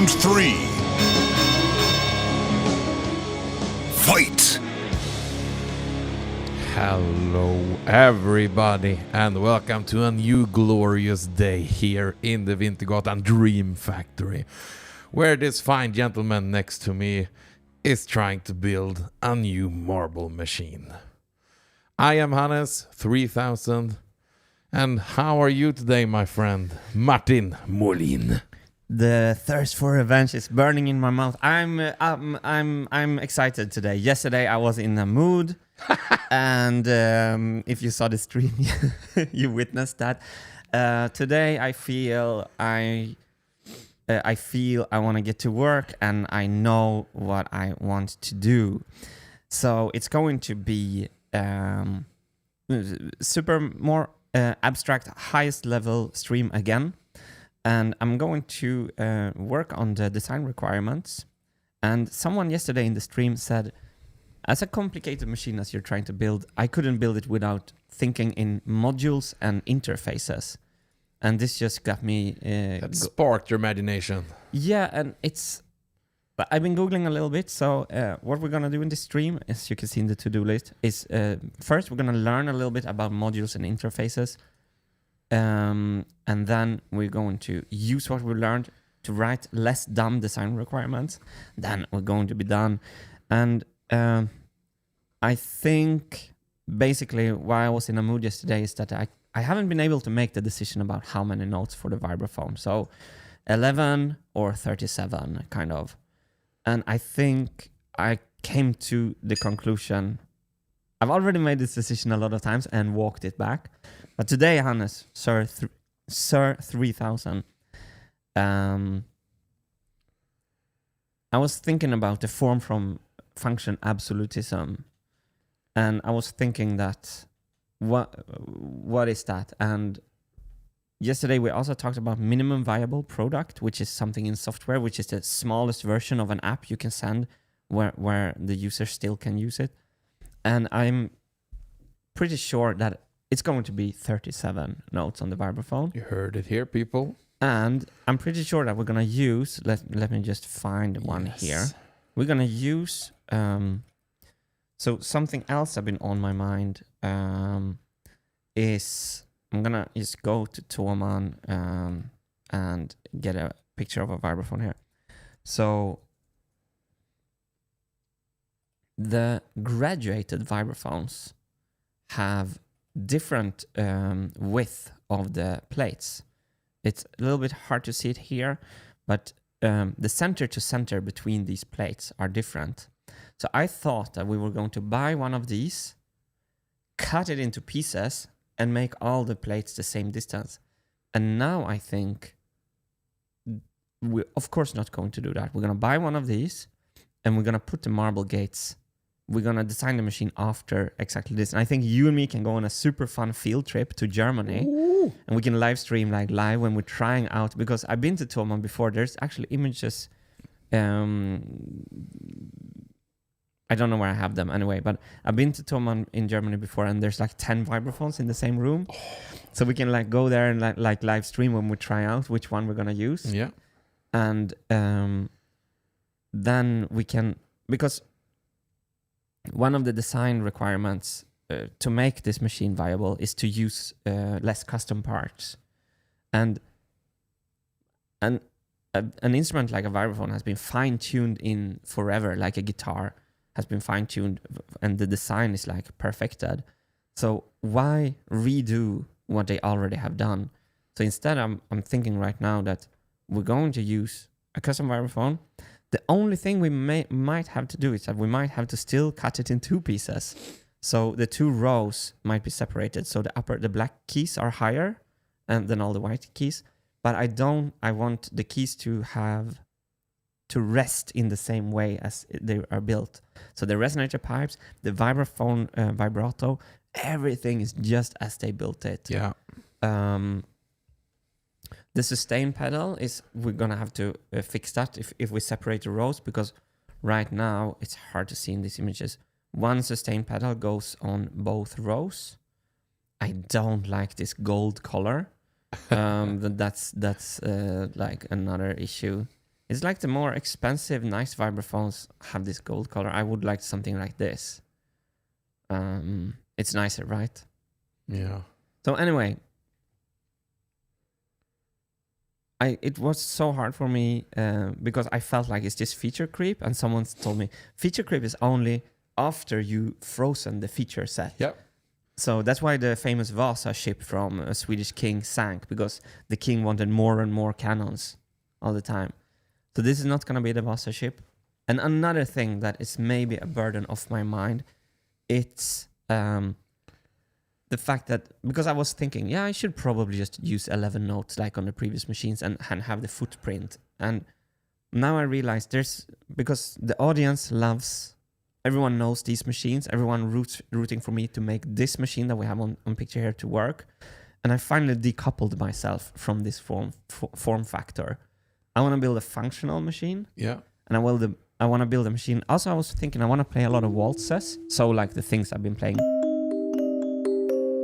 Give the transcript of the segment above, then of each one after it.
Round 3. Fight! Hello everybody and welcome to a new glorious day here in the Wintergatan Dream Factory, where this fine gentleman next to me is trying to build a new marble machine. I am Hannes 3000, and how are you today, my friend Martin Molin? The thirst for revenge is burning in my mouth. I'm excited today. Yesterday I was in a mood, and if you saw the stream, you witnessed that. Today I feel I want to get to work, and I know what I want to do. So it's going to be super more abstract, highest level stream again. And I'm going to work on the design requirements. And someone yesterday in the stream said, as a complicated machine as you're trying to build, I couldn't build it without thinking in modules and interfaces. And this just got me... That sparked your imagination. Yeah, and I've been Googling a little bit. So what we're going to do in this stream, as you can see in the to-do list, is first we're going to learn a little bit about modules and interfaces. And then we're going to use what we learned to write less dumb design requirements. Then we're going to be done. And I think basically why I was in a mood yesterday is that I haven't been able to make the decision about how many notes for the Vibraphone. So 11 or 37 kind of. And I think I came to the conclusion, I've already made this decision a lot of times and walked it back. But today, Hannes, Sir 3000, I was thinking about the form from function absolutism. And I was thinking that, what is that? And yesterday we also talked about minimum viable product, which is something in software, which is the smallest version of an app you can send where the user still can use it. And I'm pretty sure that it's going to be 37 notes on the Vibraphone. You heard it here, people. And I'm pretty sure that we're going to use, let me just find one here. We're going to use, so something else that's been on my mind is, I'm going to just go to Toman and get a picture of a Vibraphone here. So the graduated Vibraphones have different width of the plates. It's a little bit hard to see it here, but the center to center between these plates are different. So I thought that we were going to buy one of these, cut it into pieces, and make all the plates the same distance. And now I think we're of course not going to do that. We're going to buy one of these, and we're going to put the marble gates. We're going to design the machine after exactly this. And I think you and me can go on a super fun field trip to Germany. Ooh. And we can live stream live when we're trying out. Because I've been to Toman before. There's actually images. I don't know where I have them anyway. But I've been to Toman in Germany before. And there's like 10 Vibraphones in the same room. Oh. So we can go there and live stream when we try out which one we're going to use. Yeah. And then we can... Because... one of the design requirements to make this machine viable is to use less custom parts. And an instrument like a Vibraphone has been fine-tuned in forever, like a guitar has been fine-tuned, and the design is perfected. So why redo what they already have done? So instead, I'm thinking right now that we're going to use a custom Vibraphone. The only thing we might have to do is that we might have to still cut it in two pieces. So the two rows might be separated. So the black keys are higher than all the white keys. But I want the keys to rest in the same way as they are built. So the resonator pipes, the Vibraphone vibrato, everything is just as they built it. Yeah. The sustain pedal is, we're going to have to fix that if we separate the rows, because right now it's hard to see in these images. One sustain pedal goes on both rows. I don't like this gold color. That's another issue. It's like the more expensive, nice vibraphones have this gold color. I would like something like this. It's nicer, right? Yeah. So anyway, it was so hard for me because I felt like it's just feature creep, and someone told me feature creep is only after you frozen the feature set. Yep. So that's why the famous Vasa ship from a Swedish king sank, because the king wanted more and more cannons all the time. So this is not going to be the Vasa ship. And another thing that is maybe a burden off my mind, it's the fact that, because I was thinking, I should probably just use 11 notes like on the previous machines and have the footprint. And now I realize because the audience loves, everyone knows these machines, everyone rooting for me to make this machine that we have on picture here to work. And I finally decoupled myself from this form factor. I want to build a functional machine. Yeah. And I want to build a machine. Also, I was thinking I want to play a lot of waltzes. So like the things I've been playing.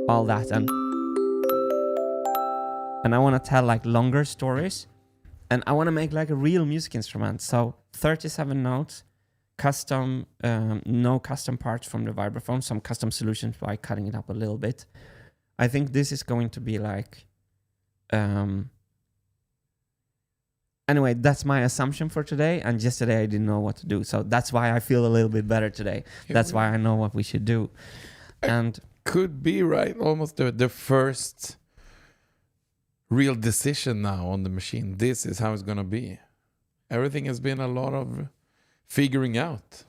All that. And I want to tell like longer stories. And I want to make like a real music instrument. So 37 notes, custom, no custom parts from the vibraphone, some custom solutions by cutting it up a little bit. I think this is going to be like... Anyway, that's my assumption for today. And yesterday I didn't know what to do. So that's why I feel a little bit better today. That's why I know what we should do. And could be right. Almost the first real decision now on the machine. This is how it's going to be. Everything has been a lot of figuring out.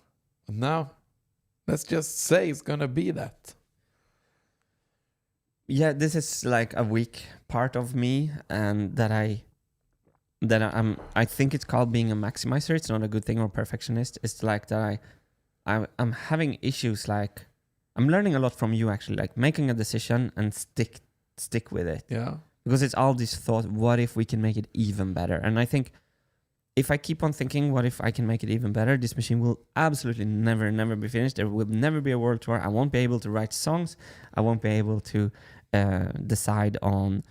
But now, let's just say it's going to be that. Yeah, this is like a weak part of me, and I think it's called being a maximizer. It's not a good thing, or perfectionist. It's like that I'm having issues. Like I'm learning a lot from you, actually, like making a decision and stick with it. Yeah. Because it's all this thought, what if we can make it even better? And I think if I keep on thinking, what if I can make it even better, this machine will absolutely never be finished. There will never be a world tour. I won't be able to write songs. I won't be able to decide on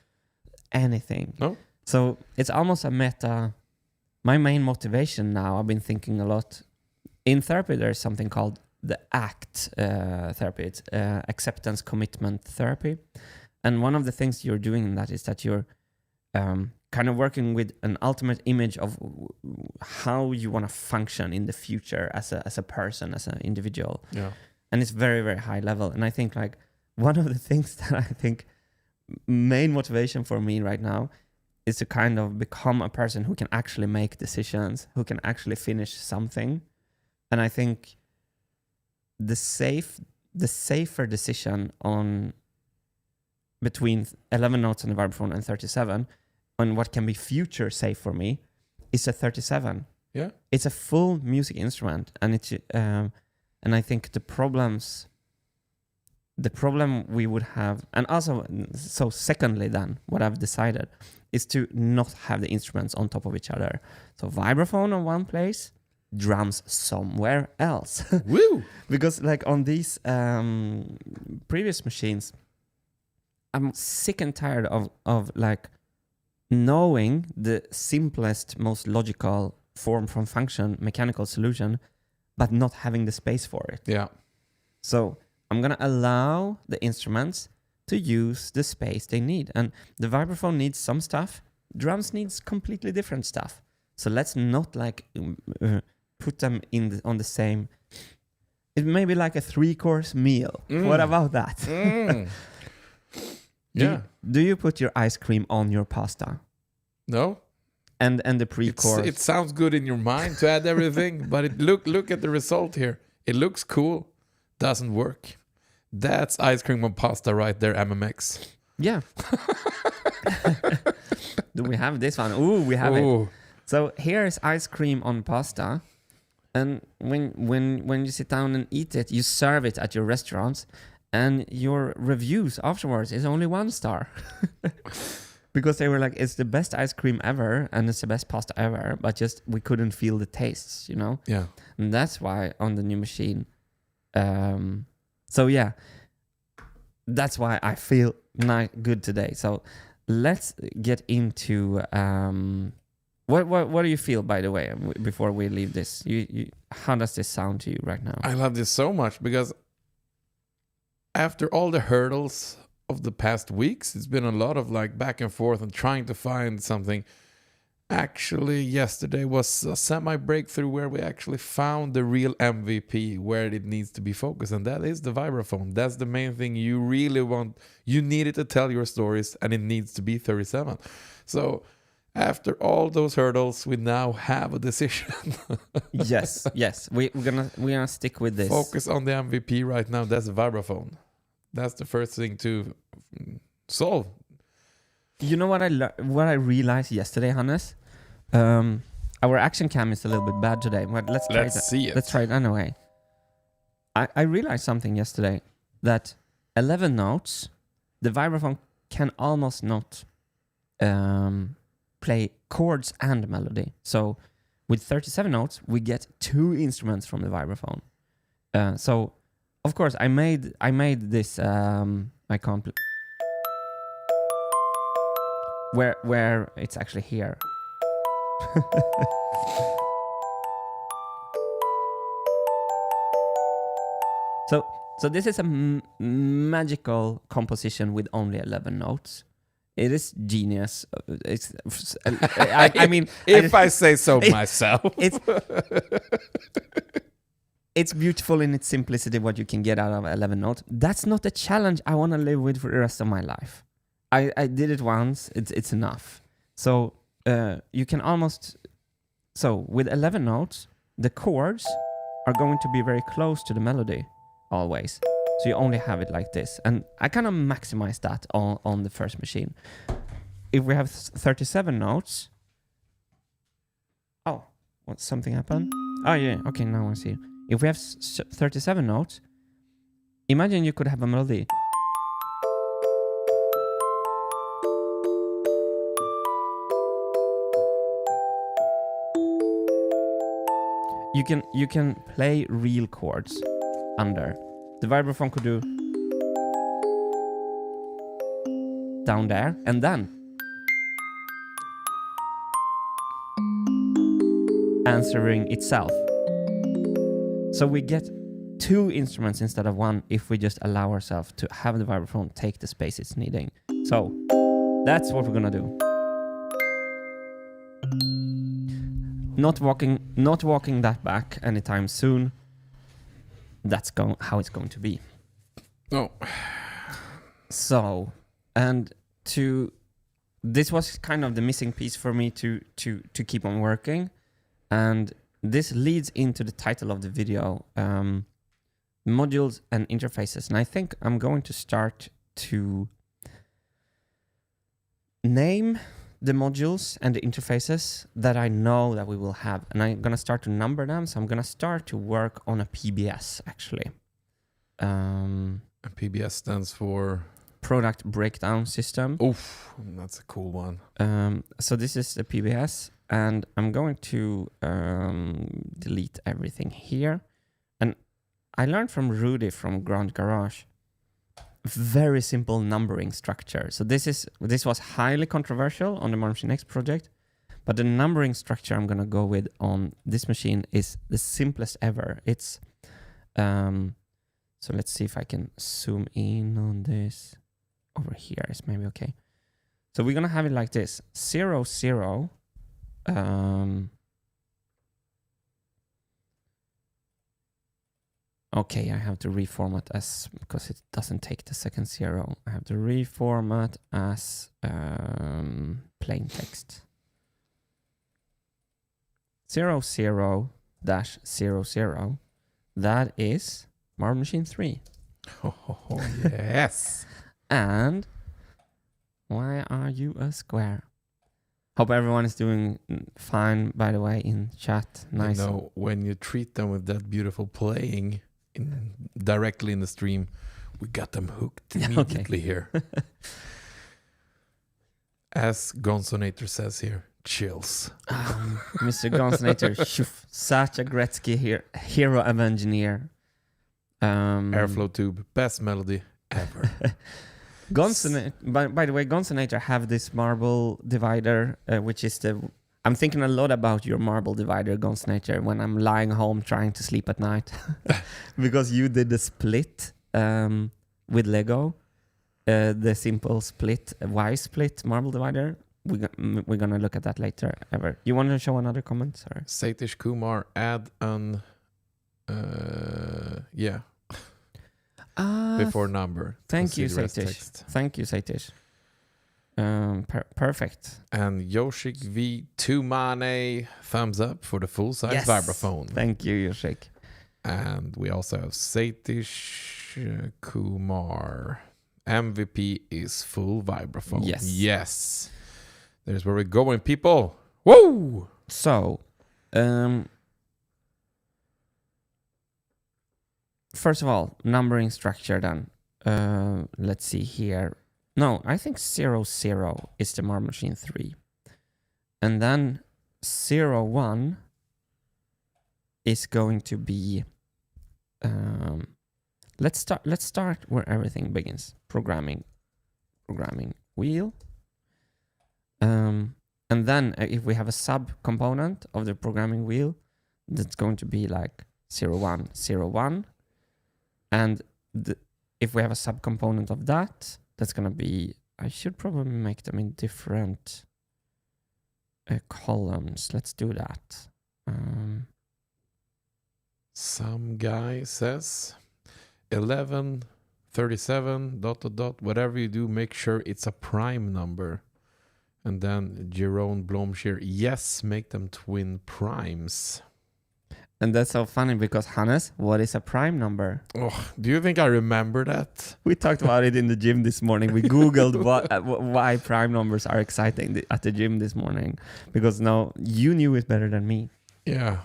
anything. No. So it's almost a meta. My main motivation now, I've been thinking a lot. In therapy, there's something called the ACT therapy. It's acceptance commitment therapy. And one of the things you're doing in that is that you're kind of working with an ultimate image of how you want to function in the future as a person, as an individual. Yeah. And it's very high level. And I think like one of the things that I think main motivation for me right now is to kind of become a person who can actually make decisions, who can actually finish something. And I think the safer decision on between 11 notes on the vibraphone and 37 on what can be future safe for me is a 37. Yeah. It's a full music instrument, and it's and I think the problem we would have, and also, so secondly then, what I've decided is to not have the instruments on top of each other. So vibraphone on one place, drums somewhere else. Woo! Because like on these previous machines, I'm sick and tired of like knowing the simplest, most logical form from function mechanical solution, but not having the space for it. Yeah. So I'm going to allow the instruments to use the space they need. And the vibraphone needs some stuff. Drums needs completely different stuff. So let's not like put them on the same... It may be like a 3-course meal. What about that? Yeah. Do you put your ice cream on your pasta? No. And the pre-course? It sounds good in your mind to add everything, but look at the result here. It looks cool. Doesn't work. That's ice cream on pasta right there, MMX. Yeah. Do we have this one? Ooh, we have it. So here's ice cream on pasta. And when you sit down and eat it, you serve it at your restaurants, and your reviews afterwards is only 1 star. Because they were like, it's the best ice cream ever, and it's the best pasta ever, but just we couldn't feel the tastes, you know? Yeah. And that's why on the new machine... So yeah, that's why I feel good today. So let's get into What do you feel, by the way, before we leave this? How does this sound to you right now? I love this so much because after all the hurdles of the past weeks, it's been a lot of like back and forth and trying to find something. Actually, yesterday was a semi-breakthrough where we actually found the real MVP where it needs to be focused, and that is the Vibraphone. That's the main thing you really want. You need it to tell your stories, and it needs to be 37. So after all those hurdles, we now have a decision. yes. We're gonna stick with this. Focus on the MVP right now. That's the Vibraphone. That's the first thing to solve. You know what I realized yesterday, Hannes? Our action cam is a little bit bad today, but let's see it. Let's try it anyway. I realized something yesterday, that 11 notes, the Vibraphone can almost not play chords and melody. So with 37 notes, we get 2 instruments from the Vibraphone. So of course I made this I can't where it's actually here. So this is a magical composition with only 11 notes. It is genius. I mean, if I say so myself. It's beautiful in its simplicity, what you can get out of 11 notes. That's not a challenge I want to live with for the rest of my life. I did it once. It's enough. So you can almost... So with 11 notes, the chords are going to be very close to the melody, always. So you only have it like this. And I kind of maximize that on the first machine. If we have 37 notes... Oh, what, something happened? Oh yeah, okay, now I see. If we have 37 notes, imagine you could have a melody. You can play real chords under. The Vibraphone could do down there, and then answering itself. So we get 2 instruments instead of 1 if we just allow ourselves to have the Vibraphone take the space it's needing. So that's what we're gonna do. Not walking that back anytime soon. That's how it's going to be. Oh. So, and this was kind of the missing piece for me to keep on working, and this leads into the title of the video, modules and interfaces. And I think I'm going to start to name the modules and the interfaces that I know that we will have. And I'm going to start to number them. So I'm going to start to work on a PBS, actually. A PBS stands for... Product Breakdown System. Oof, that's a cool one. So this is the PBS. And I'm going to delete everything here. And I learned from Rudy from Grand Garage, very simple numbering structure. So this was highly controversial on the Modern Machine X project, but the numbering structure I'm going to go with on this machine is the simplest ever. It's so let's see if I can zoom in on this. Over here is maybe okay. So we're going to have it like this: 0, 0. Okay, I have to reformat as, because it doesn't take the second 0. I have to reformat as plain text. 0, 0 dash 0, 0. That is Marble Machine 3. Oh, yes. And why are you a square? Hope everyone is doing fine, by the way, in chat. Nice. You know, when you treat them with that beautiful playing directly in the stream, we got them hooked immediately here. As Gonsonator says here, chills. Mr. Gonsonator, such a Gretzky hero of engineer. Airflow tube, best melody ever. By the way, Gonsonator have this marble divider, which is the I'm thinking a lot about your marble divider, Gonznator, when I'm lying home trying to sleep at night. Because you did the split with Lego. The simple split, Y-split marble divider. We're going to look at that later. You want to show another comment? Sorry. Satish Kumar, add an... before number. Thank you, Consider as Satish. text. Thank you, Satish. Perfect. And Yoshik V2 Mane, thumbs up for the full-size Yes. Vibraphone. Thank you, Yoshik. And we also have Satish Kumar. MVP is full Vibraphone. Yes. Yes. There's where we're going, people. Woo! So, first of all, numbering structure then. Let's see here. No, I think 0, 0 is the Marble Machine 3. And then 0, 1 is going to be... let's start where everything begins. Programming wheel. And then if we have a sub-component of the programming wheel, that's going to be like 0, 1, 0, 1. And if we have a sub-component of that, that's going to be... I should probably make them in different columns. Let's do that. Some guy says 11, 37, ... Whatever you do, make sure it's a prime number. And then Jerome Blomshire, yes, make them twin primes. And that's so funny because, Hannes, what is a prime number? Oh, do you think I remember that? We talked about it in the gym this morning. We Googled why prime numbers are exciting at the gym this morning. Because now you knew it better than me. Yeah.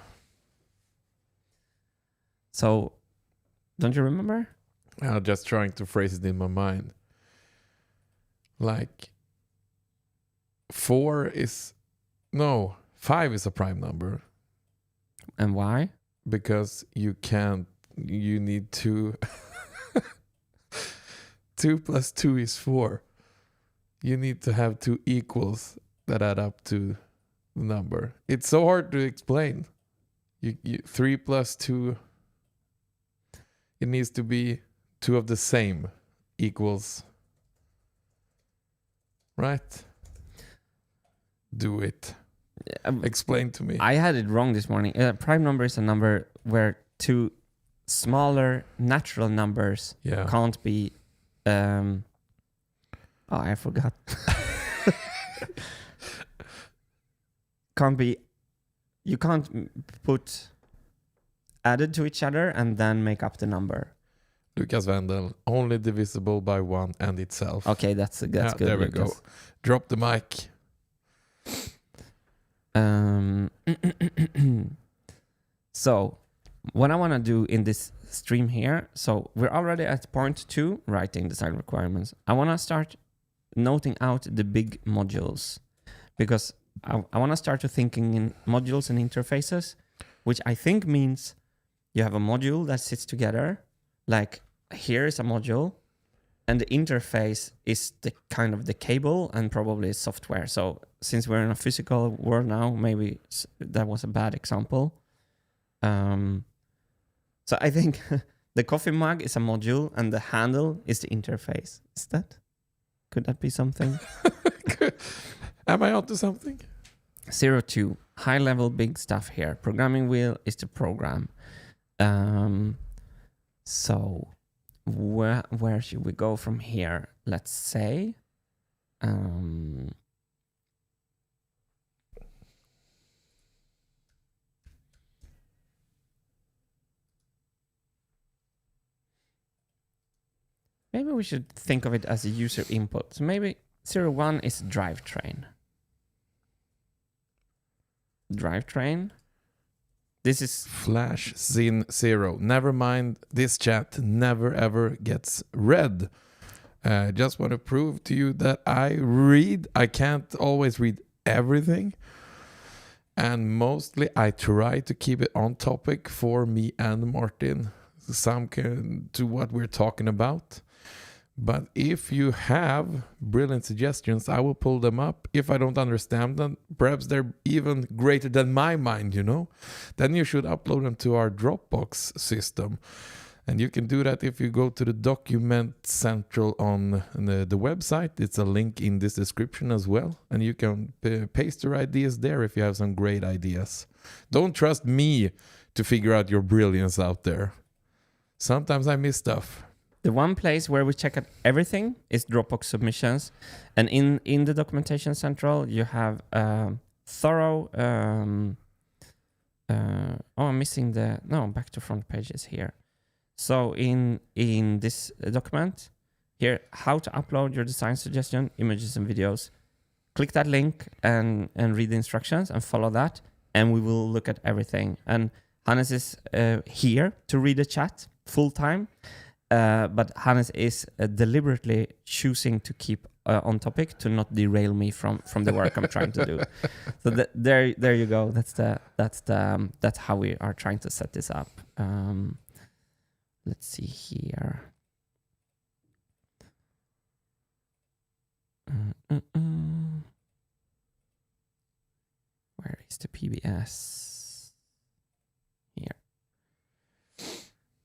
So, don't you remember? I'm just trying to phrase it in my mind. Like, 5 is a prime number. And why? Because you need 2. 2 plus 2 is 4. You need to have 2 equals that add up to the number. It's so hard to explain. 3 plus 2, it needs to be 2 of the same equals. Right? Do it. Explain to me. I had it wrong this morning. Prime number is a number where 2 smaller natural numbers can't be... I forgot. You can't put added to each other and then make up the number. Lucas Wendel, only divisible by 1 and itself. Okay, that's good. There we Lucas. go. Drop the mic. So, what I want to do in this stream here, so we're already at point 2, writing design requirements. I want to start noting out the big modules because I want to start to thinking in modules and interfaces, which I think means you have a module that sits together. Like here is a module, and the interface is the kind of the cable and probably software. So since we're in a physical world now, maybe that was a bad example. So I think the coffee mug is a module and the handle is the interface. Could that be something? Am I onto something? 02, high level big stuff here. Programming wheel is the program. So where should we go from here? Let's say, maybe we should think of it as a user input. So maybe 01 is drivetrain. Drivetrain. This is Flash Zin 0. Never mind, this chat never ever gets read. Just want to prove to you that I read. I can't always read everything. And mostly I try to keep it on topic for me and Martin. Some can to what we're talking about. But if you have brilliant suggestions, I will pull them up. If I don't understand them, perhaps they're even greater than my mind, then you should upload them to our Dropbox system. And you can do that if you go to the document central on the website. It's a link in this description as well. And you can paste your ideas there if you have some great ideas. Don't trust me to figure out your brilliance out there. Sometimes I miss stuff. The one place where we check out everything is Dropbox submissions. And in the documentation central, you have thorough... I'm missing back to front pages here. So in this document, here, how to upload your design suggestion, images and videos. Click that link and read the instructions and follow that. And we will look at everything. And Hannes is here to read the chat full time. But Hannes is deliberately choosing to keep on topic to not derail me from the work I'm trying to do. So there you go. That's how we are trying to set this up. Let's see here. Where is the PBS? Here.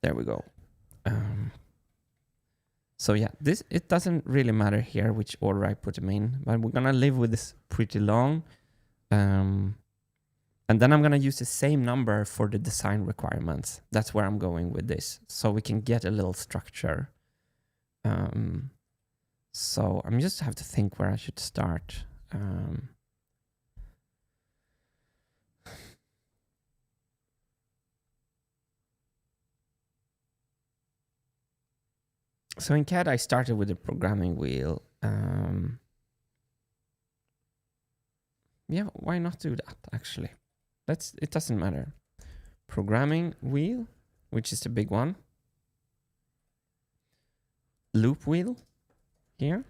There we go. So yeah, it doesn't really matter here which order I put them in, but we're gonna live with this pretty long. And then I'm gonna use the same number for the design requirements. That's where I'm going with this, so we can get a little structure. So I'm just have to think where I should start. So in CAD, I started with the programming wheel. Yeah, why not do that, actually? It doesn't matter. Programming wheel, which is the big one. Loop wheel, here.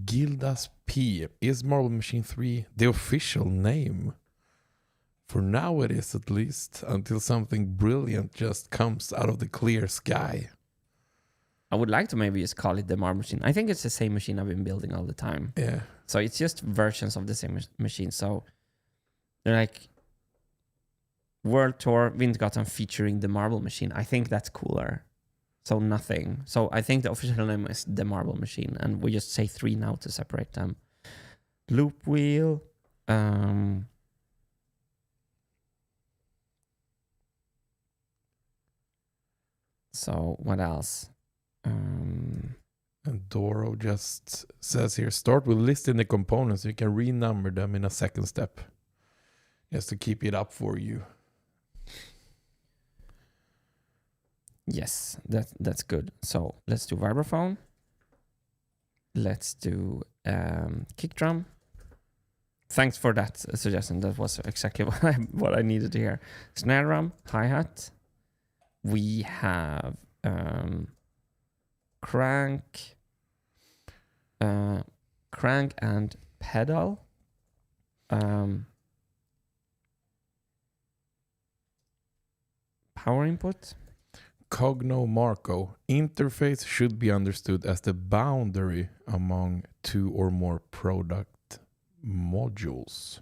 Gildas P. Is Marble Machine 3 the official name? For now it is, at least, until something brilliant just comes out of the clear sky. I would like to maybe just call it the Marble Machine. I think it's the same machine I've been building all the time. Yeah. So it's just versions of the same machine. So they're like World Tour Wintergatan featuring the Marble Machine. I think that's cooler. So nothing. So I think the official name is the Marble Machine, and we just say 3 now to separate them. Loop wheel. So what else? And Doro just says here, start with listing the components. You can renumber them in a second step. Just to keep it up for you. Yes, that's good. So let's do vibraphone. Let's do kick drum. Thanks for that suggestion. That was exactly what I needed to hear. Snare drum, hi-hat. We have crank and pedal. Power input. Cogno Marco. Interface should be understood as the boundary among 2 or more product modules.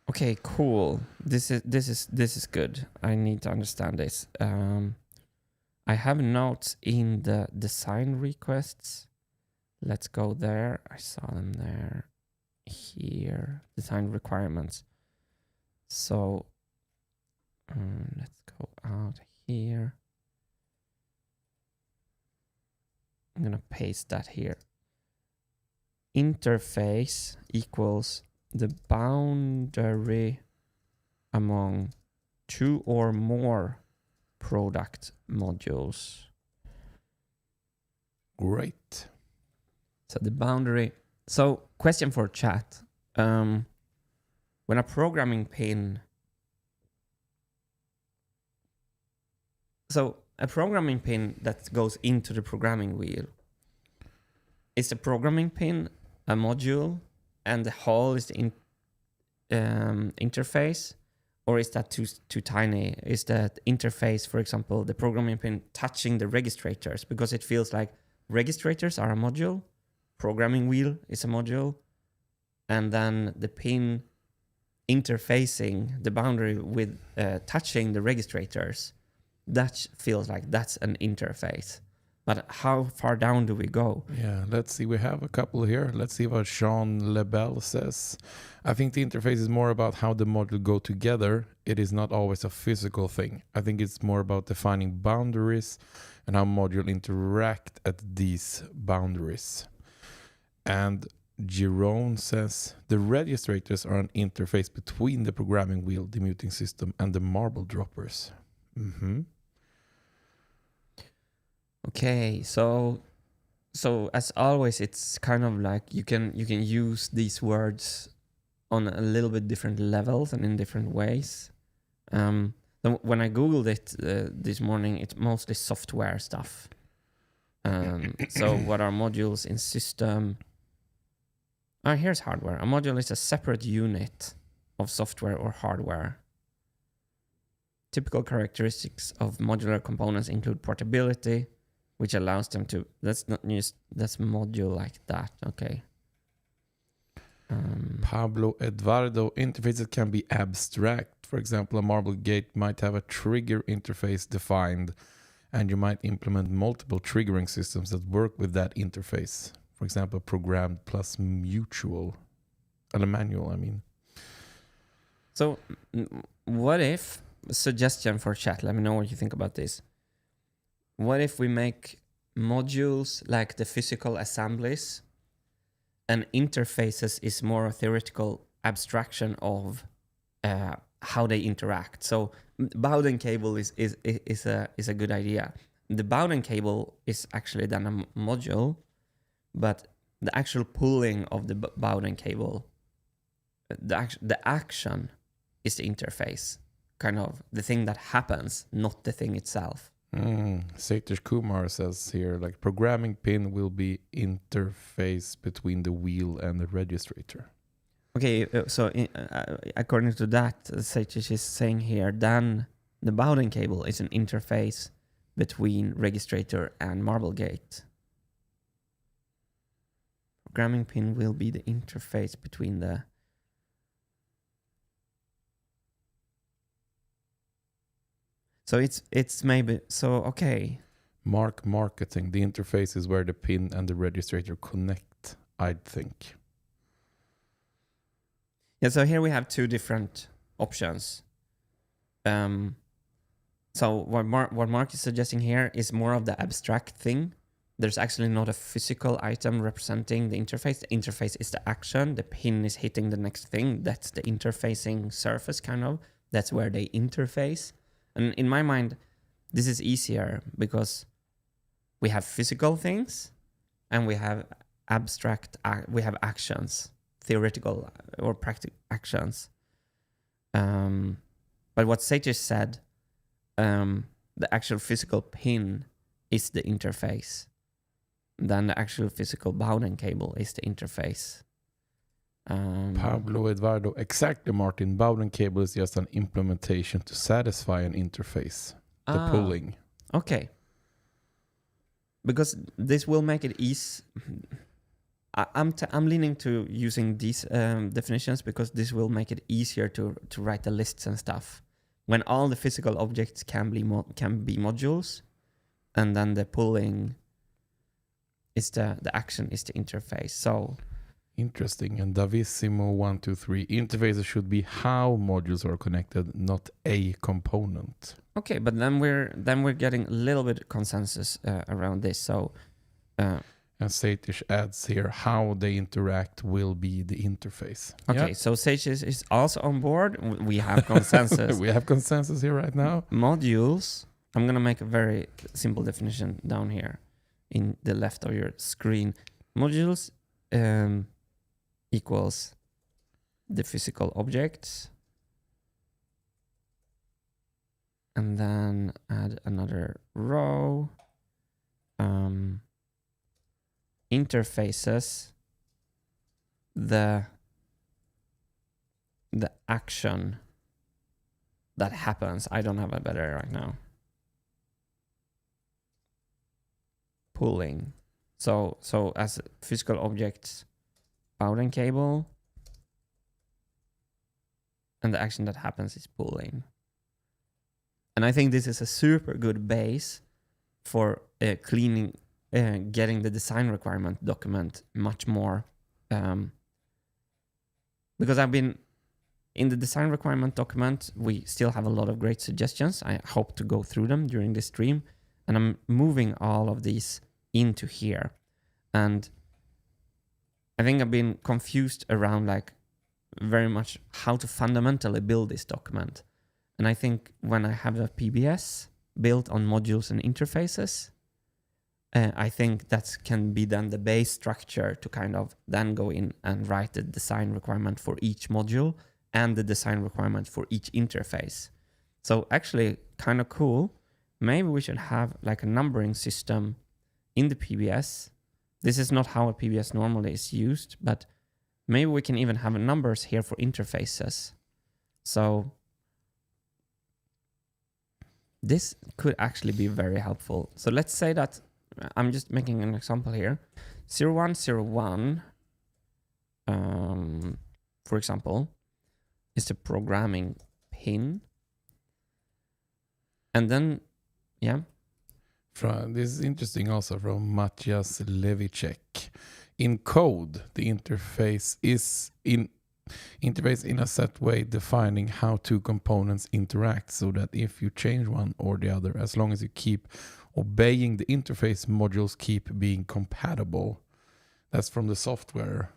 Okay, cool. This is good. I need to understand this. I have notes in the design requests. Let's go there. I saw them there. Here, design requirements. So let's go out here. I'm gonna paste that here. Interface equals the boundary among 2 or more product modules. Great. So the boundary. So question for chat. When a programming pin. So a programming pin that goes into the programming wheel. Is the programming pin a module and the whole is the interface? Or is that too tiny? Is that interface, for example, the programming pin touching the registrators? Because it feels like registrators are a module, programming wheel is a module, and then the pin interfacing the boundary with touching the registrators, that feels like that's an interface. But how far down do we go? Yeah, let's see. We have a couple here. Let's see what Jean Lebel says. I think the interface is more about how the module go together. It is not always a physical thing. I think it's more about defining boundaries and how module interact at these boundaries. And Jerome says the registrators are an interface between the programming wheel, the muting system, and the marble droppers. Mm-hmm. Okay, so as always, it's kind of like you can use these words on a little bit different levels and in different ways. When I googled it this morning, it's mostly software stuff. So what are modules in system? Here's hardware. A module is a separate unit of software or hardware. Typical characteristics of modular components include portability, which allows them to, that's module like that, okay. Pablo Eduardo, interfaces can be abstract. For example, a marble gate might have a trigger interface defined, and you might implement multiple triggering systems that work with that interface. For example, programmed plus manual, I mean. So what if, suggestion for chat, let me know what you think about this. What if we make modules like the physical assemblies, and interfaces is more a theoretical abstraction of how they interact? So Bowden cable is a good idea. The Bowden cable is actually then a module, but the actual pulling of the Bowden cable, the action is the interface, kind of the thing that happens, not the thing itself. Satish Kumar says here, like, programming pin will be interface between the wheel and the registrator. Okay, so according to that, Satish is saying here, then the Bowden cable is an interface between registrator and marble gate. Programming pin will be the interface between the... So it's maybe, so okay. Marketing, the interface is where the pin and the registrator connect, I'd think. Yeah, so here we have two different options. So what Mark is suggesting here is more of the abstract thing. There's actually not a physical item representing the interface. The interface is the action. The pin is hitting the next thing. That's the interfacing surface, kind of. That's where they interface. And in my mind, this is easier because we have physical things and we have abstract, we have actions, theoretical or practical actions. But what Satish said, the actual physical pin is the interface. Then the actual physical Bowden cable is the interface. Pablo Eduardo, exactly, Martin. Bowden cable is just an implementation to satisfy an interface. The pulling. Okay. Because this will make it easy. I'm leaning to using these definitions because this will make it easier to write the lists and stuff. When all the physical objects can be modules, and then the pulling is the action is the interface. So interesting. And Davissimo123, interfaces should be how modules are connected, not a component. Okay, but then we're getting a little bit of consensus around this. So and Satish adds here, how they interact will be the interface. Okay, yeah. So Satish is also on board. We have consensus. We have consensus here right now. Modules. I'm gonna make a very simple definition down here in the left of your screen. Modules equals the physical objects, and then add another row. Interfaces, the action that happens. I don't have a better right now. Pulling. So as physical objects, Bowden cable, and the action that happens is pulling. And I think this is a super good base for cleaning, getting the design requirement document much more. Because I've been in the design requirement document, we still have a lot of great suggestions. I hope to go through them during this stream. And I'm moving all of these into here. And I think I've been confused around like very much how to fundamentally build this document. And I think when I have a PBS built on modules and interfaces, I think that can be then the base structure to kind of then go in and write the design requirement for each module and the design requirement for each interface. So actually kind of cool. Maybe we should have like a numbering system in the PBS. This is not how a PBS normally is used, but maybe we can even have numbers here for interfaces. So this could actually be very helpful. So let's say that I'm just making an example here. 0101, for example, is the programming pin. And then, yeah. This is interesting also from Matthias Levicek. In code, the interface is in a set way defining how two components interact, so that if you change one or the other, as long as you keep obeying the interface, modules keep being compatible. That's from the software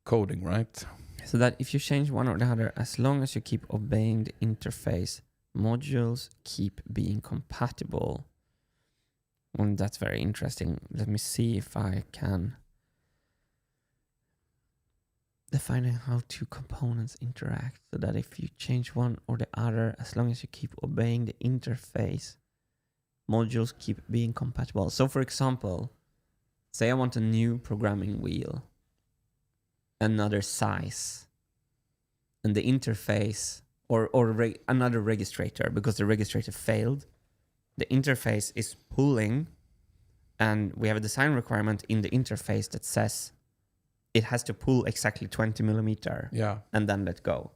coding, right? So that if you change one or the other, as long as you keep obeying the interface, modules keep being compatible. And that's very interesting. Let me see if I can define how two components interact, so that if you change one or the other, as long as you keep obeying the interface, modules keep being compatible. So for example, say I want a new programming wheel, another size, and the interface or another registrator, because the registrator failed. The interface is pulling, and we have a design requirement in the interface that says it has to pull exactly 20 millimeter, and then let go.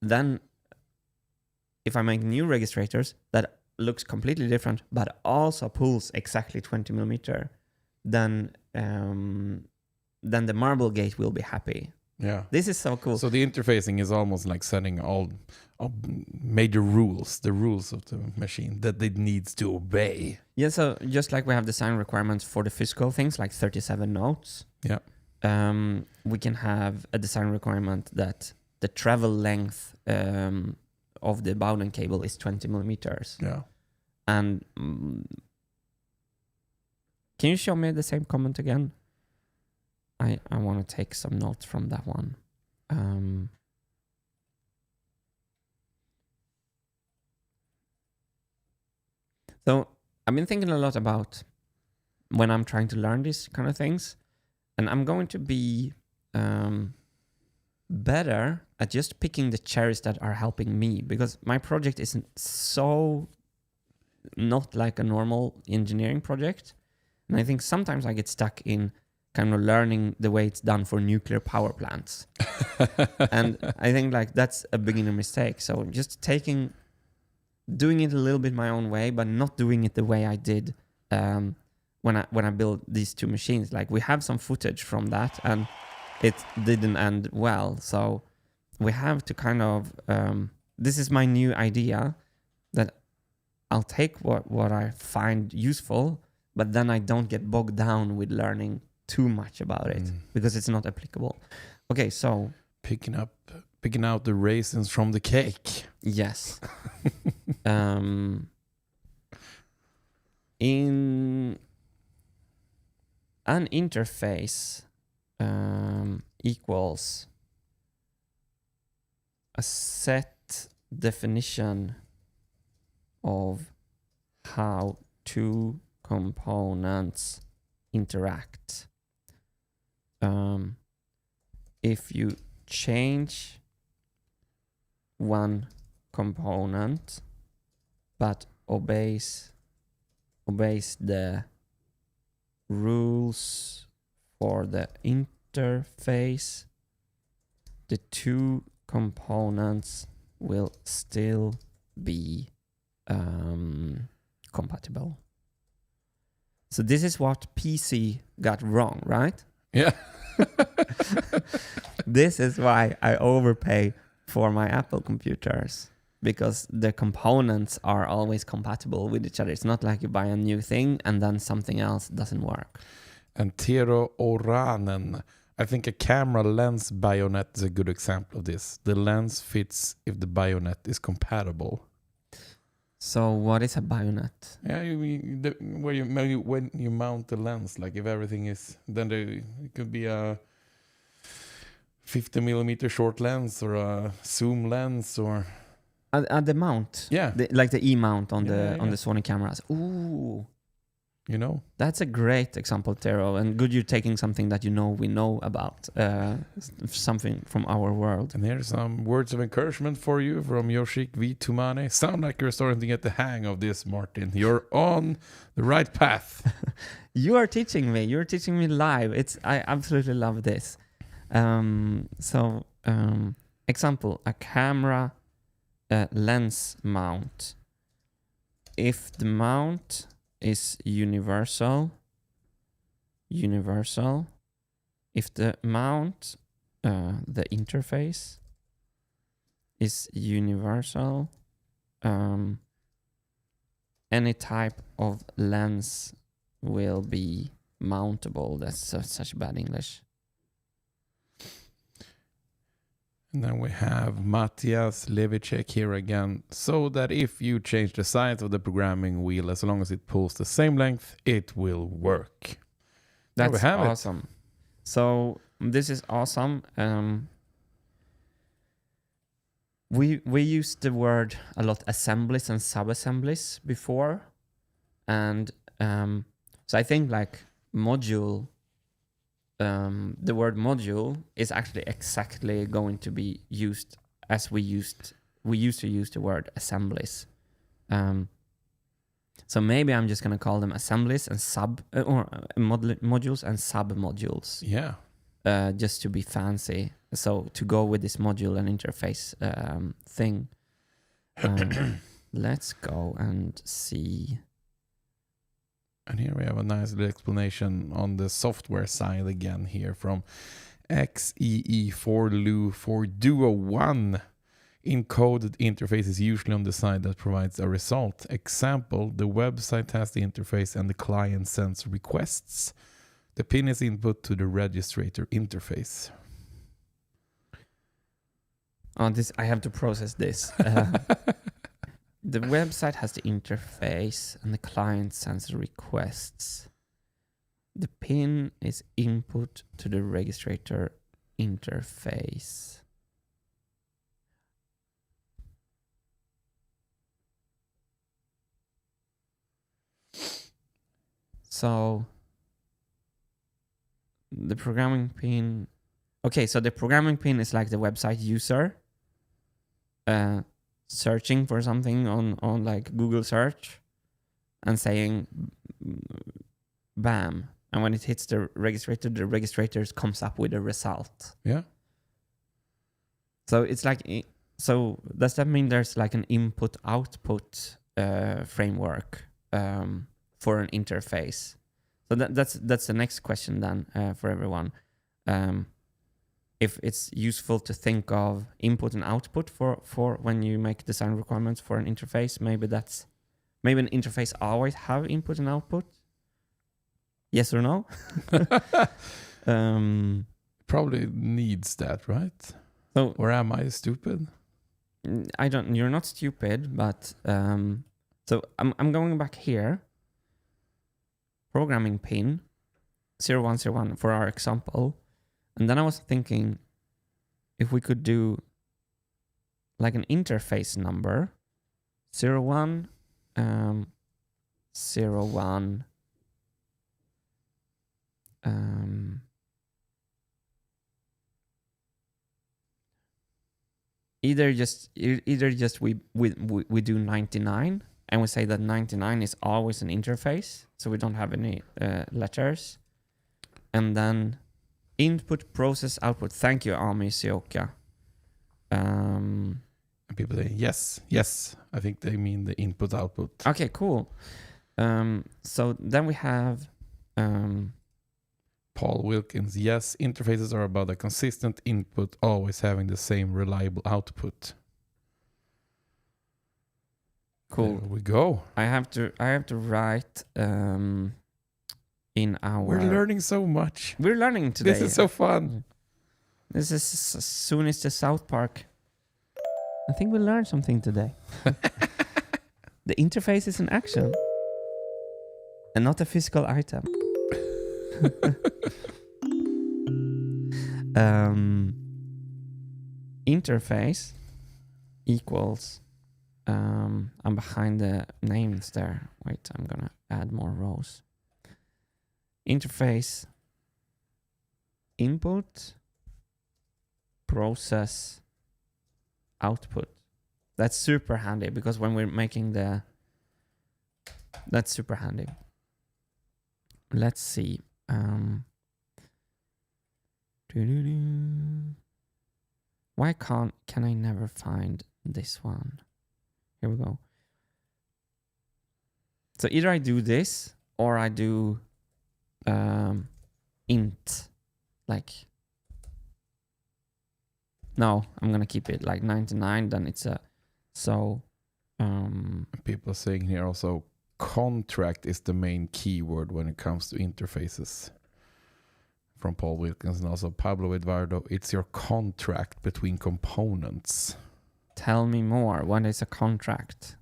Then if I make new registrators that looks completely different, but also pulls exactly 20 millimeter, then the marble gate will be happy. Yeah. This is so cool. So the interfacing is almost like setting all major rules, the rules of the machine that it needs to obey. Yeah, so just like we have design requirements for the physical things, like 37 notes. Yeah. We can have a design requirement that the travel length of the Bowden cable is 20 millimeters. Yeah. And can you show me the same comment again? I want to take some notes from that one. So I've been thinking a lot about when I'm trying to learn these kind of things, and I'm going to be better at just picking the cherries that are helping me, because my project isn't so not like a normal engineering project. And I think sometimes I get stuck in kind of learning the way it's done for nuclear power plants. And I think like that's a beginner mistake. So just doing it a little bit my own way, but not doing it the way I did when I built these two machines. Like we have some footage from that, and it didn't end well. So we have to kind of, this is my new idea, that I'll take what I find useful, but then I don't get bogged down with learning too much about it because it's not applicable. Okay, so picking out the raisins from the cake. Yes. In an interface equals a set definition of how two components interact. If you change one component but obeys the rules for the interface, the two components will still be compatible. So this is what PC got wrong, right? Yeah. This is why I overpay for my Apple computers, because the components are always compatible with each other. It's not like you buy a new thing and then something else doesn't work. And Tero Oranen, I think a camera lens bayonet is a good example of this. The lens fits if the bayonet is compatible. So what is a bayonet? Yeah, when you mount the lens, like if everything is, then it could be a 50 millimeter short lens or a zoom lens or The mount, like the E-mount on the Sony cameras. Ooh, you know, that's a great example, Tero. And good, you're taking something that we know about, something from our world. And here's some words of encouragement for you from Yoshik V. Tumane. Sound like you're starting to get the hang of this, Martin. You're on the right path. You are teaching me. You're teaching me live. I absolutely love this. Example, a camera lens mount. If the mount is universal. If the mount, the interface is universal, any type of lens will be mountable. That's such bad English. And then we have Matthias Levicek here again. So that if you change the size of the programming wheel, as long as it pulls the same length, it will work. That's awesome. So this is awesome. We used the word a lot, assemblies and sub-assemblies before. And so I think like module, the word module is actually exactly going to be used as we used to use the word assemblies. So maybe I'm just gonna call them assemblies and modules and sub-modules. Yeah. Just to be fancy. So to go with this module and interface thing. Let's go and see. And here we have a nice little explanation on the software side again here from XEE4Lu for Duo 1. Encoded interface is usually on the side that provides a result. Example, the website has the interface and the client sends requests. The pin is input to the registrator interface. Oh, I have to process this. The website has the interface and the client sends requests. The pin is input to the registrator interface. So the programming pin. Okay, so the programming pin is like the website user searching for something on like Google search and saying bam. And when it hits the registrator comes up with a result. Yeah. So it's like, so does that mean there's like an input-output framework for an interface? So that's the next question then for everyone. If it's useful to think of input and output for when you make design requirements for an interface, maybe an interface always have input and output. Yes or no? Probably needs that, right? So, or am I stupid? You're not stupid, but so I'm going back here. Programming pin 0101 for our example. And then I was thinking if we could do like an interface number 01 01 either just we do 99 and we say that 99 is always an interface, so we don't have any letters. And then input, process, output. Thank you, Ami Sioka. And people say yes, yes. I think they mean the input output. Okay, cool. So then we have Paul Wilkins. Yes, interfaces are about a consistent input, always having the same reliable output. cool. There we go. I have to write in our. We're learning so much. We're learning today. This is so fun. This is as soon as the South Park. I think we learned something today. The interface is an action and not a physical item. Interface equals. I'm behind the names there. Wait, I'm gonna add more rows. Interface input process output. That's super handy because when we're making that's super handy. Let's see. Why can I never find this one? Here we go. So either I do this or I do int, like. No, I'm gonna keep it like 99. Then it's a so. People are saying here also, contract is the main keyword when it comes to interfaces. From Paul Wilkins and also Pablo Eduardo, it's your contract between components. Tell me more. What is a contract?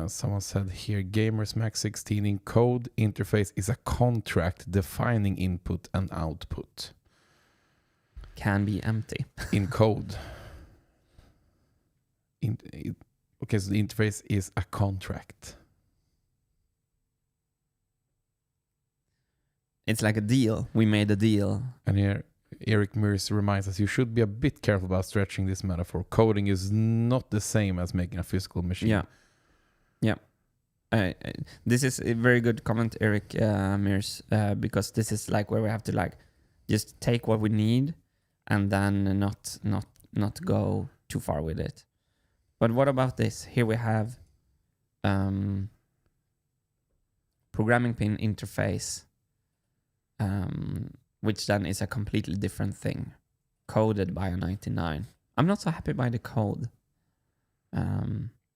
Someone said here, Gamers Max 16 in code interface is a contract defining input and output. Can be empty. In code. Okay, so the interface is a contract. It's like a deal. We made a deal. And here, Eric Mears reminds us you should be a bit careful about stretching this metaphor. Coding is not the same as making a physical machine. Yeah. This is a very good comment, Eric Mears, because this is like where we have to like just take what we need and then not go too far with it. But what about this? Here we have programming pin interface, which then is a completely different thing, coded by a 99. I'm not so happy by the code.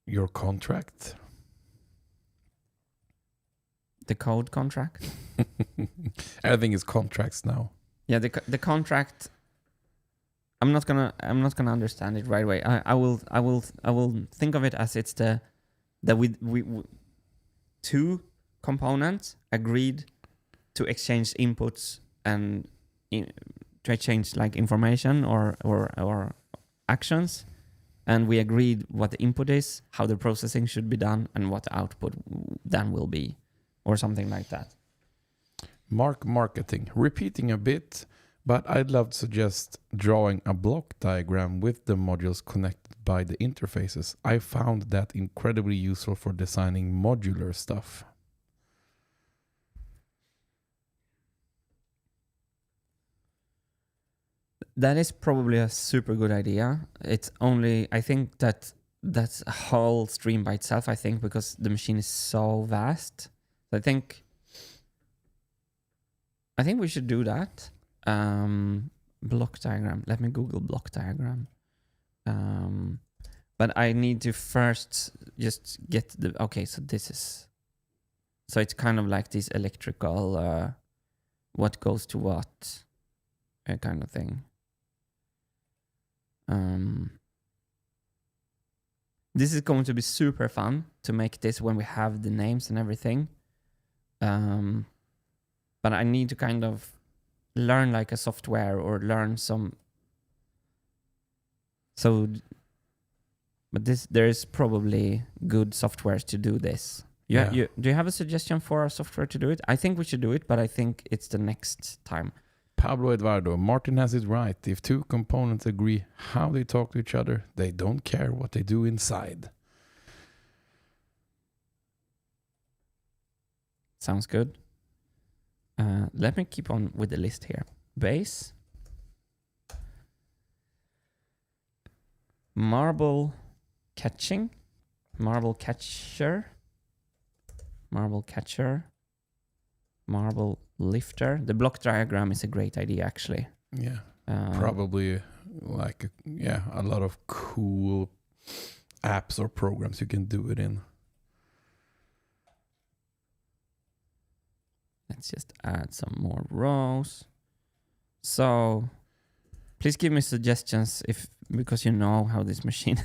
Your contract? The code contract? Everything is contracts now. Yeah, the contract. I'm not gonna understand it right away. I will think of it as it's that we two components agreed to exchange inputs and to exchange like information or actions, and we agreed what the input is, how the processing should be done, and what the output then will be, or something like that. Marketing. Repeating a bit, but I'd love to suggest drawing a block diagram with the modules connected by the interfaces. I found that incredibly useful for designing modular stuff. That is probably a super good idea. It's only, I think that's a whole stream by itself, I think, because the machine is so vast. I think we should do that. Block diagram. Let me Google block diagram. But I need to first just get the... Okay, so this is... So it's kind of like this electrical... what goes to what kind of thing. This is going to be super fun to make this when we have the names and everything. But I need to kind of learn like a software or learn some. So, but there is probably good softwares to do this. Do you have a suggestion for a software to do it? I think we should do it, but I think it's the next time. Pablo Eduardo, Martin has it right. If two components agree how they talk to each other, they don't care what they do inside. Sounds good. Let me keep on with the list here. Bass. Marble catching. Marble catcher. Marble catcher. Marble lifter. The block diagram is a great idea, actually. Yeah. Probably like a lot of cool apps or programs you can do it in. Let's just add some more rows. So please give me suggestions because you know how this machine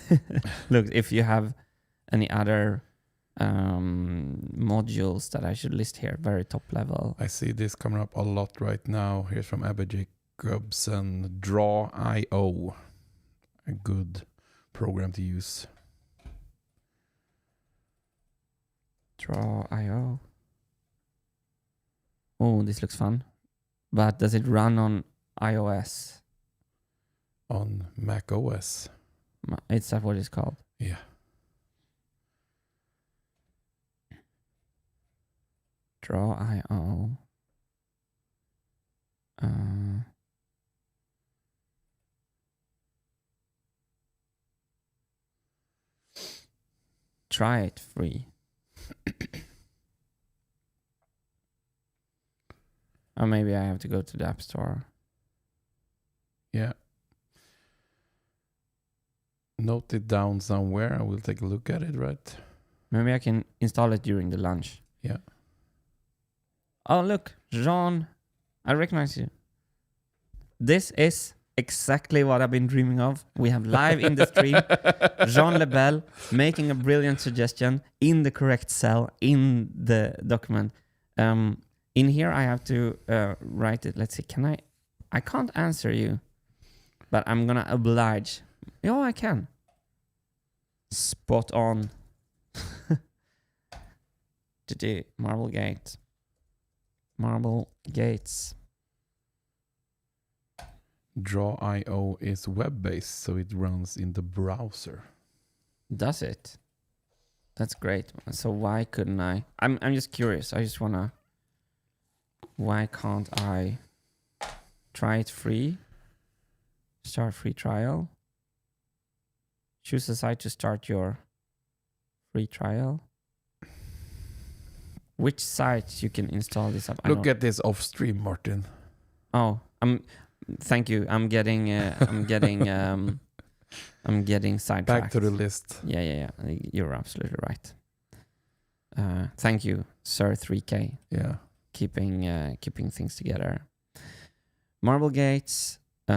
looks. If you have any other modules that I should list here, very top level. I see this coming up a lot right now. Here's from Abba Jacobson. Draw.io. A good program to use. Draw.io. Oh, this looks fun. But does it run on iOS? On Mac OS. Is that what it's called? Yeah. Draw.io. Try it free. Or maybe I have to go to the App Store. Yeah. Note it down somewhere. I will take a look at it, right? Maybe I can install it during the lunch. Yeah. Oh, look, Jean. I recognize you. This is exactly what I've been dreaming of. We have live in the stream Jean Lebel making a brilliant suggestion in the correct cell in the document. In here, I have to write it. Let's see. I can't answer you, but I'm going to oblige. Oh, I can. Spot on. Today, Marble Gate. Marble Gates. Draw.io is web-based, so it runs in the browser. Does it? That's great. So why couldn't I? I'm just curious. I just want to... Why can't I try it free? Start free trial. Choose a site to start your free trial. Which site you can install this up? Look at this off stream, Martin. Oh, thank you. I'm getting sidetracked. Back to the list. Yeah. You're absolutely right. Thank you, Sir 3K. Yeah. Keeping things together. Marble Gates. We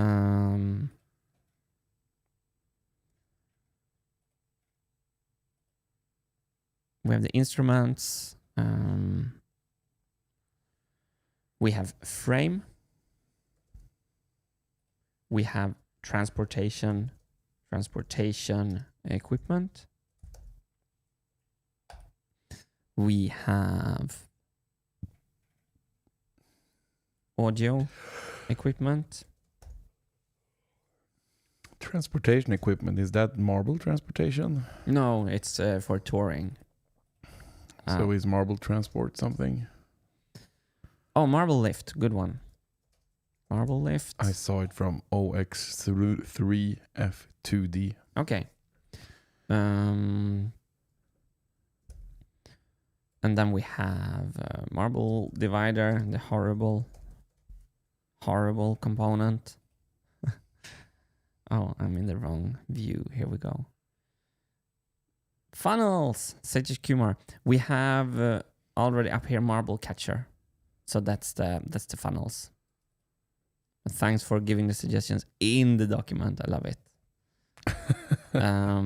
have the instruments. We have frame. We have transportation equipment. We have audio equipment. Transportation equipment, is that marble transportation? No, it's for touring. So is marble transport something? Oh, marble lift, good one. Marble lift. I saw it from OX3F2D. Okay. And then we have marble divider, the horrible component. Oh, I'm in the wrong view. Here we go. Funnels, Sage Kumar. We have already up here marble catcher. So that's the funnels. Thanks for giving the suggestions in the document. I love it. There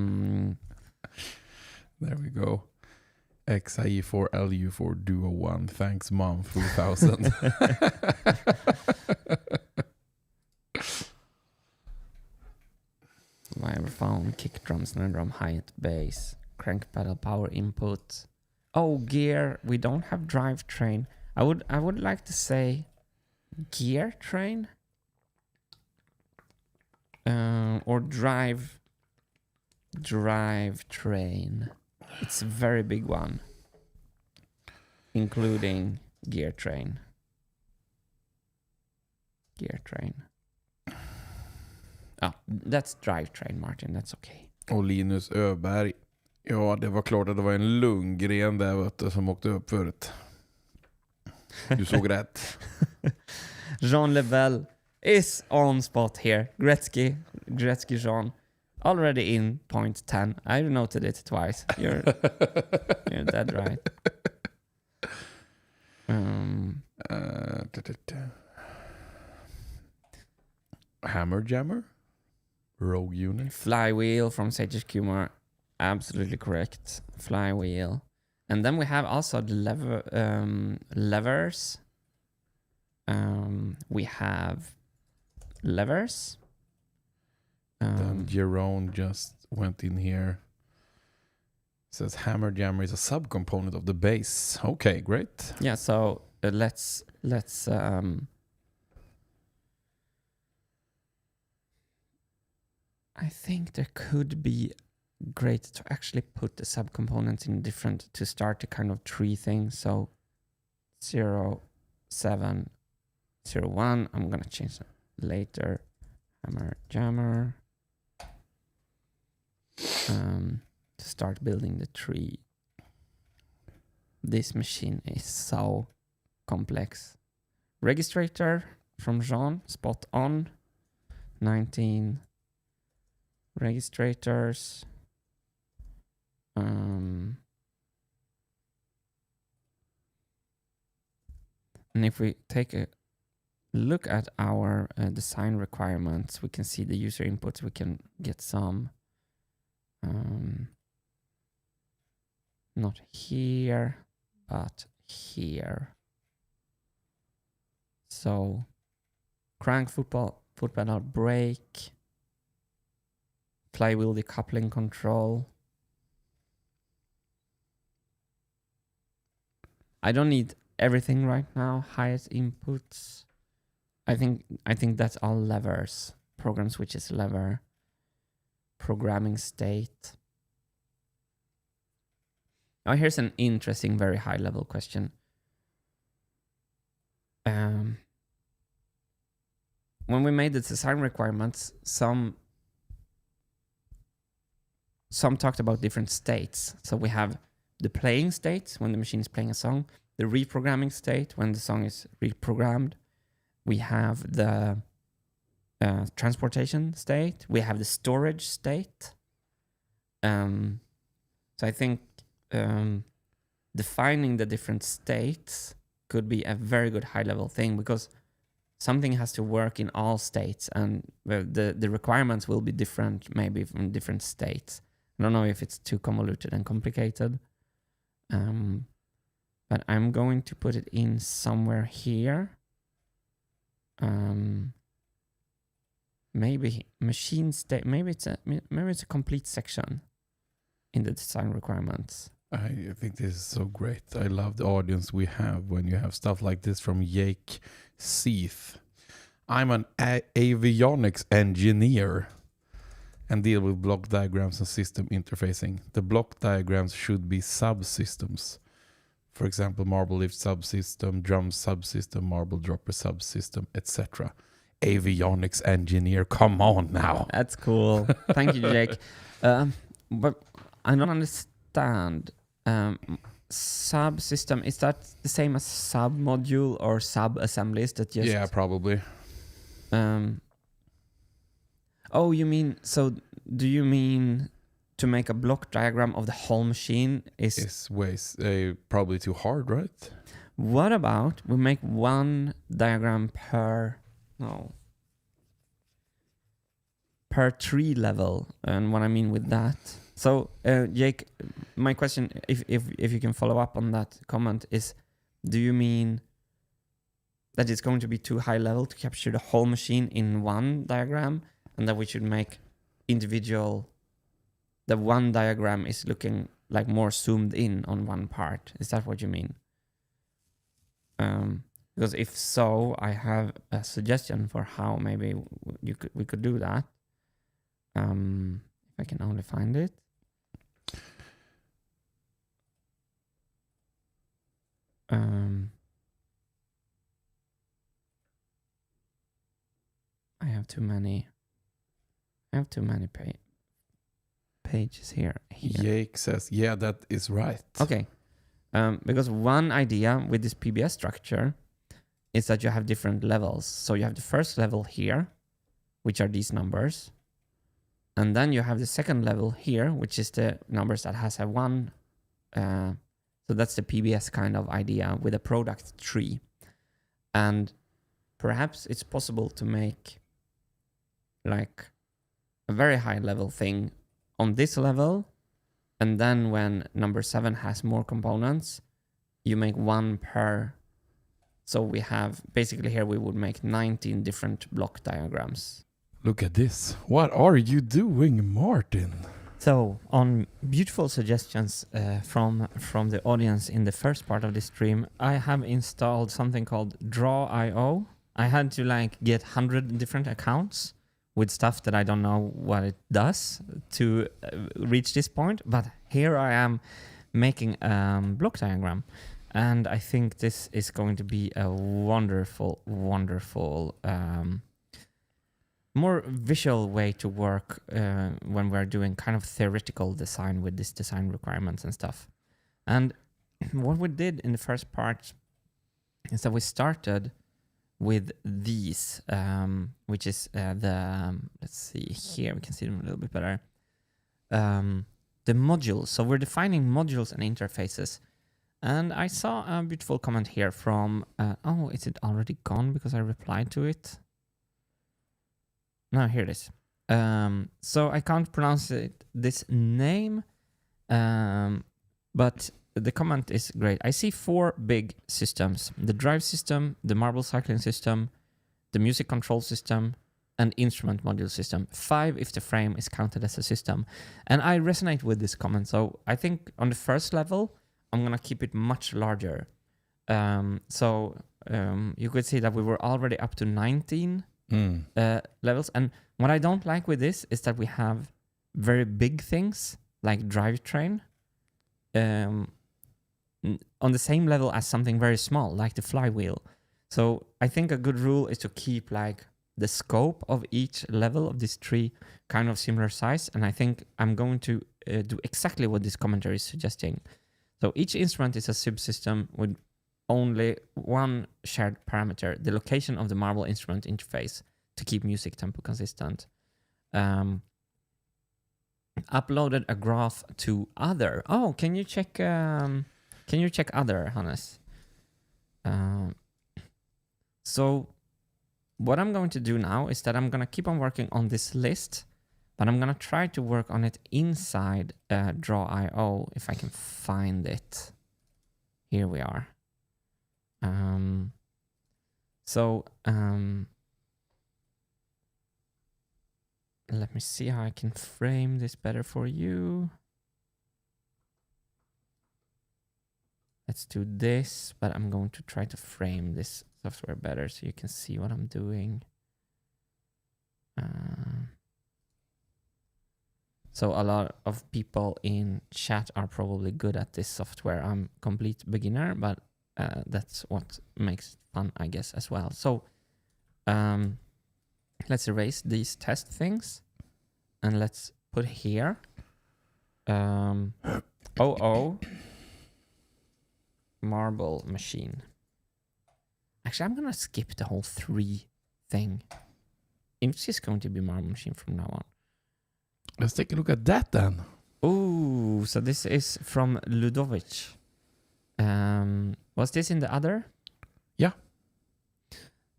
we go. XIE4LU4 Duo 1. Thanks, Mom 3000. Vibraphone, kick drum, snare drum, hi-hat, bass, crank pedal, power input. Oh, gear. We don't have drivetrain. I would like to say gear train. Or drive train. It's a very big one. including gear train. Gear train. Oh, that's drivetrain, Martin. That's okay. Och Linus Öberg. Ja, det var klart att det var en Lundgren där vet du, som åkte upp förut. Du såg rätt. Jean Lebel is on spot here. Gretzky Jean. Already in point 10. I noted it twice. You're dead right. Hammer Jammer? Rogue Unit? Flywheel from Sages Kumar. Absolutely correct. Flywheel. And then we have also the levers. We have levers. Then Jerome just went in here. Says Hammer Jammer is a subcomponent of the base. Okay, great. Yeah, so let's I think there could be great to actually put the subcomponents in different to start a kind of tree thing. So 0, 7, 0, 1. I'm gonna change that later. Hammer Jammer. To start building the tree. This machine is so complex. Registrator from Jean, spot on. 19 registrators. And if we take a look at our design requirements, we can see the user inputs. We can get some. Not here, but here. So, crank foot pedal brake, flywheel decoupling control. I don't need everything right now. Highest inputs. I think that's all levers. Program switches lever. Programming state. Oh, here's an interesting, very high level question. When we made the design requirements, some talked about different states. So we have the playing state when the machine is playing a song, the reprogramming state when the song is reprogrammed. We have the transportation state. We have the storage state. So I think defining the different states could be a very good high-level thing because something has to work in all states, and the requirements will be different, maybe from different states. I don't know if it's too convoluted and complicated, but I'm going to put it in somewhere here. Maybe machine state. Maybe it's a complete section in the design requirements. I think this is so great. I love the audience we have when you have stuff like this from Jake Seath. I'm an avionics engineer and deal with block diagrams and system interfacing. The block diagrams should be subsystems. For example, marble lift subsystem, drum subsystem, marble dropper subsystem, etc. Avionics engineer, come on now. That's cool. Thank you, Jake. But I don't understand. Subsystem, is that the same as sub-module or sub-assemblies that just... Yeah, probably. Oh, you mean... So, do you mean to make a block diagram of the whole machine is... It's ways, probably too hard, right? What about we make one diagram per... No. Per tree level. And what I mean with that... So, Jake, my question, if you can follow up on that comment, is do you mean that it's going to be too high level to capture the whole machine in one diagram and that we should make individual, the one diagram is looking like more zoomed in on one part? Is that what you mean? Because if so, I have a suggestion for how maybe we could do that. If I can only find it. I have too many. Pages here. Jake says, yeah, that is right. Okay. Because one idea with this PBS structure is that you have different levels. So you have the first level here, which are these numbers. And then you have the second level here, which is the numbers that has a 1. So that's the PBS kind of idea with a product tree. And perhaps it's possible to make like a very high level thing on this level. And then when number 7 has more components, you make 1 per. So we have basically here we would make 19 different block diagrams. Look at this. What are you doing, Martin? So on beautiful suggestions from the audience in the first part of this stream, I have installed something called Draw.io. I had to like get 100 different accounts with stuff that I don't know what it does to reach this point. But here I am making a block diagram. And I think this is going to be a wonderful, wonderful, more visual way to work when we're doing kind of theoretical design with this design requirements and stuff. And what we did in the first part is that we started with these, which is let's see here, we can see them a little bit better. The modules. So we're defining modules and interfaces. And I saw a beautiful comment here from, oh, is it already gone because I replied to it? No, here it is. So I can't pronounce this name, but the comment is great. I see 4 big systems: the drive system, the marble cycling system, the music control system, and instrument module system. 5 if the frame is counted as a system. And I resonate with this comment. So I think on the first level, I'm going to keep it much larger. You could see that we were already up to 19 levels. And what I don't like with this is that we have very big things like drivetrain on the same level as something very small like the flywheel. So I think a good rule is to keep like the scope of each level of this tree kind of similar size. And I think I'm going to do exactly what this commentary is suggesting. So each instrument is a subsystem with only one shared parameter, the location of the marble instrument interface, to keep music tempo consistent. Uploaded a graph to other. Oh, can you check other, Hannes? So what I'm going to do now is that I'm going to keep on working on this list, but I'm going to try to work on it inside Draw.io if I can find it. Here we are. Let me see how I can frame this better for you. Let's do this, but I'm going to try to frame this software better so you can see what I'm doing. So a lot of people in chat are probably good at this software. I'm complete beginner, but that's what makes it fun, I guess, as well. So let's erase these test things and let's put here marble machine. Actually, I'm gonna skip the whole 3 thing. It's just going to be marble machine from now on. Let's take a look at that then. Oh, so this is from Ludovic. Was this in the other? Yeah.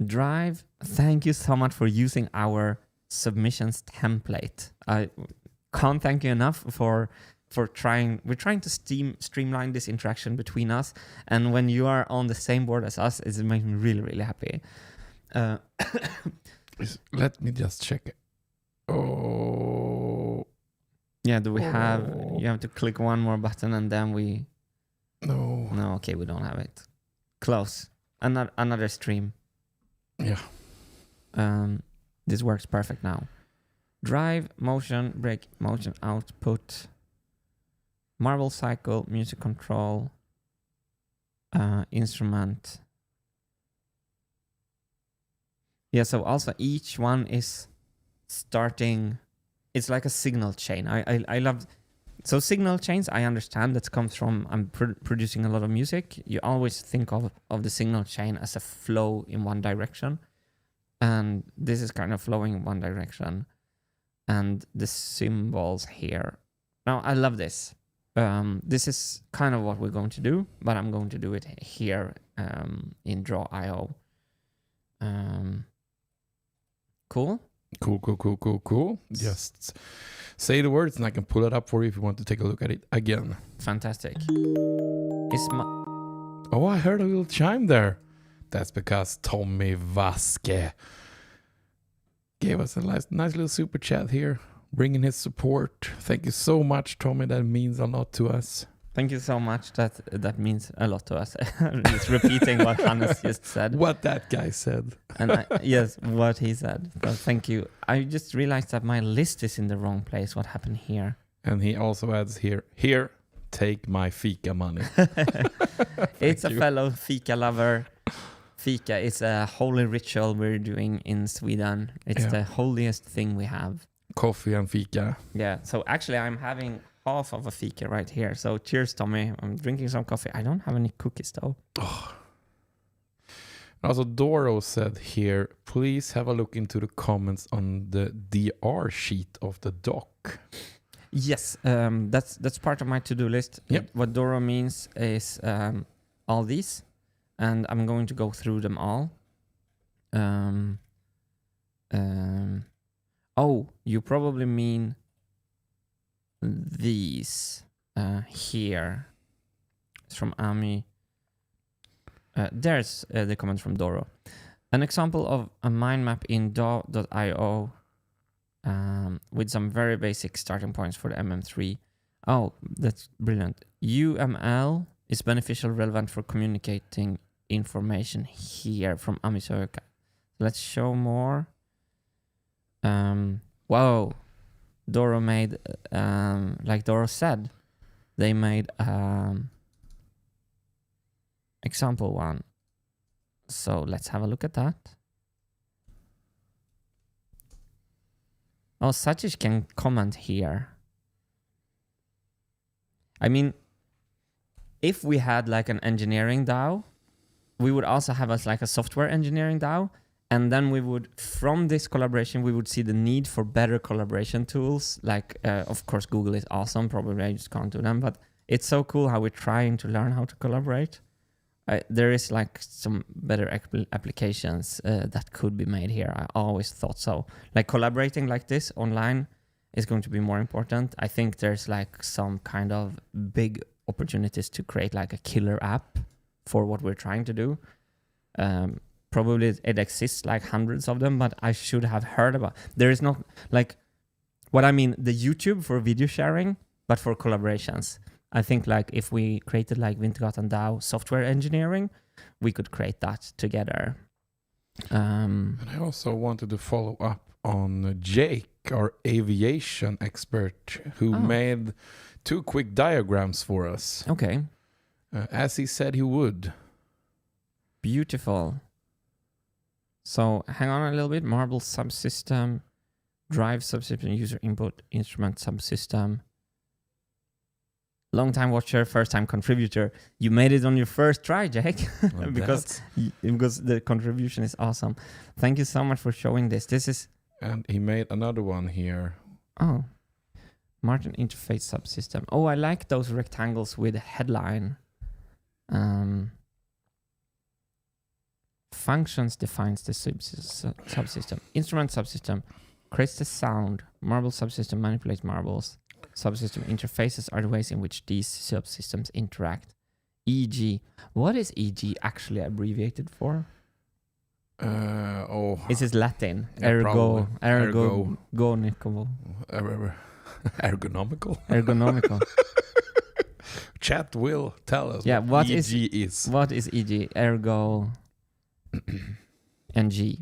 Drive. Thank you so much for using our submissions template. I can't thank you enough for trying. We're trying to streamline this interaction between us, and when you are on the same board as us, it makes me really, really happy. Let me just check it. Oh. Yeah, do we have... You have to click one more button and then we... No. No, okay, we don't have it. Close. Another stream. Yeah. This works perfect now. Drive, motion, brake, motion, output, marble cycle, music control. instrument. Yeah, so also each one is starting, it's like a signal chain. I love, so signal chains, I understand that comes from, I'm producing a lot of music. You always think of the signal chain as a flow in one direction. And this is kind of flowing in one direction. And the symbols here. Now, I love this. This is kind of what we're going to do, but I'm going to do it here in Draw.io. Cool? Cool. Just say the words and I can pull it up for you if you want to take a look at it again. Fantastic. Oh, I heard a little chime there. That's because Tommy Vaske gave us a nice little super chat here, bringing his support. Thank you so much, Tommy. That means a lot to us. Thank you so much. That means a lot to us. Just repeating what Hannes just said. What that guy said. And yes, what he said. But thank you. I just realized that my list is in the wrong place. What happened here? And he also adds here, take my fika money. It's a fellow fika lover. Fika is a holy ritual we're doing in Sweden. It's the holiest thing we have. Coffee and fika. Yeah. So actually, I'm having half of a fika right here. So cheers, Tommy. I'm drinking some coffee. I don't have any cookies though. Oh. Also, Doro said here, please have a look into the comments on the DR sheet of the doc. Yes, that's part of my to-do list. Yep. What Doro means is all these, and I'm going to go through them all. Oh, you probably mean these here. It's from Ami. There's the comment from Doro. An example of a mind map in DAW.io with some very basic starting points for the MM3. Oh, that's brilliant. UML is beneficial, relevant for communicating information here from Ami Söka. Let's show more. Wow. Doro made, like Doro said, they made example one. So let's have a look at that. Oh, Satish can comment here. I mean, if we had like an engineering DAO, we would also have as like a software engineering DAO. And then we would, from this collaboration, we would see the need for better collaboration tools. Like, of course, Google is awesome. Probably I just can't do them. But it's so cool how we're trying to learn how to collaborate. There is like some better applications that could be made here. I always thought so. Like collaborating like this online is going to be more important. I think there's like some kind of big opportunities to create like a killer app for what we're trying to do. Probably it exists like hundreds of them, but I should have heard about. There is not like what I mean, the YouTube for video sharing, but for collaborations. I think like if we created like Wintergatan DAO software engineering, we could create that together. And I also wanted to follow up on Jake, our aviation expert, who made 2 quick diagrams for us. Okay. As he said he would. Beautiful. So hang on a little bit. Marble subsystem, drive subsystem, user input, instrument subsystem. Long time watcher, first time contributor. You made it on your first try, Jake, because the contribution is awesome. Thank you so much for showing this. This is. And he made another one here. Oh, Martin interface subsystem. Oh, I like those rectangles with a headline. Functions defines the subsystem. Instrument subsystem creates the sound. Marble subsystem manipulates marbles. Subsystem interfaces are the ways in which these subsystems interact. E.g. What is E.g. actually abbreviated for? Is it Latin? Yeah, Ergonomical. Ergonomical. Chat will tell us what E.g. is. What is E.g.? Ergo NG.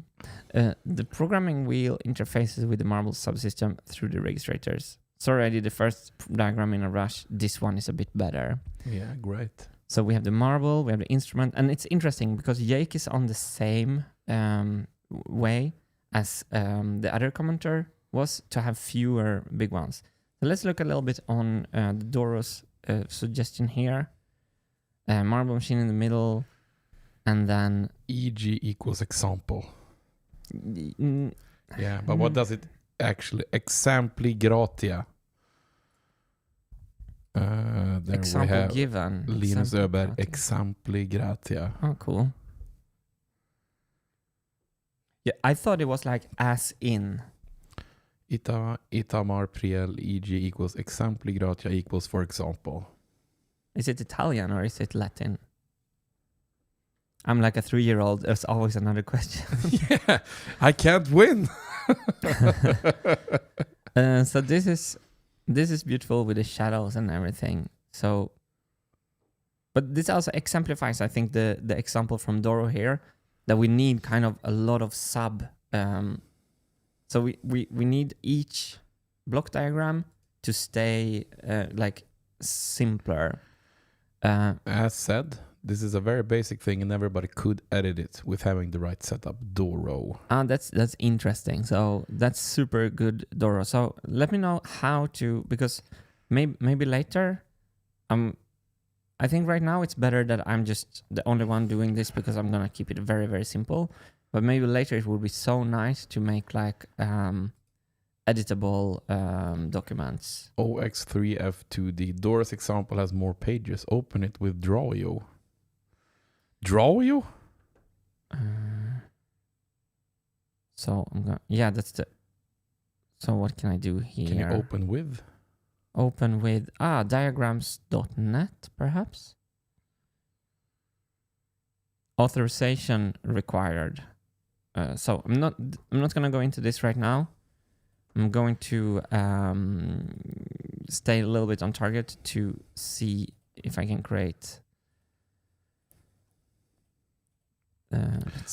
The programming wheel interfaces with the marble subsystem through the registrators. Sorry, I did the first diagram in a rush. This one is a bit better. Yeah, great. So we have the marble, we have the instrument, and it's interesting because Jake is on the same way as the other commenter was, to have fewer big ones. So let's look a little bit on Doro's suggestion here. Marble machine in the middle, and then e.g. equals example. Yeah, but what does it actually? Exempli gratia. There example we have given. Linus Example Öberg, gratia. exempli gratia. Oh, cool. Yeah, I thought it was like as in. Itamar priel e.g. equals exempli gratia equals for example. Is it Italian or is it Latin? I'm like a 3-year-old. There's always another question. Yeah, I can't win. So this is beautiful with the shadows and everything. So, but this also exemplifies, I think, the example from Doro here, that we need kind of a lot of sub. So we need each block diagram to stay like simpler. As said, this is a very basic thing and everybody could edit it with having the right setup. Doro. That's interesting. So that's super good, Doro. So let me know how to, because maybe later, I think right now it's better that I'm just the only one doing this because I'm gonna keep it very, very simple. But maybe later it would be so nice to make like editable documents. OX3F2D. Dora's example has more pages. Open it with Drawio. Drawio? So I'm gonna, yeah, that's the. So what can I do here? Can you open with? Open with diagrams.net perhaps. Authorization required. So I'm not gonna go into this right now. I'm going to stay a little bit on target to see if I can create.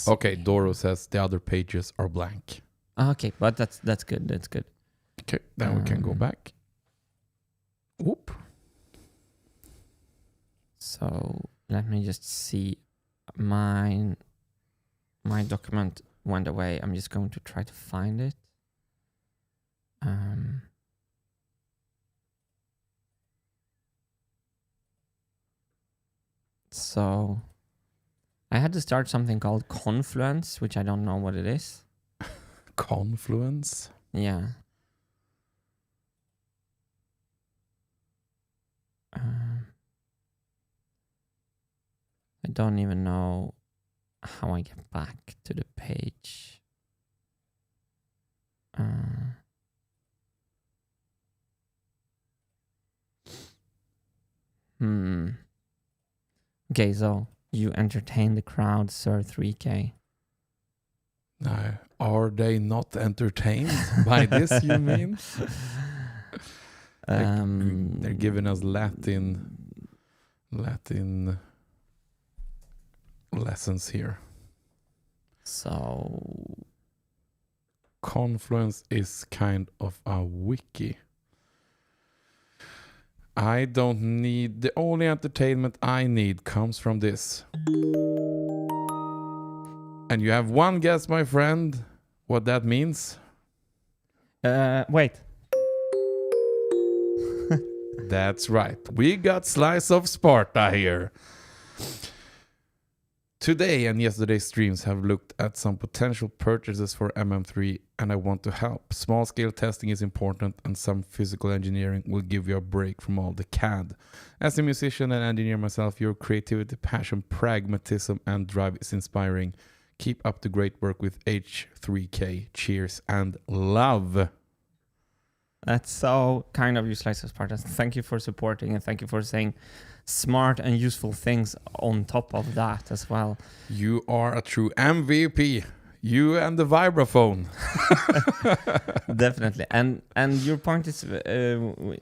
Okay, Doro says the other pages are blank. Okay, but that's good. That's good. Okay, then we can go back. Whoop. So let me just see. My document went away. I'm just going to try to find it. So I had to start something called Confluence, which I don't know what it is. Confluence? Yeah. I don't even know how I get back to the page. Okay, so you entertain the crowd, sir. 3K. No, are they not entertained by this? You mean? They're giving us Latin lessons here. So Confluence is kind of a wiki. I don't need, the only entertainment I need comes from this. And you have one guess, my friend, what that means? wait. That's right. We got Slice of Sparta here. Today and yesterday's streams have looked at some potential purchases for MM3 and I want to help. Small scale testing is important and some physical engineering will give you a break from all the CAD. As a musician and engineer myself, your creativity, passion, pragmatism and drive is inspiring. Keep up the great work with H3K. Cheers and love. That's so kind of you, Slice of Sparta. Thank you for supporting and thank you for saying smart and useful things on top of that as well. You are a true MVP. You and the Vibraphone. Definitely. And your point is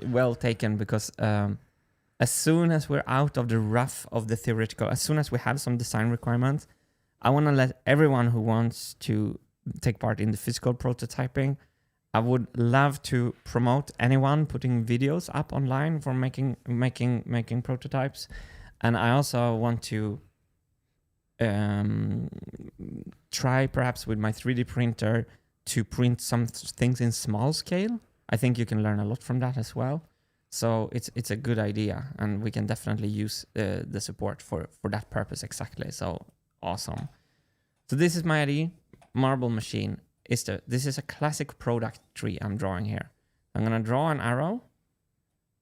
well taken because as soon as we're out of the rough of the theoretical, as soon as we have some design requirements, I want to let everyone who wants to take part in the physical prototyping, I would love to promote anyone putting videos up online for making prototypes. And I also want to try perhaps with my 3D printer to print some things in small scale. I think you can learn a lot from that as well. So it's a good idea, and we can definitely use the support for that purpose exactly. So awesome. So this is my idea. Marble machine. This is a classic product tree I'm drawing here. I'm gonna draw an arrow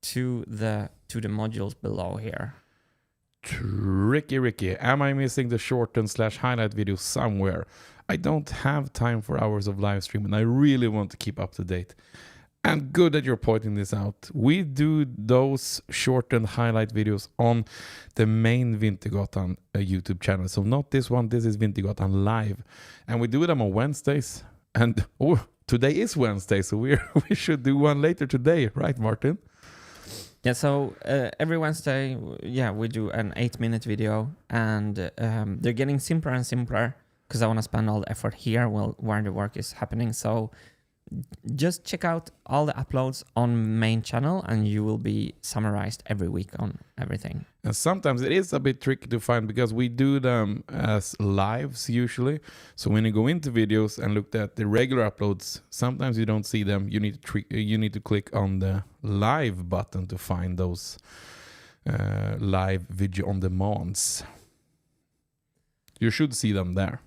to the modules below here. Ricky, am I missing the shortened / highlight video somewhere? I don't have time for hours of live stream, and I really want to keep up to date. And good that you're pointing this out. We do those shortened highlight videos on the main Wintergatan YouTube channel. So not this one, this is Wintergatan Live. And we do them on Wednesdays. And today is Wednesday, so we should do one later today, right, Martin? Yeah, so every Wednesday, we do an 8-minute video, and they're getting simpler and simpler because I want to spend all the effort here where the work is happening. So just check out all the uploads on main channel, and you will be summarized every week on everything. And sometimes it is a bit tricky to find because we do them as lives usually. So when you go into videos and look at the regular uploads, sometimes you don't see them. You need to click on the live button to find those live video on demands. You should see them there.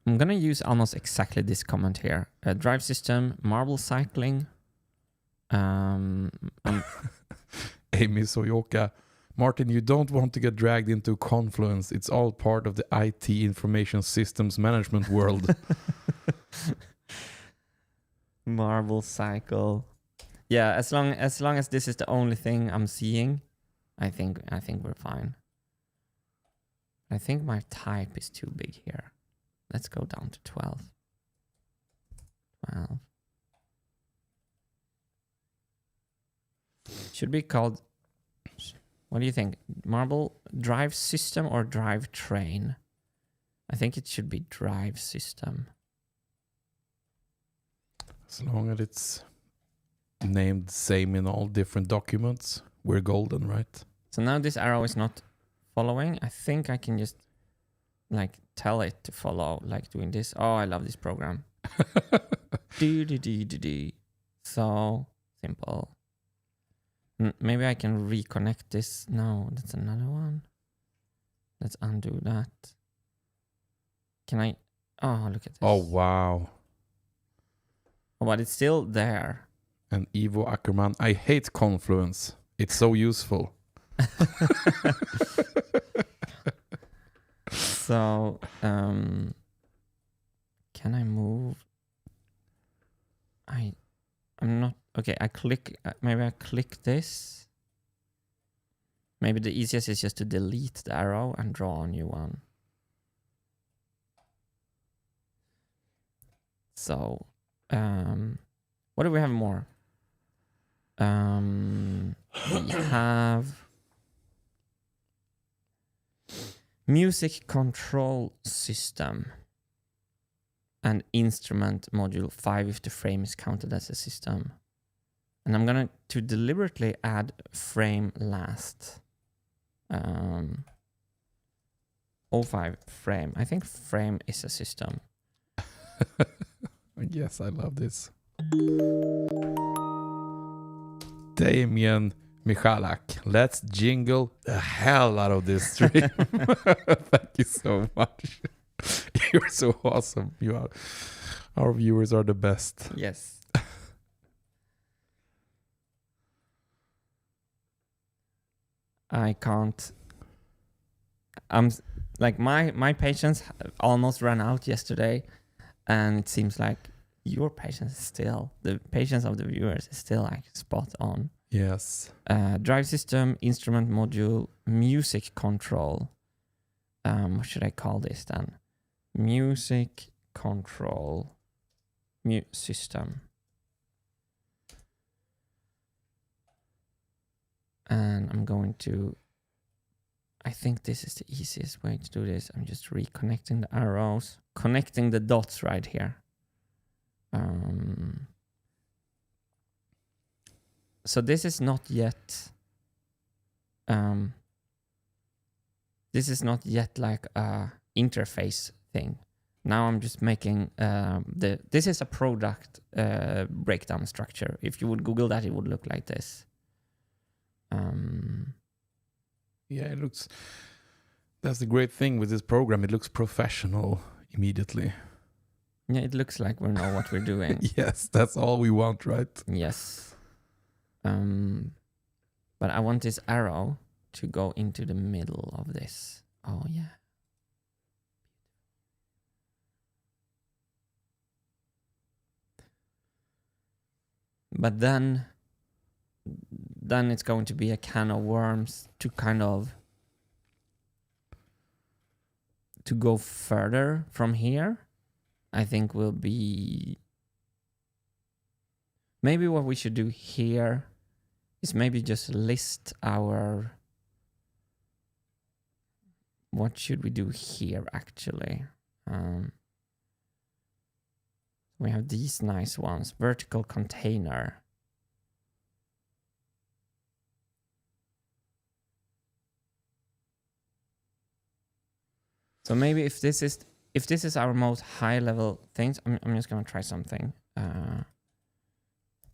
I'm going to use almost exactly this comment here. Drive system, marble cycling. Amy Soyoka. Martin, you don't want to get dragged into Confluence. It's all part of the IT information systems management world. Marble cycle. Yeah, as long as this is the only thing I'm seeing, I think we're fine. I think my type is too big here. Let's go down to 12. 12. Should be called, what do you think? Marble drive system or drive train? I think it should be drive system. As long as it's named the same in all different documents, we're golden, right? So now this arrow is not following. I think I can just tell it to follow, doing this. Oh, I love this program. So simple. Maybe I can reconnect this. No, that's another one. Let's undo that. Can I? Oh, look at this. Oh, wow. Oh, but it's still there. And Ivo Ackerman, I hate Confluence. It's so useful. So, can I move? I'm not, okay, maybe I click this. Maybe the easiest is just to delete the arrow and draw a new one. So, what do we have more? We have music control system and instrument module 5 if the frame is counted as a system. And I'm going to deliberately add frame last. 05 frame. I think frame is a system. Yes, I love this. Damien Michalak, let's jingle the hell out of this stream. Thank you so much. You're so awesome. You are. Our viewers are the best. Yes. I can't. I'm my patience almost ran out yesterday, and it seems like your patience is still, the patience of the viewers is still spot on. Yes. Drive system, instrument module, music control. What should I call this then? Music control system. And I'm going to, I think this is the easiest way to do this. I'm just reconnecting the arrows, connecting the dots right here. So this is not yet this is not yet like a interface thing. Now I'm just making this is a product breakdown structure. If you would Google that, it would look like this. Yeah, it looks. That's the great thing with this program. It looks professional immediately. Yeah, it looks like we know what we're doing. Yes, that's all we want, right? Yes. But I want this arrow to go into the middle of this. Oh, yeah. But then it's going to be a can of worms to kind of to go further from here. I think will be maybe what we should do here is maybe just list our what should we do here actually. We have these nice ones. Vertical container. So maybe if this is our most high level things, I'm just gonna try something.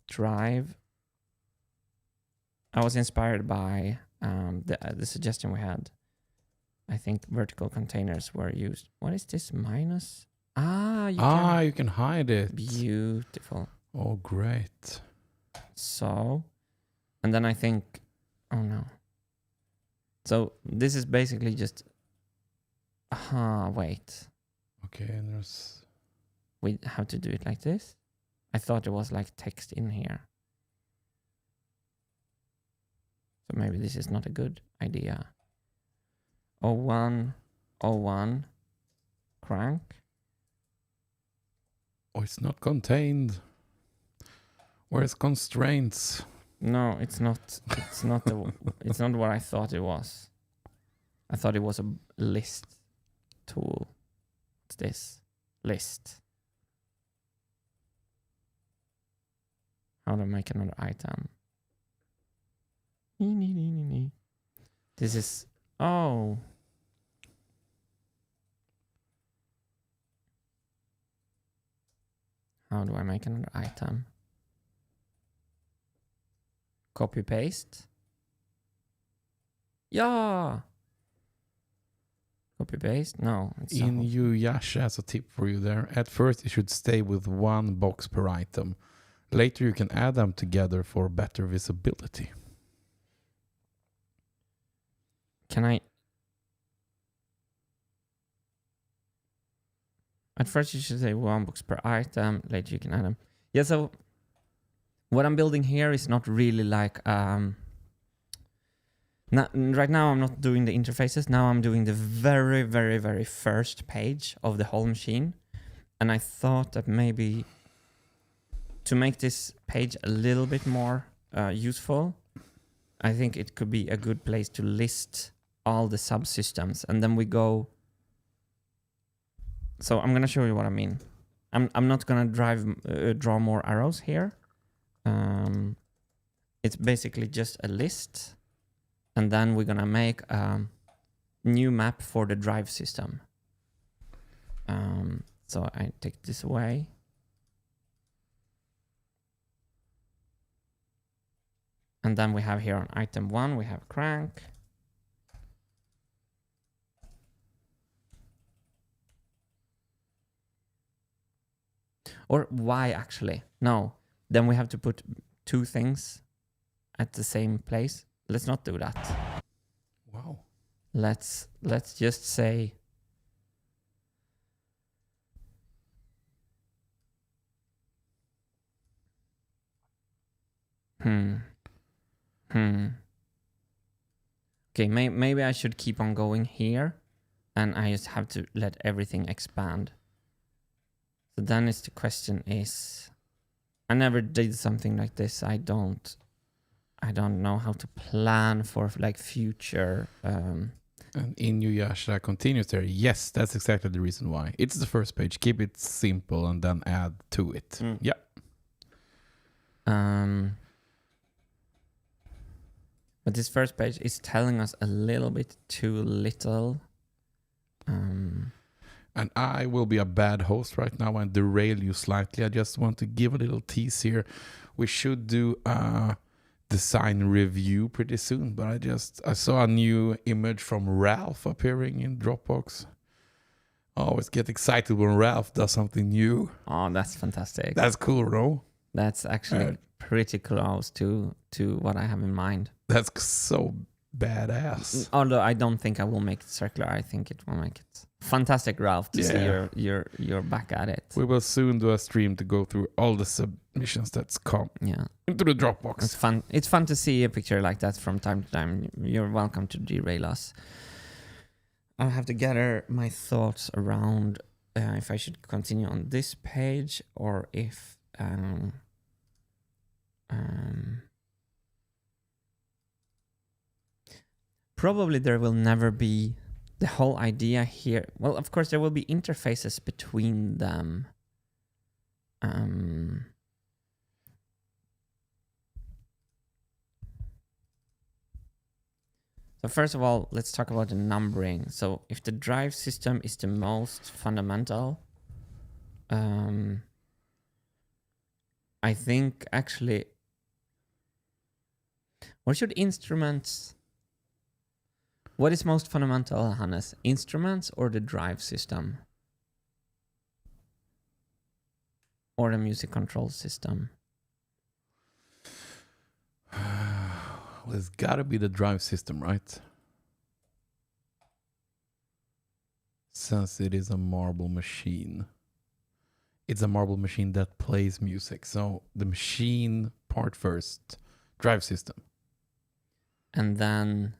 Drive. I was inspired by the suggestion we had. I think vertical containers were used. What is this minus? You can hide it. Beautiful. Oh, great. So, and then I think, oh no. So this is basically just, wait. Okay, and there's... We have to do it like this? I thought there was like text in here. So maybe this is not a good idea. 01, crank. Oh, it's not contained. Where's constraints? No, it's not. It's not it's not what I thought it was. I thought it was a list tool. What's this? List. How to make another item? This is How do I make another item? Copy paste. Yeah. Copy paste. No, it's Inuyasha has a tip for you there. At first, you should stay with one box per item. Later, you can add them together for better visibility. Can I? At first, you should say one box per item. Later, you can add them. Yeah. So, what I'm building here is not really like right now I'm not doing the interfaces. Now I'm doing the very, very, very first page of the whole machine. And I thought that maybe to make this page a little bit more useful, I think it could be a good place to list all the subsystems. And then we go... So I'm going to show you what I mean. I'm not going to draw more arrows here. It's basically just a list. And then we're going to make a new map for the drive system. So I take this away. And then we have here on item 1, we have crank. Or why actually? No. Then we have to put 2 things at the same place. Let's not do that. Wow. Let's just say Okay, maybe I should keep on going here and I just have to let everything expand. So then the question is, I never did something like this. I don't know how to plan for like future. And Inuyasha continues there. Yes, that's exactly the reason why. It's the first page. Keep it simple and then add to it. Yeah. But this first page is telling us a little bit too little. And I will be a bad host right now and derail you slightly. I just want to give a little tease here. We should do a design review pretty soon, but I saw a new image from Ralph appearing in Dropbox. I always get excited when Ralph does something new. Oh, that's fantastic. That's cool, no? That's actually pretty close to what I have in mind. That's so badass. Although I don't think I will make it circular. I think it will make it fantastic, Ralph, to see you're back at it. We will soon do a stream to go through all the submissions that's come into the Dropbox. It's fun. It's fun to see a picture like that from time to time. You're welcome to derail us. I'll have to gather my thoughts around if I should continue on this page or if probably there will never be the whole idea here. Well, of course, there will be interfaces between them. So first of all, let's talk about the numbering. So if the drive system is the most fundamental, I think actually, what should instruments... What is most fundamental, Hannes? Instruments or the drive system? Or the music control system? Well, it's gotta be the drive system, right? Since it is a marble machine. It's a marble machine that plays music. So the machine part first, drive system. And then...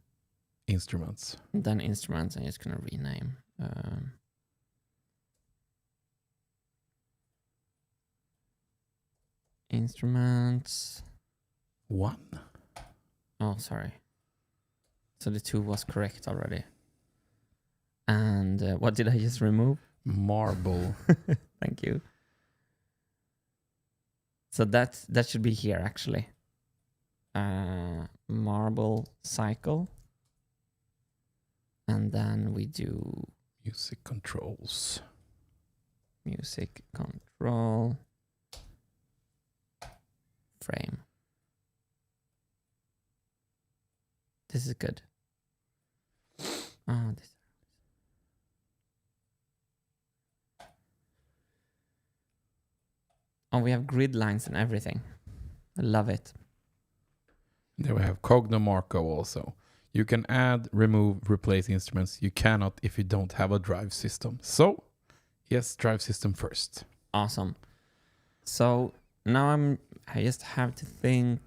Instruments. Then instruments, I'm just going to rename. Instruments. 1. Oh, sorry. So the 2 was correct already. And what did I just remove? Marble. Thank you. So that should be here, actually. Marble cycle. And then we do... Music controls. Music control. Frame. This is good. Oh, this. Oh, we have grid lines and everything. I love it. Then we have Cogno Marco also. You can add, remove, replace instruments. You cannot if you don't have a drive system. So, yes, drive system first. Awesome. So now I just have to think.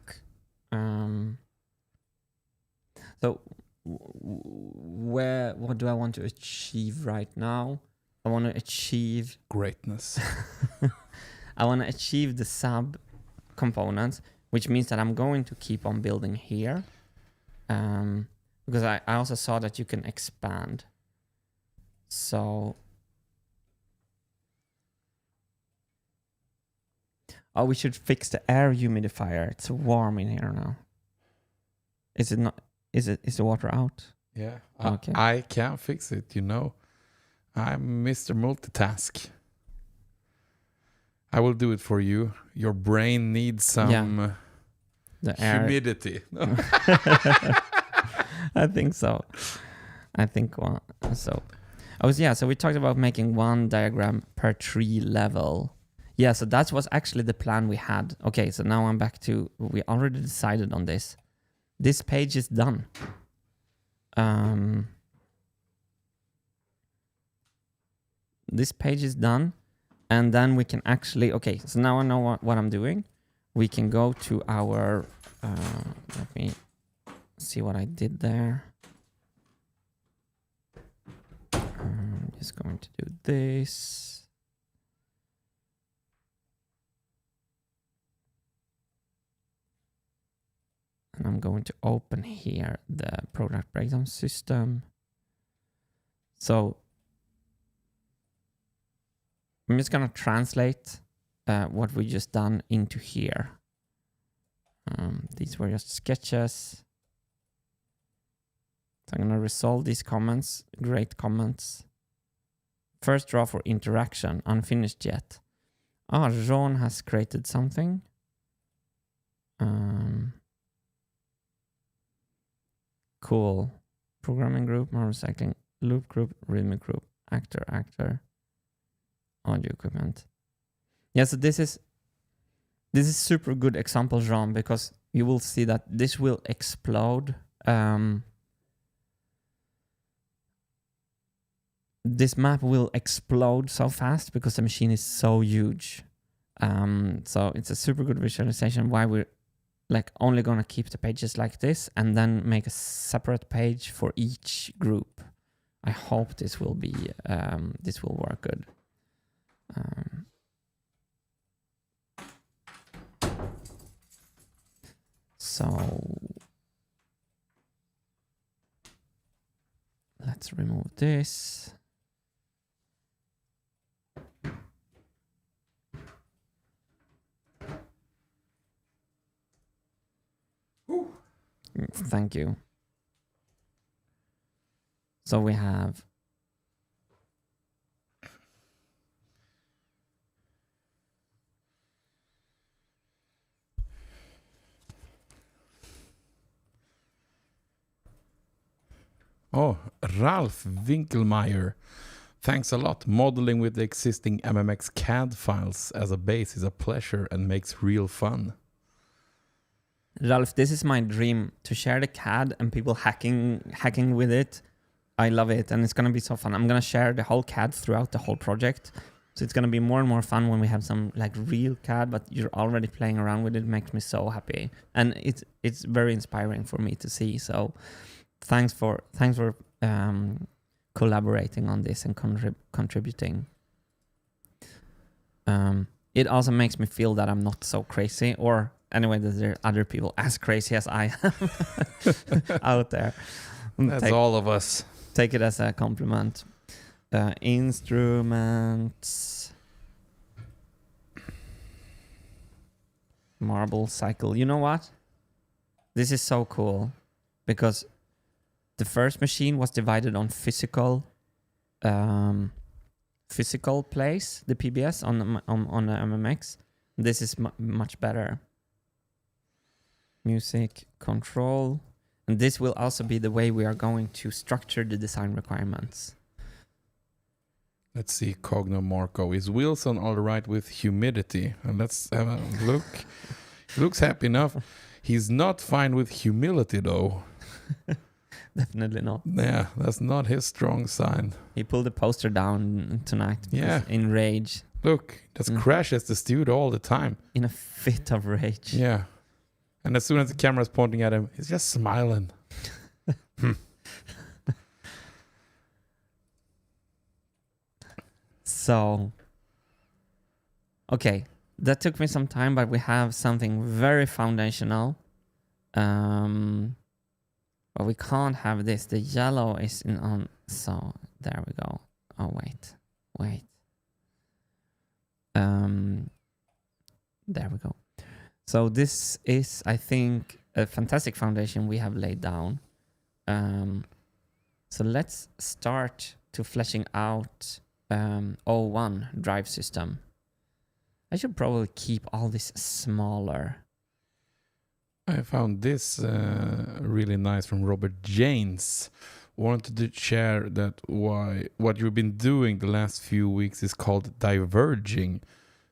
So what do I want to achieve right now? I want to achieve greatness. I want to achieve the sub components, which means that I'm going to keep on building here. Because I also saw that you can expand. So, oh, we should fix the air humidifier. It's warm in here now. Is it not? Is the water out? Yeah. Okay. I can fix it, you know. I'm Mr. Multitask. I will do it for you. Your brain needs some the air. Humidity. I think so. So. Oh, yeah. So we talked about making one diagram per tree level. Yeah. So that was actually the plan we had. Okay. So now I'm back to, we already decided on this. This page is done. This page is done. And then we can actually, okay. So now I know what I'm doing. We can go to our, let me see what I did there. I'm just going to do this. And I'm going to open here the product breakdown system. So I'm just going to translate what we just done into here. These were just sketches. So I'm going to resolve these comments. Great comments. First draw for interaction, unfinished yet. Ron has created something. Cool. Programming group, more recycling, loop group, rhythmic group, actor, audio equipment. Yeah, so this is super good example, Ron, because you will see that this will explode. This map will explode so fast because the machine is so huge. So it's a super good visualization why we're like only gonna keep the pages like this and then make a separate page for each group. I hope this will be this will work good. So let's remove this. Thank you. So we have Ralph Winkelmeyer. Thanks a lot. Modeling with the existing MMX CAD files as a base is a pleasure and makes real fun. Ralph, this is my dream, to share the CAD and people hacking with it. I love it, and it's going to be so fun. I'm going to share the whole CAD throughout the whole project. So it's going to be more and more fun when we have some like real CAD, but you're already playing around with it. It makes me so happy. And it's very inspiring for me to see. So thanks for collaborating on this and contributing. It also makes me feel that I'm not so crazy, or anyway, that there are other people as crazy as I am out there. That's all of us. Take it as a compliment. Instruments. Marble cycle. You know what? This is so cool because the first machine was divided on physical place, the PBS on the MMX. This is much better. Music control. And this will also be the way we are going to structure the design requirements. Let's see, Cogno Marco. Is Wilson all right with humidity? And let's have a look. He looks happy enough. He's not fine with humility, though. Definitely not. Yeah, that's not his strong sign. He pulled the poster down tonight. Yeah. In rage. Look, just crashes the studio all the time. In a fit of rage. Yeah. And as soon as the camera's pointing at him, he's just smiling. So, okay, that took me some time, but we have something very foundational. But we can't have this. The yellow is in on. So there we go. Oh wait. There we go. So this is, I think, a fantastic foundation we have laid down. So let's start to fleshing out O1 drive system. I should probably keep all this smaller. I found this really nice from Robert Janes. Wanted to share that what you've been doing the last few weeks is called diverging.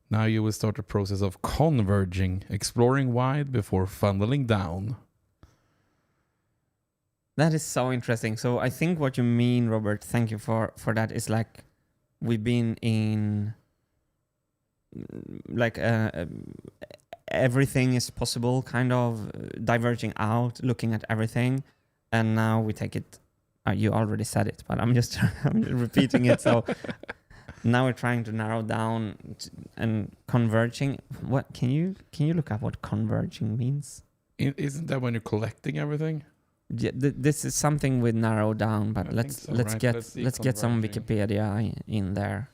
Now you will start the process of converging, exploring wide before funneling down. That is so interesting. So I think what you mean, Robert, thank you for that, is like we've been in like everything is possible, kind of diverging out, looking at everything. And now we take it, you already said it, but I'm just repeating it. So now we're trying to narrow down and converging. What can you look up what converging means? Isn't that when you're collecting everything? Yeah, this is something we narrow down, but let's get some Wikipedia in there.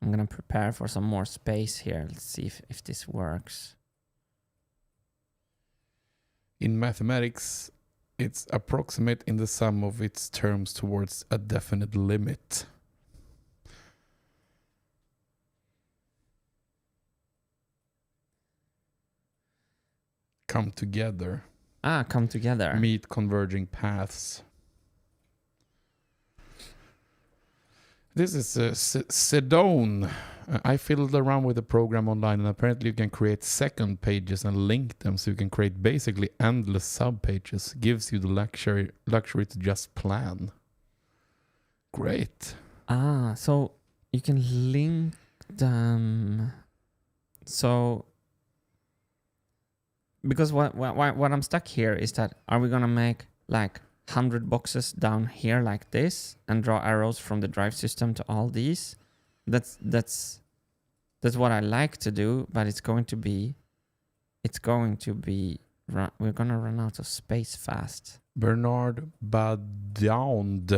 I'm gonna prepare for some more space here. Let's see if this works. In mathematics, it's approximate in the sum of its terms towards a definite limit. Come together. Come together. Meet converging paths. This is Sedone. I fiddled around with the program online, and apparently you can create second pages and link them, so you can create basically endless sub-pages. Gives you the luxury to just plan. Great. So you can link them. So because what I'm stuck here is that, are we gonna make like 100 boxes down here like this and draw arrows from the drive system to all these? That's what I like to do, but we're gonna run out of space fast. Bernard Badiond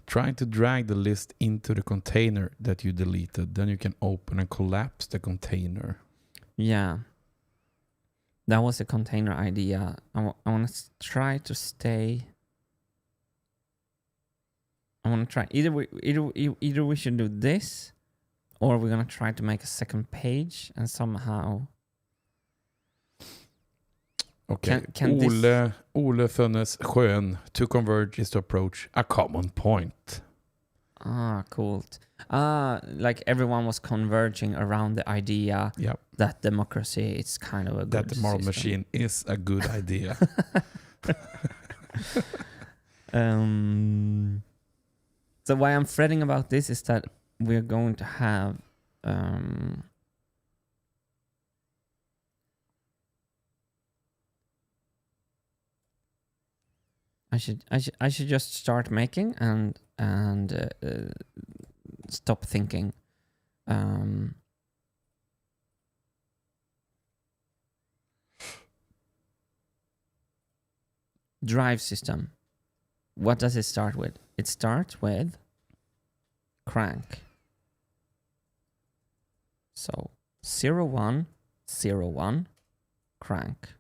trying to drag the list into the container that you deleted. Then you can open and collapse the container. Yeah. That was a container idea. I want to try to stay. I want to try either we should do this, or we're gonna try to make a second page and somehow. Okay. Ole Fönnes Sjön, to converge is to approach a common point. Cool. Like everyone was converging around the idea that democracy is kind of a good that the moral system. machine is a good idea. So why I'm fretting about this is that we're going to have I should just start making and stop thinking. Drive system. What does it start with? It starts with crank. So 0 1 0 1 crank.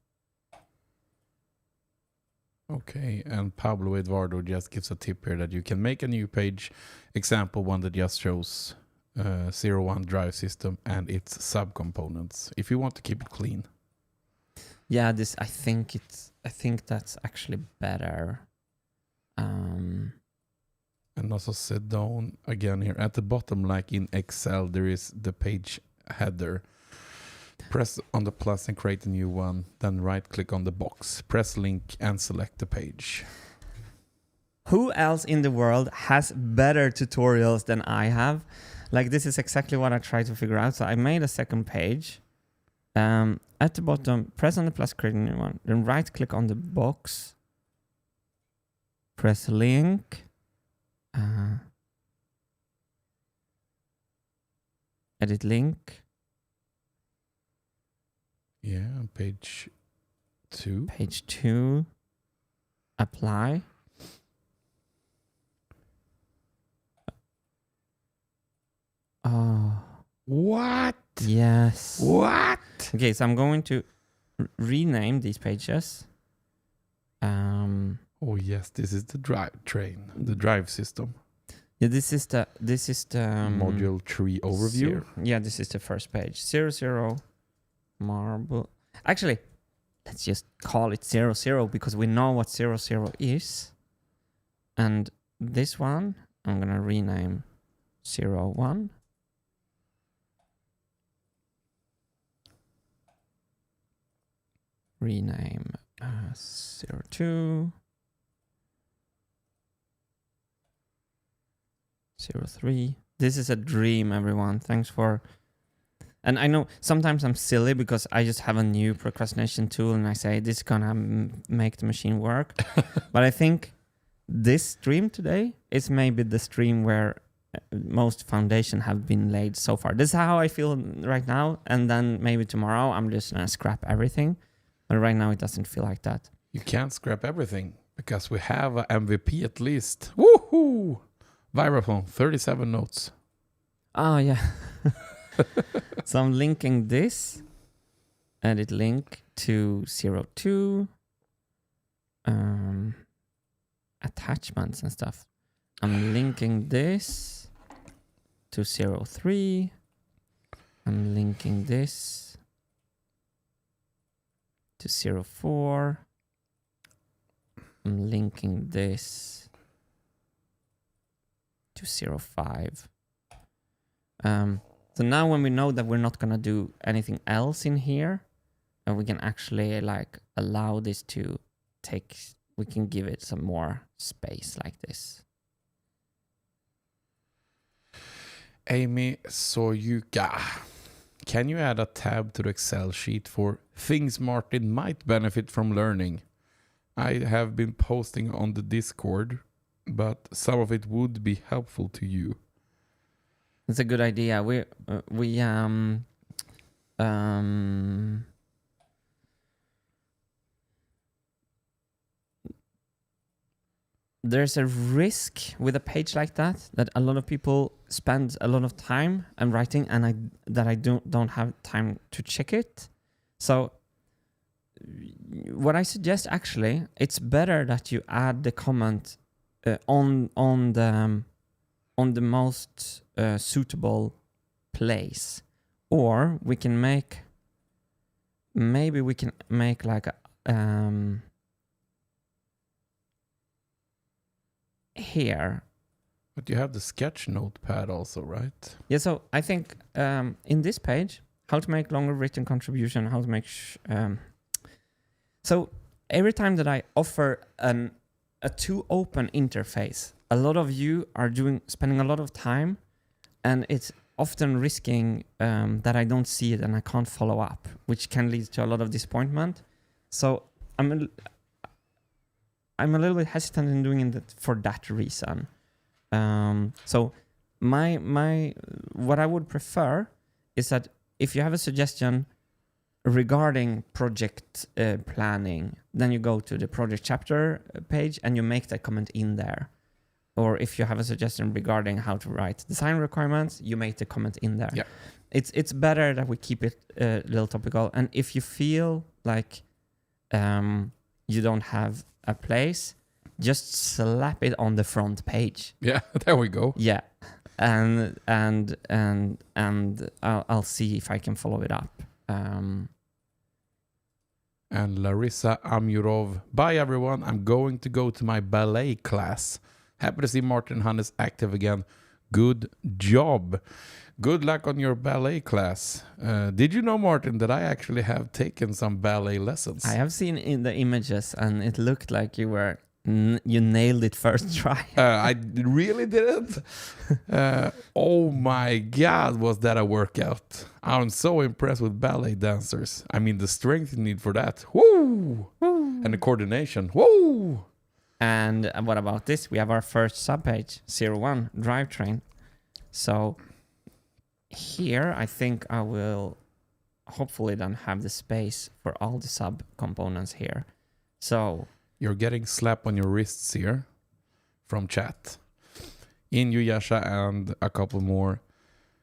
Okay, and Pablo Eduardo just gives a tip here that you can make a new page, example one that just shows 0-1 drive system and its subcomponents, if you want to keep it clean. Yeah, I think that's actually better. And also sit down again here at the bottom, like in Excel, there is the page header. Press on the plus and create a new one. Then right click on the box. Press link and select the page. Who else in the world has better tutorials than I have? Like, this is exactly what I tried to figure out. So I made a second page. At the bottom, press on the plus, create a new one. Then right click on the box. Press link. Edit link. Yeah, page 2. Page 2. Apply. Oh. What? Yes. What? Okay, so I'm going to rename these pages. Oh yes, this is the the drive system. Yeah, this is the Module tree overview. Yeah, this is the first page. 00 marble. Actually, let's just call it 00 because we know what 00 is. And this one, I'm gonna rename 01. Rename 02. 03. This is a dream, everyone. Thanks for... And I know sometimes I'm silly because I just have a new procrastination tool and I say this is gonna make the machine work. But I think this stream today is maybe the stream where most foundation have been laid so far. This is how I feel right now. And then maybe tomorrow I'm just gonna scrap everything. But right now it doesn't feel like that. You can't scrap everything because we have a MVP at least. Woohoo! Vibraphone, 37 notes. Oh, yeah. So I'm linking this. Edit link to 02. Attachments and stuff. I'm linking this to 03. I'm linking this to 04. I'm linking this to 05. So now when we know that we're not going to do anything else in here, and we can actually like allow this to take, we can give it some more space like this. Amy Soyuka, can you add a tab to the Excel sheet for things Martin might benefit from learning? I have been posting on the Discord, but some of it would be helpful to you. It's a good idea. There's a risk with a page like that a lot of people spend a lot of time and writing, and I don't have time to check it. So what I suggest, actually, it's better that you add the comment on the most suitable place, or we can make like a here. But you have the sketch notepad also, right? Yeah, so I think in this page, how to make longer written contribution, how to make so every time that I offer a too open interface, a lot of you are spending a lot of time, and it's often risking that I don't see it and I can't follow up, which can lead to a lot of disappointment. So I'm a little bit hesitant in doing it for that reason. So what I would prefer is that if you have a suggestion regarding project planning, then you go to the project chapter page and you make that comment in there. Or if you have a suggestion regarding how to write design requirements, you make the comment in there. Yeah. It's better that we keep it a little topical. And if you feel like you don't have a place, just slap it on the front page. Yeah, there we go. Yeah, and I'll see if I can follow it up. And Larissa Amurov, bye everyone, I'm going to go to my ballet class. Happy to see Martin Hannes active again. Good job. Good luck on your ballet class. Did you know, Martin, that I actually have taken some ballet lessons? I have seen in the images, and it looked like you nailed it first try. I really didn't. Oh my God, was that a workout? I'm so impressed with ballet dancers. I mean, the strength you need for that. Woo! Woo. And the coordination. Woo! And what about this? We have our first subpage, 01, drivetrain. So here, I think I will hopefully then have the space for all the sub-components here. So you're getting slap on your wrists here from chat. Inuyasha and a couple more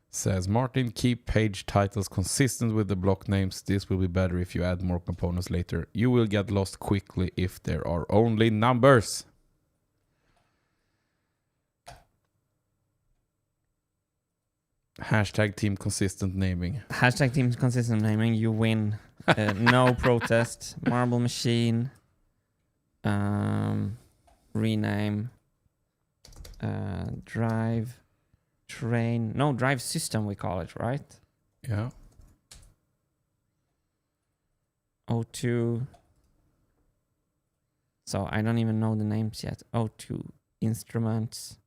says, Martin, keep page titles consistent with the block names. This will be better if you add more components later. You will get lost quickly if there are only numbers. Hashtag team consistent naming. Hashtag team consistent naming, you win. No protest. Marble machine. Rename. Drive. Train. No, drive system we call it, right? Yeah. O2. So I don't even know the names yet. O2 instruments.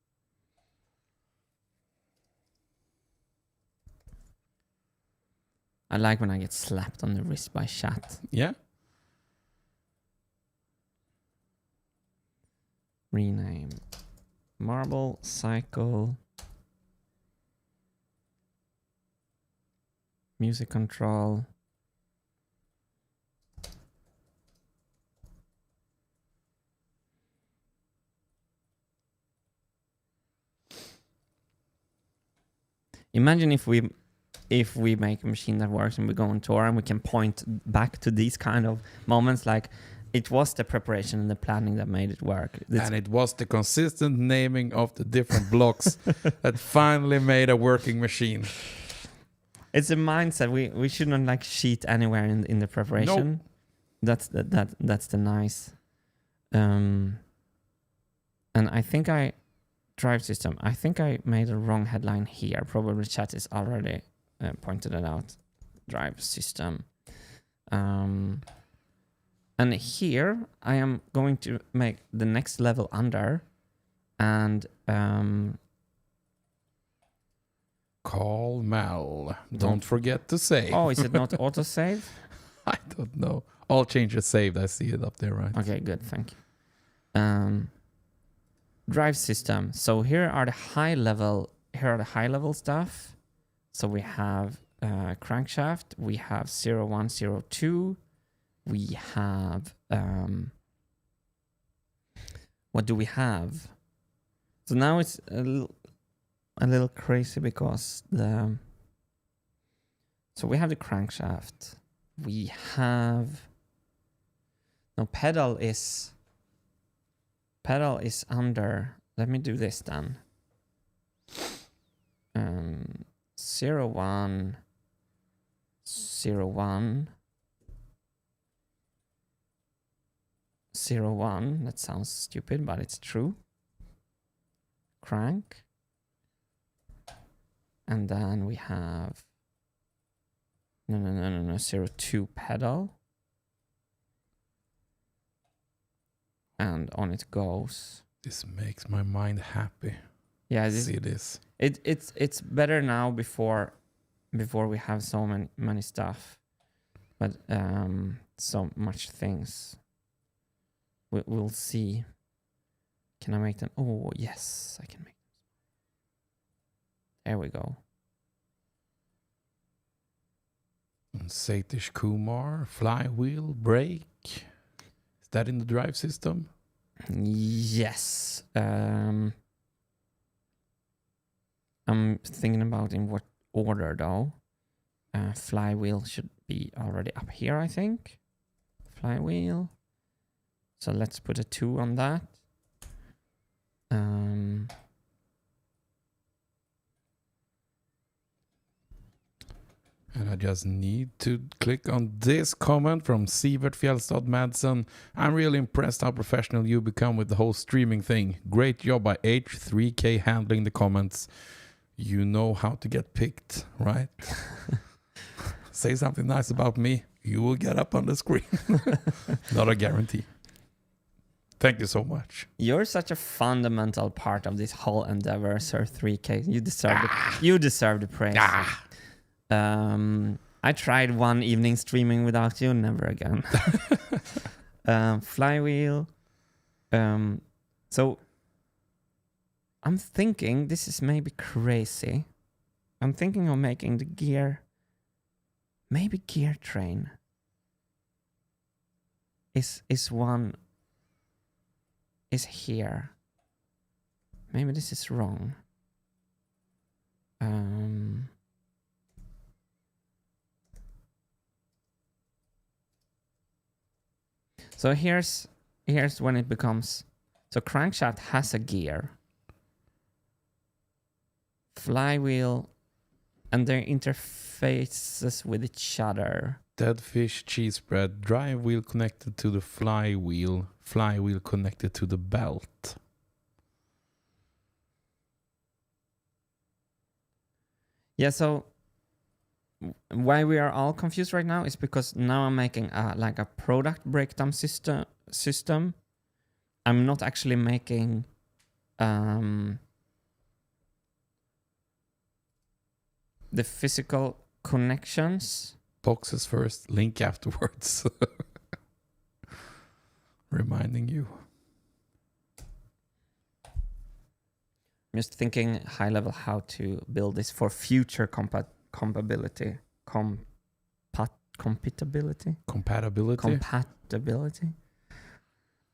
I like when I get slapped on the wrist by chat. Yeah. Rename. Marble, cycle. Music control. Imagine if we make a machine that works and we go on tour and we can point back to these kind of moments, like it was the preparation and the planning that made it work. And it was the consistent naming of the different blocks that finally made a working machine. It's a mindset. We should not like cheat anywhere in the preparation. Nope. That's the nice. And I think drive system. I think I made a wrong headline here. Probably chat is already pointed it out. Drive system. And here I am going to make the next level under, and call Mal. Don't forget to save. Oh, is it not autosave? I don't know. All changes saved. I see it up there, right? Okay, good. Thank you. Drive system. So here are the high level. Here are the high level stuff. So we have crankshaft. We have 0102. We have what do we have? So now it's a little crazy because so we have the crankshaft. We have pedal is under. Let me do this then. 0101. That sounds stupid, but it's true. Crank. And then we have no 02 pedal. And on it goes. This makes my mind happy. Yeah, see this. It's better now before we have so many stuff, but so much things. We'll see. Can I make them? Oh yes, I can make them. There we go. Satish Kumar, flywheel, brake. Is that in the drive system? Yes. I'm thinking about in what order though. Flywheel should be already up here, I think. Flywheel. So let's put a 2 on that. And I just need to click on this comment from Sivert Fjellstad Madsen. I'm really impressed how professional you become with the whole streaming thing. Great job by H3K handling the comments. You know how to get picked, right? Say something nice about me, you will get up on the screen. Not a guarantee. Thank you so much. You're such a fundamental part of this whole endeavor, Sir 3K. You deserve the praise. I tried one evening streaming without you, never again. Flywheel. So I'm thinking this is maybe crazy. I'm thinking of making the gear, maybe gear train is here. Maybe this is wrong. So here's when it becomes. So crankshaft has a gear, flywheel, and their interfaces with each other. Dead fish, cheese bread, drive wheel connected to the flywheel, flywheel connected to the belt. Yeah, so why we are all confused right now is because now I'm making like a product breakdown system. I'm not actually making the physical connections. Boxes first, link afterwards. Reminding you. I'm just thinking high level how to build this for future compatibility. Compatibility.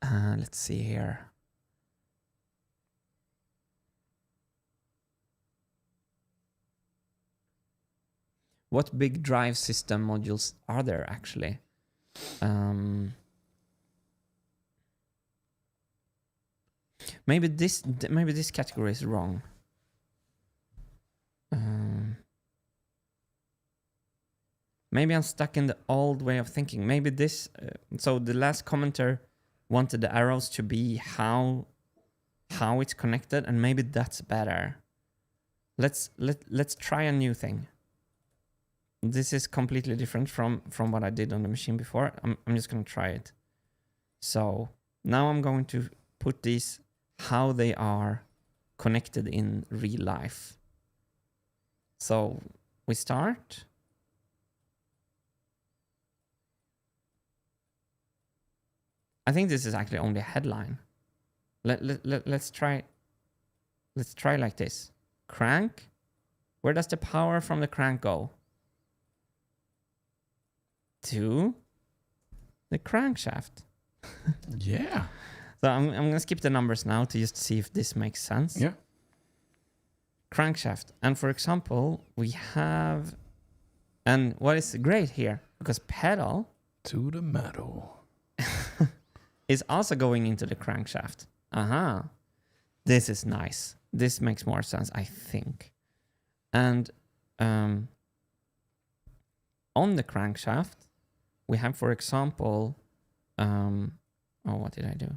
Let's see here. what big drive system modules are there actually? Maybe this category is wrong. Maybe I'm stuck in the old way of thinking. Maybe this. So the last commenter wanted the arrows to be how it's connected, and maybe that's better. Let's try a new thing. This is completely different from what I did on the machine before. I'm just gonna try it. So now I'm going to put these how they are connected in real life. So we start. I think this is actually only a headline. Let's try. Let's try like this. Crank. Where does the power from the crank go? To the crankshaft. Yeah. So I'm gonna skip the numbers now to just see if this makes sense. Yeah. Crankshaft. And for example, we have, and what is great here, because pedal To the metal. is also going into the crankshaft. Aha. This is nice. This makes more sense, I think. And on the crankshaft, we have, for example, what did I do?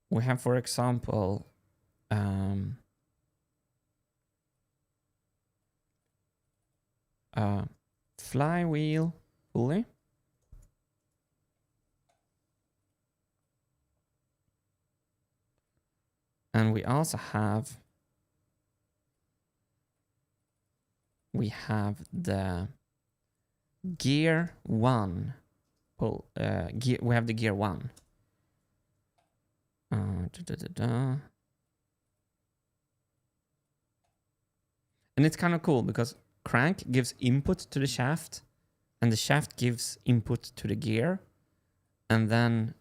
We have, for example, flywheel pulley. And we also have the gear 1 pull. We have the gear 1. And it's kind of cool because crank gives input to the shaft, and the shaft gives input to the gear, and then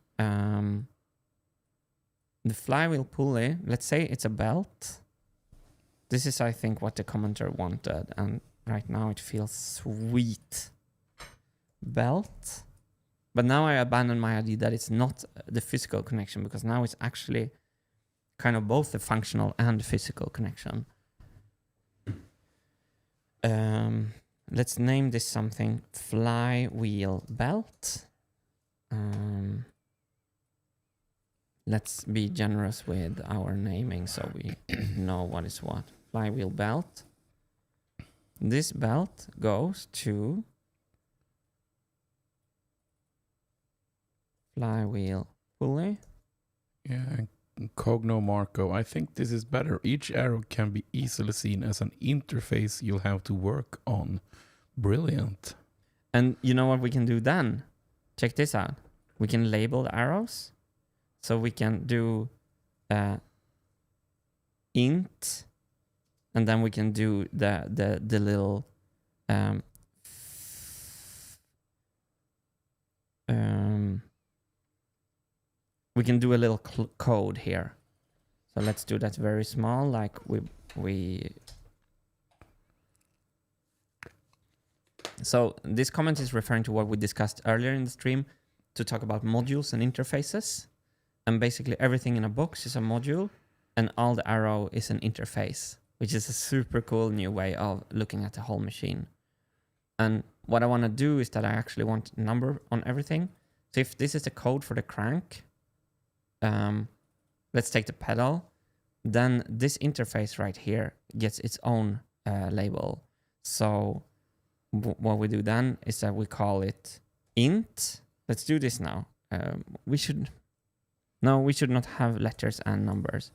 the flywheel pulley, let's say it's a belt. This is, I think, what the commenter wanted, and right now it feels sweet. Belt. But now I abandon my idea that it's not the physical connection, because now it's actually kind of both the functional and the physical connection. Let's name this something. Flywheel belt. Let's be generous with our naming so we know what is what. Flywheel belt. This belt goes to flywheel pulley. Yeah, Cogno Marco. I think this is better. Each arrow can be easily seen as an interface you'll have to work on. Brilliant. And you know what we can do then? Check this out. We can label the arrows. So we can do int, and then we can do the little we can do a little code here. So let's do that very small, like we. So this comment is referring to what we discussed earlier in the stream to talk about modules and interfaces. And basically everything in a box is a module, and all the arrow is an interface, which is a super cool new way of looking at the whole machine. And what I want to do is that I actually want a number on everything. So if this is the code for the crank, let's take the pedal, then this interface right here gets its own label. So what we do then is that we call it int. Let's do this now. We should not have letters and numbers.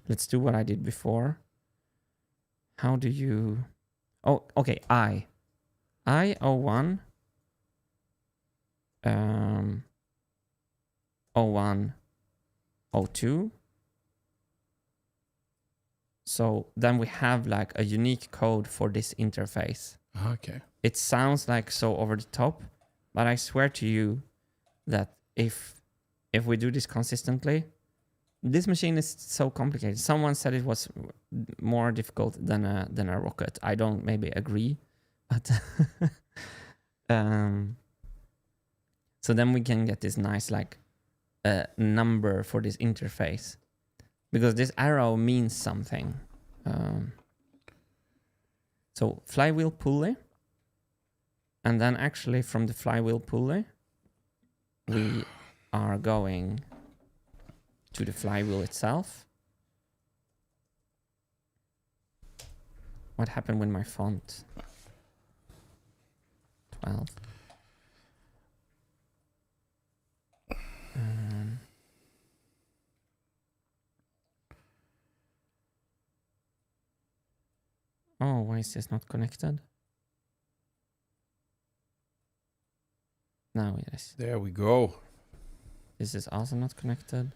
Let's do what I did before. How do you... Oh, okay, I01 01 02. So then we have like a unique code for this interface. Okay. It sounds like so over the top, but I swear to you that if we do this consistently, this machine is so complicated. Someone said it was more difficult than a rocket. I don't maybe agree, but so then we can get this nice like number for this interface, because this arrow means something. So flywheel pulley, and then actually from the flywheel pulley, we are going to the flywheel itself. What happened with my font? 12. Oh, why is this not connected? Now it is. There we go. This is also not connected.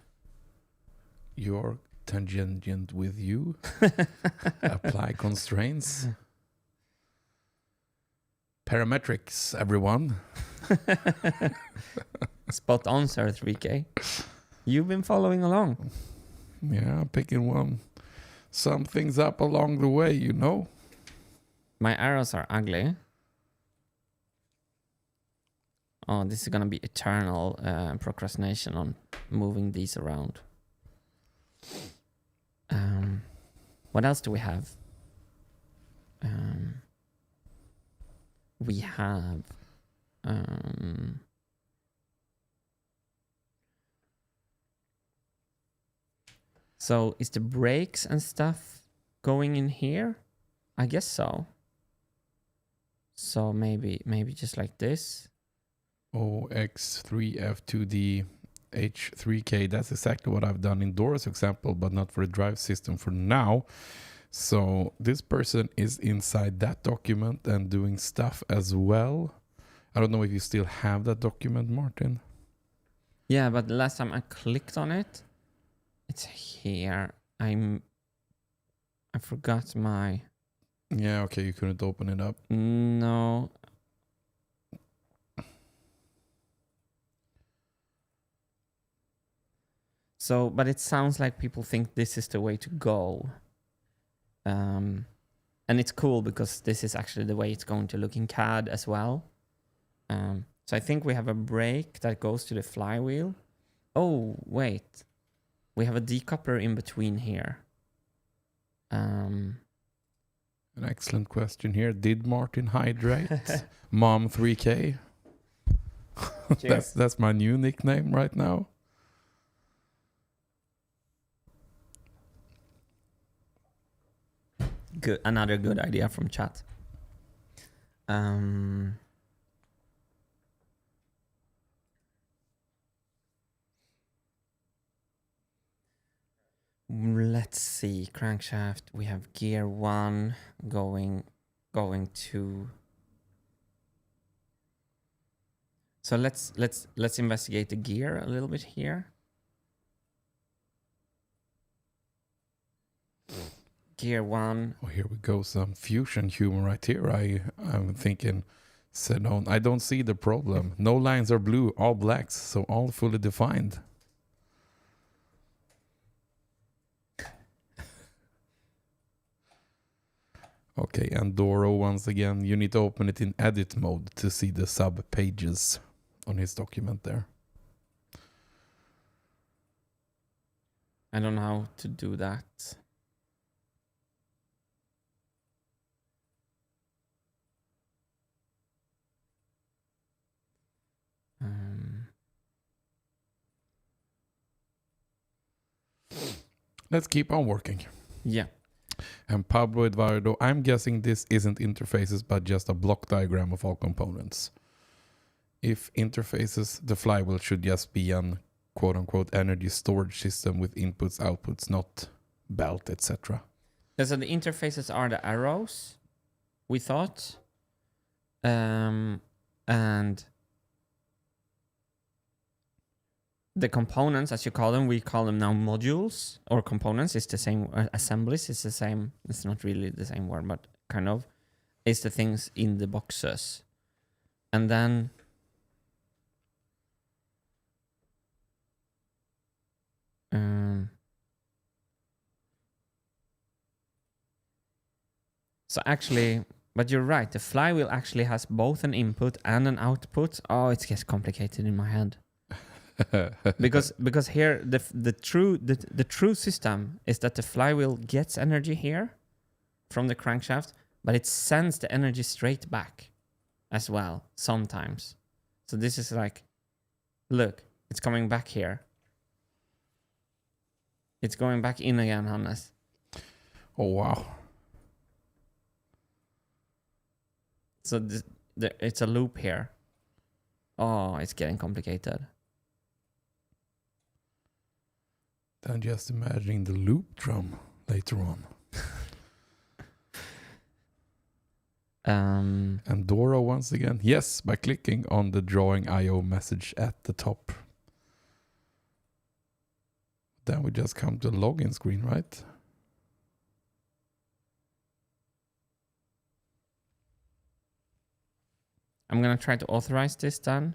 Your tangent with you. Apply constraints. Parametrics, everyone. Spot on, sir, 3K. You've been following along. Yeah, picking some things up along the way, you know. My arrows are ugly. Oh, this is gonna be eternal procrastination on moving these around. What else do we have? We have so is the brakes and stuff going in here? I guess so. So maybe just like this. OX3F2D H3K. That's exactly what I've done in Dora's example, but not for the drive system for now. So this person is inside that document and doing stuff as well. I don't know if you still have that document, Martin. Yeah, but the last time I clicked on it, it's here. I forgot my... Yeah, okay, you couldn't open it up. No. So, but it sounds like people think this is the way to go. And it's cool because this is actually the way it's going to look in CAD as well. So I think we have a brake that goes to the flywheel. Oh, wait. We have a decoupler in between here. An excellent question here. Did Martin hydrate? Mom 3K? That's my new nickname right now. Good, another good idea from chat. Let's see, crankshaft. We have gear 1 going to. So let's investigate the gear a little bit here. Gear 1. Oh, here we go. Some fusion humor right here. I'm thinking, Sedon. I don't see the problem. No lines are blue, all blacks, so all fully defined. Okay, and Doro once again. You need to open it in edit mode to see the sub pages on his document there. I don't know how to do that. Let's keep on working. Yeah. And Pablo Eduardo, I'm guessing this isn't interfaces but just a block diagram of all components. If interfaces, the flywheel should just be an quote-unquote energy storage system with inputs, outputs, not belt, etc. Yeah, so the interfaces are the arrows, we thought. And the components, as you call them, we call them now modules or components. It's the same, assemblies. It's the same. It's not really the same word, but kind of. It's the things in the boxes. And then So actually, but you're right. The flywheel actually has both an input and an output. Oh, it gets complicated in my head. because here the true system is that the flywheel gets energy here from the crankshaft, but it sends the energy straight back as well sometimes. So this is like, look, it's coming back here. It's going back in again, Hannes. Oh, wow. So it's a loop here. Oh, it's getting complicated. Then just imagining the loop drum later on. And Dora once again. Yes, by clicking on the drawing IO message at the top. Then we just come to the login screen, right? I'm going to try to authorize this then.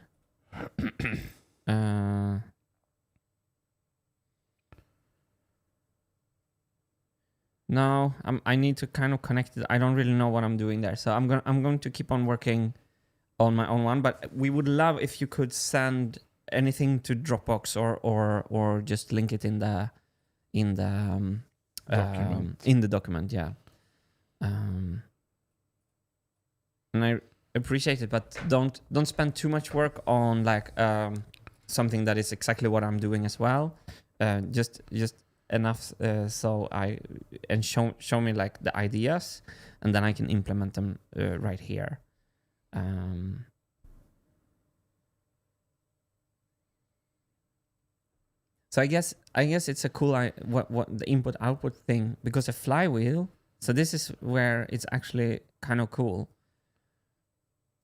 No, I need to kind of connect it. I don't really know what I'm doing there. So I'm going to keep on working on my own one, but we would love if you could send anything to Dropbox or just link it in the document, yeah. And I appreciate it, but don't spend too much work on like something that is exactly what I'm doing as well. Just enough so show me like the ideas, and then I can implement them right here. So I guess it's a cool what the input output thing, because a flywheel. So this is where it's actually kind of cool.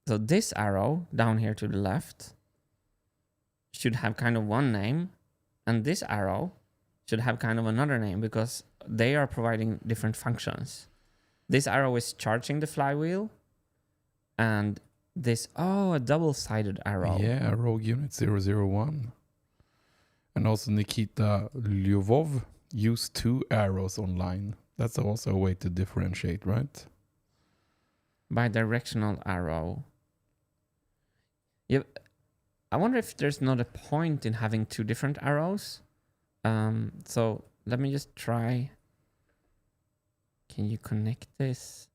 So this arrow down here to the left should have kind of one name, and this arrow should have kind of another name, because they are providing different functions. This arrow is charging the flywheel, and this, a double-sided arrow. Yeah, Rogue Unit 001. And also Nikita Lyubov used 2 arrows online. That's also a way to differentiate, right? Bidirectional arrow. Yeah, I wonder if there's not a point in having 2 different arrows. So let me just try. Can you connect this?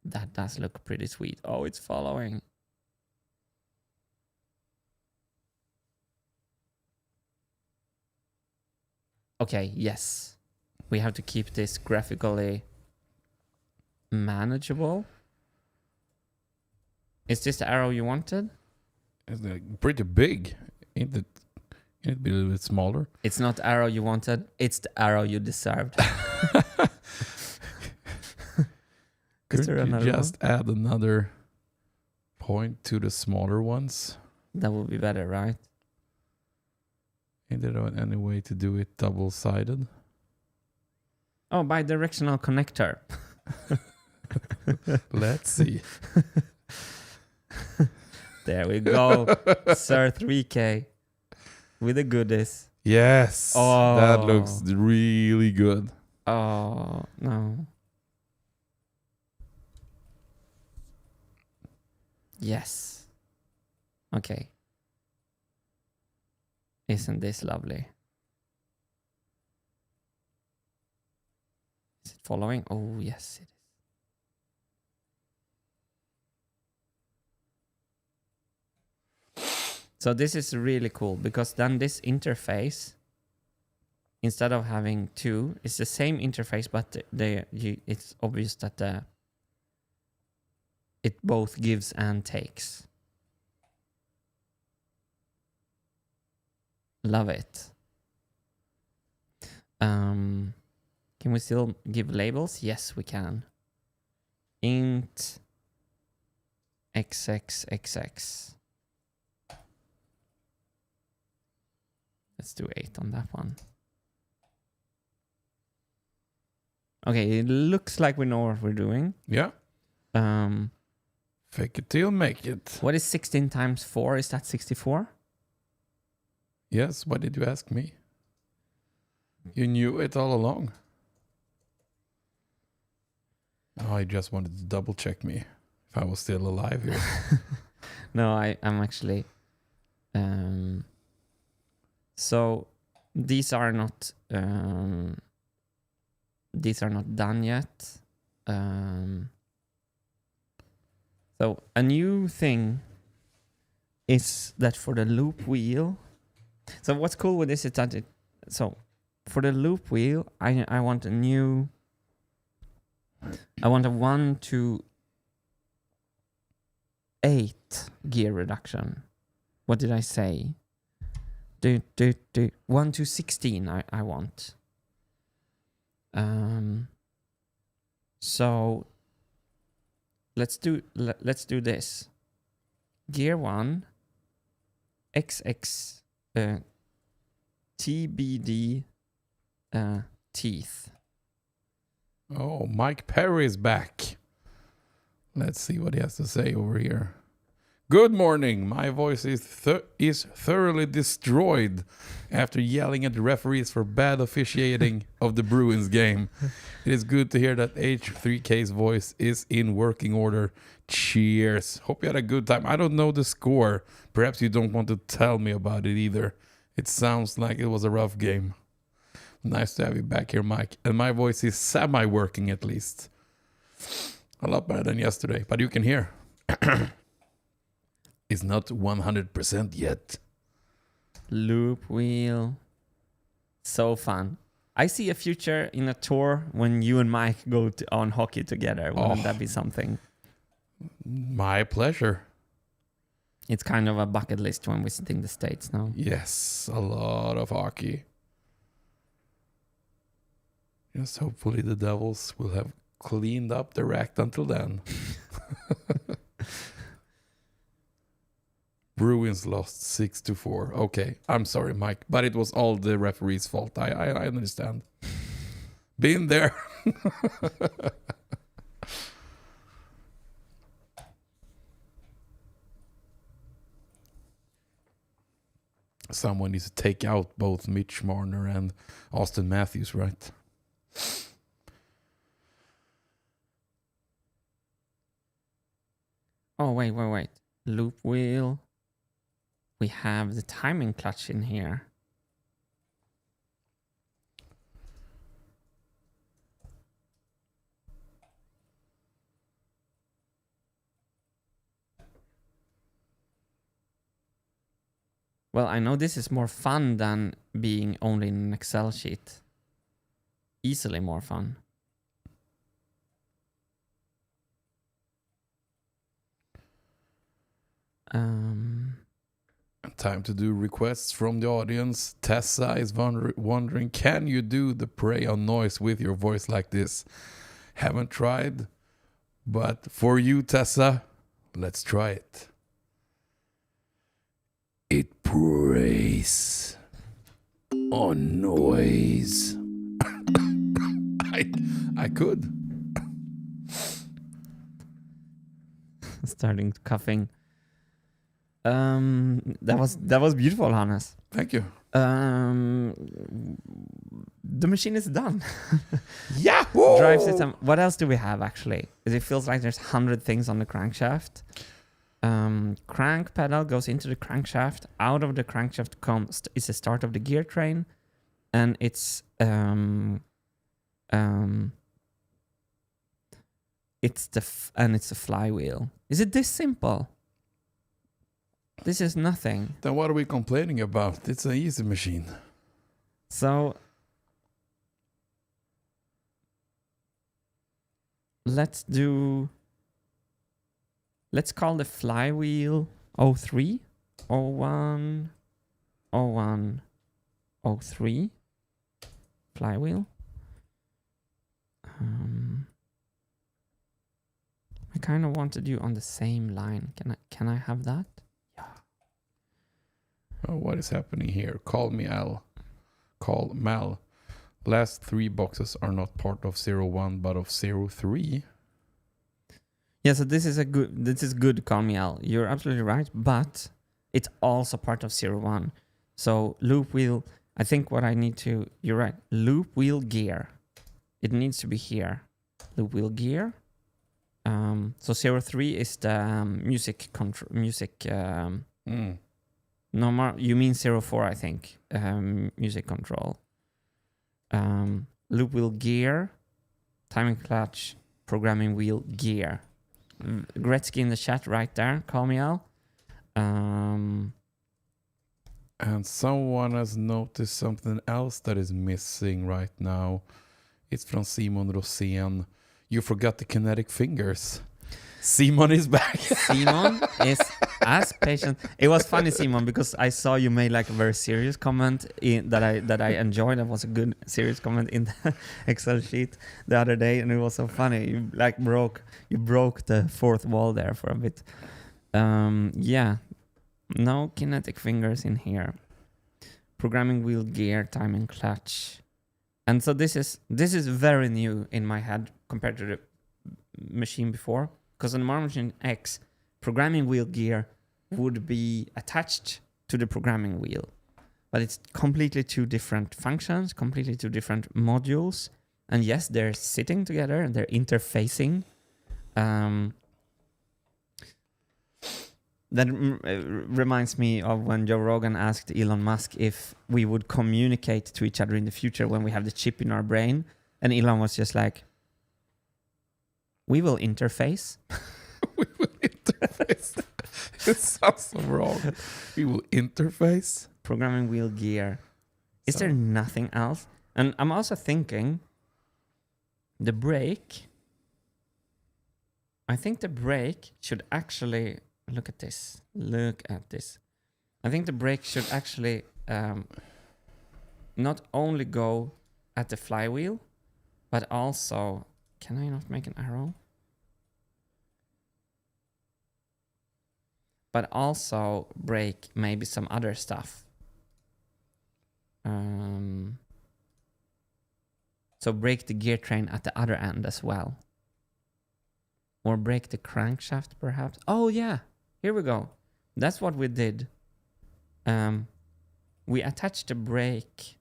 That does look pretty sweet. Oh, it's following. Okay, yes. We have to keep this graphically manageable. Is this the arrow you wanted? It's like pretty big. Ain't it? Can it be a little bit smaller? It's not the arrow you wanted. It's the arrow you deserved. Could you just add another point to the smaller ones? That would be better, right? Ain't there any way to do it double-sided? Oh, bidirectional connector. Let's see. There we go. Sir 3K with the goodies. Yes. Oh. That looks really good. Oh, no. Yes. Okay. Isn't this lovely? Is it following? Oh, yes, it is. So this is really cool, because then this interface, instead of having 2, it's the same interface, but it's obvious that it both gives and takes. Love it. Can we still give labels? Yes, we can. Int xxxx. Let's do 8 on that one. Okay, it looks like we know what we're doing. Yeah. Fake it till make it. What is 16 times 4? Is that 64? Yes, why did you ask me? You knew it all along. Oh, I just wanted to double check me if I was still alive here. No, I'm actually. So these are not done yet. So a new thing is that for the loop wheel. So what's cool with this is that for the loop wheel, I want a 1 to 8 gear reduction. What did I say? 1 to 16 I want. So let's do this. Gear 1 XX TBD teeth. Oh, Mike Perry is back. Let's see what he has to say over here. Good morning. My voice is thoroughly destroyed after yelling at the referees for bad officiating of the Bruins game. It is good to hear that H3K's voice is in working order. Cheers. Hope you had a good time. I don't know the score. Perhaps you don't want to tell me about it either. It sounds like it was a rough game. Nice to have you back here, Mike. And my voice is semi-working at least. A lot better than yesterday, but you can hear. It's not 100% yet. Loop wheel. So fun. I see a future in a tour when you and Mike go on hockey together. Wouldn't that be something? My pleasure. It's kind of a bucket list when visiting the States now. Yes, a lot of hockey. Yes, hopefully the Devils will have cleaned up their act until then. Bruins lost 6-4. Okay, I'm sorry, Mike, but it was all the referee's fault. I understand. Been there. Someone needs to take out both Mitch Marner and Austin Matthews, right? Oh, wait. Loop wheel. We have the timing clutch in here. Well, I know this is more fun than being only in an Excel sheet. Easily more fun. Time to do requests from the audience. Tessa is wondering, can you do the prey on noise with your voice like this? Haven't tried, but for you, Tessa, let's try it. It preys on noise. I could. Starting coughing. That was beautiful, Hannes. Thank you. The machine is done. Yahoo! Drive system. What else do we have actually? It feels like there's 100 things on the crankshaft. Crank pedal goes into the crankshaft. Out of the crankshaft is the start of the gear train, and it's the flywheel. Is it this simple? This is nothing. Then what are we complaining about? It's an easy machine. So let's call the flywheel 03, 01, 01, 03. Flywheel. I kind of wanted you on the same line. Can I have that? Oh, what is happening here? Call me Al. Call Mal. Last 3 boxes are not part of 01 but of 03. Yeah, so this is good, call me Al. You're absolutely right, but it's also part of 01. So loop wheel, I think what I need to, you're right, loop wheel gear. It needs to be here. Loop wheel gear. So 03 is the music control, no more, you mean 04, I think, music control. Loop wheel gear, timing clutch, programming wheel gear. Gretzky in the chat right there, call me out. And someone has noticed something else that is missing right now. It's from Simon Rosén. You forgot the kinetic fingers. Simon is back. Simon is as patient. It was funny, Simon, because I saw you made like a very serious comment that I enjoyed. That was a good serious comment in the Excel sheet the other day, and it was so funny. You like broke the fourth wall there for a bit. Yeah, no kinetic fingers in here. Programming wheel gear, timing clutch, and so this is very new in my head compared to the machine before. Because on Marble Machine X, programming wheel gear would be attached to the programming wheel. But it's completely two different functions, completely two different modules. And yes, they're sitting together and they're interfacing. That reminds me of when Joe Rogan asked Elon Musk if we would communicate to each other in the future when we have the chip in our brain. And Elon was just like, we will interface. We will interface. It sounds so wrong. We will interface. Programming wheel gear. Is there nothing else? And I'm also thinking the brake. I think the brake should actually look at this. Look at this. I think the brake should actually not only go at the flywheel, but also. Can I not make an arrow? But also break maybe some other stuff. So break the gear train at the other end as well. Or break the crankshaft perhaps. Oh yeah, here we go. That's what we did. We attached the brake.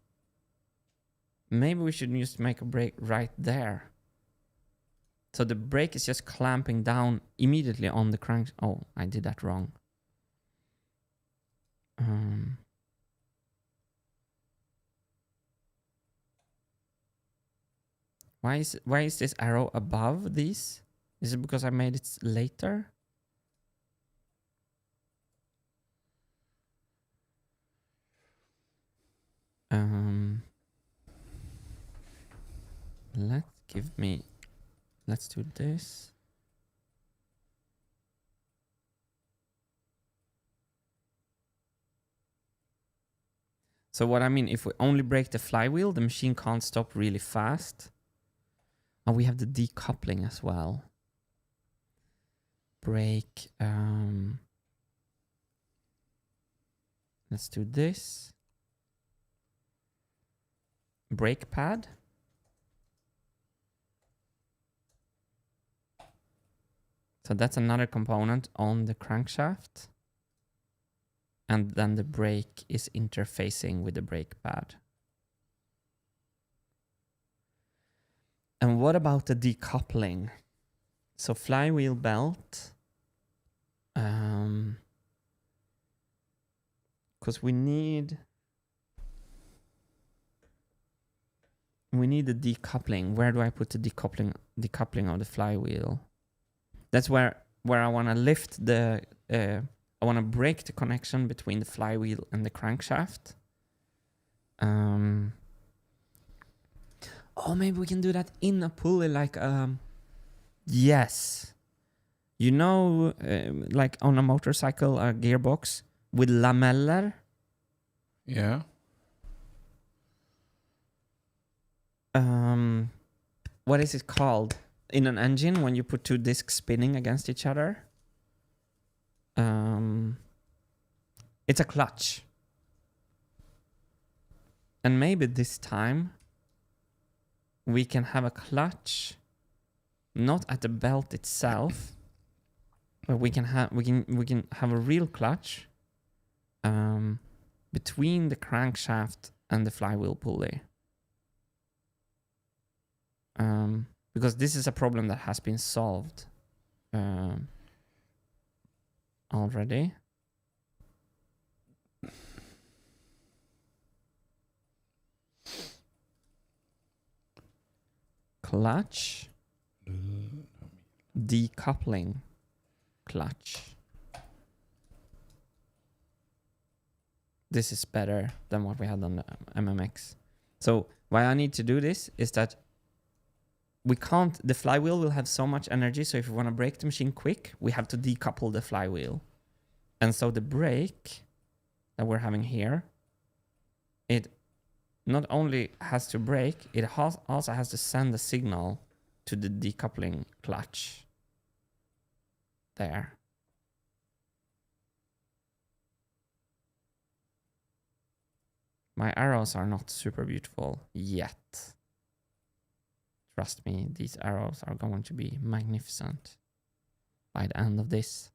Maybe we should just make a brake right there. So the brake is just clamping down immediately on the crank. Oh, I did that wrong. Why is this arrow above these? Is it because I made it later? Let's do this. So what I mean, if we only break the flywheel, the machine can't stop really fast. And we have the decoupling as well. Break. Let's do this. Brake pad. So that's another component on the crankshaft. And then the brake is interfacing with the brake pad. And what about the decoupling? So flywheel belt. Because we need the decoupling. Where do I put the decoupling of the flywheel? That's where I want to lift the. I want to break the connection between the flywheel and the crankshaft. Oh, maybe we can do that in a pulley, like yes, you know, like on a motorcycle, a gearbox with lameller. Yeah. What is it called in an engine when you put two discs spinning against each other? It's a clutch. And maybe this time we can have a clutch not at the belt itself, but we can have a real clutch between the crankshaft and the flywheel pulley. Because this is a problem that has been solved already. Clutch. Decoupling clutch. This is better than what we had on the MMX. So why I need to do this is that we can't, the flywheel will have so much energy, so if we want to brake the machine quick, we have to decouple the flywheel. And so the brake that we're having here, it not only has to brake, it also has to send a signal to the decoupling clutch. There. My arrows are not super beautiful yet. Trust me, these arrows are going to be magnificent by the end of this.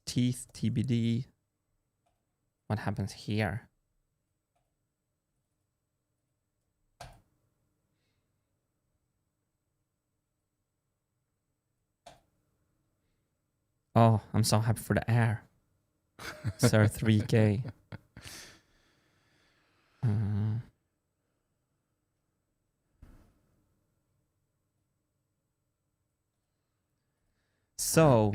Teeth, TBD. What happens here? Oh, I'm so happy for the air. Sir 3K. So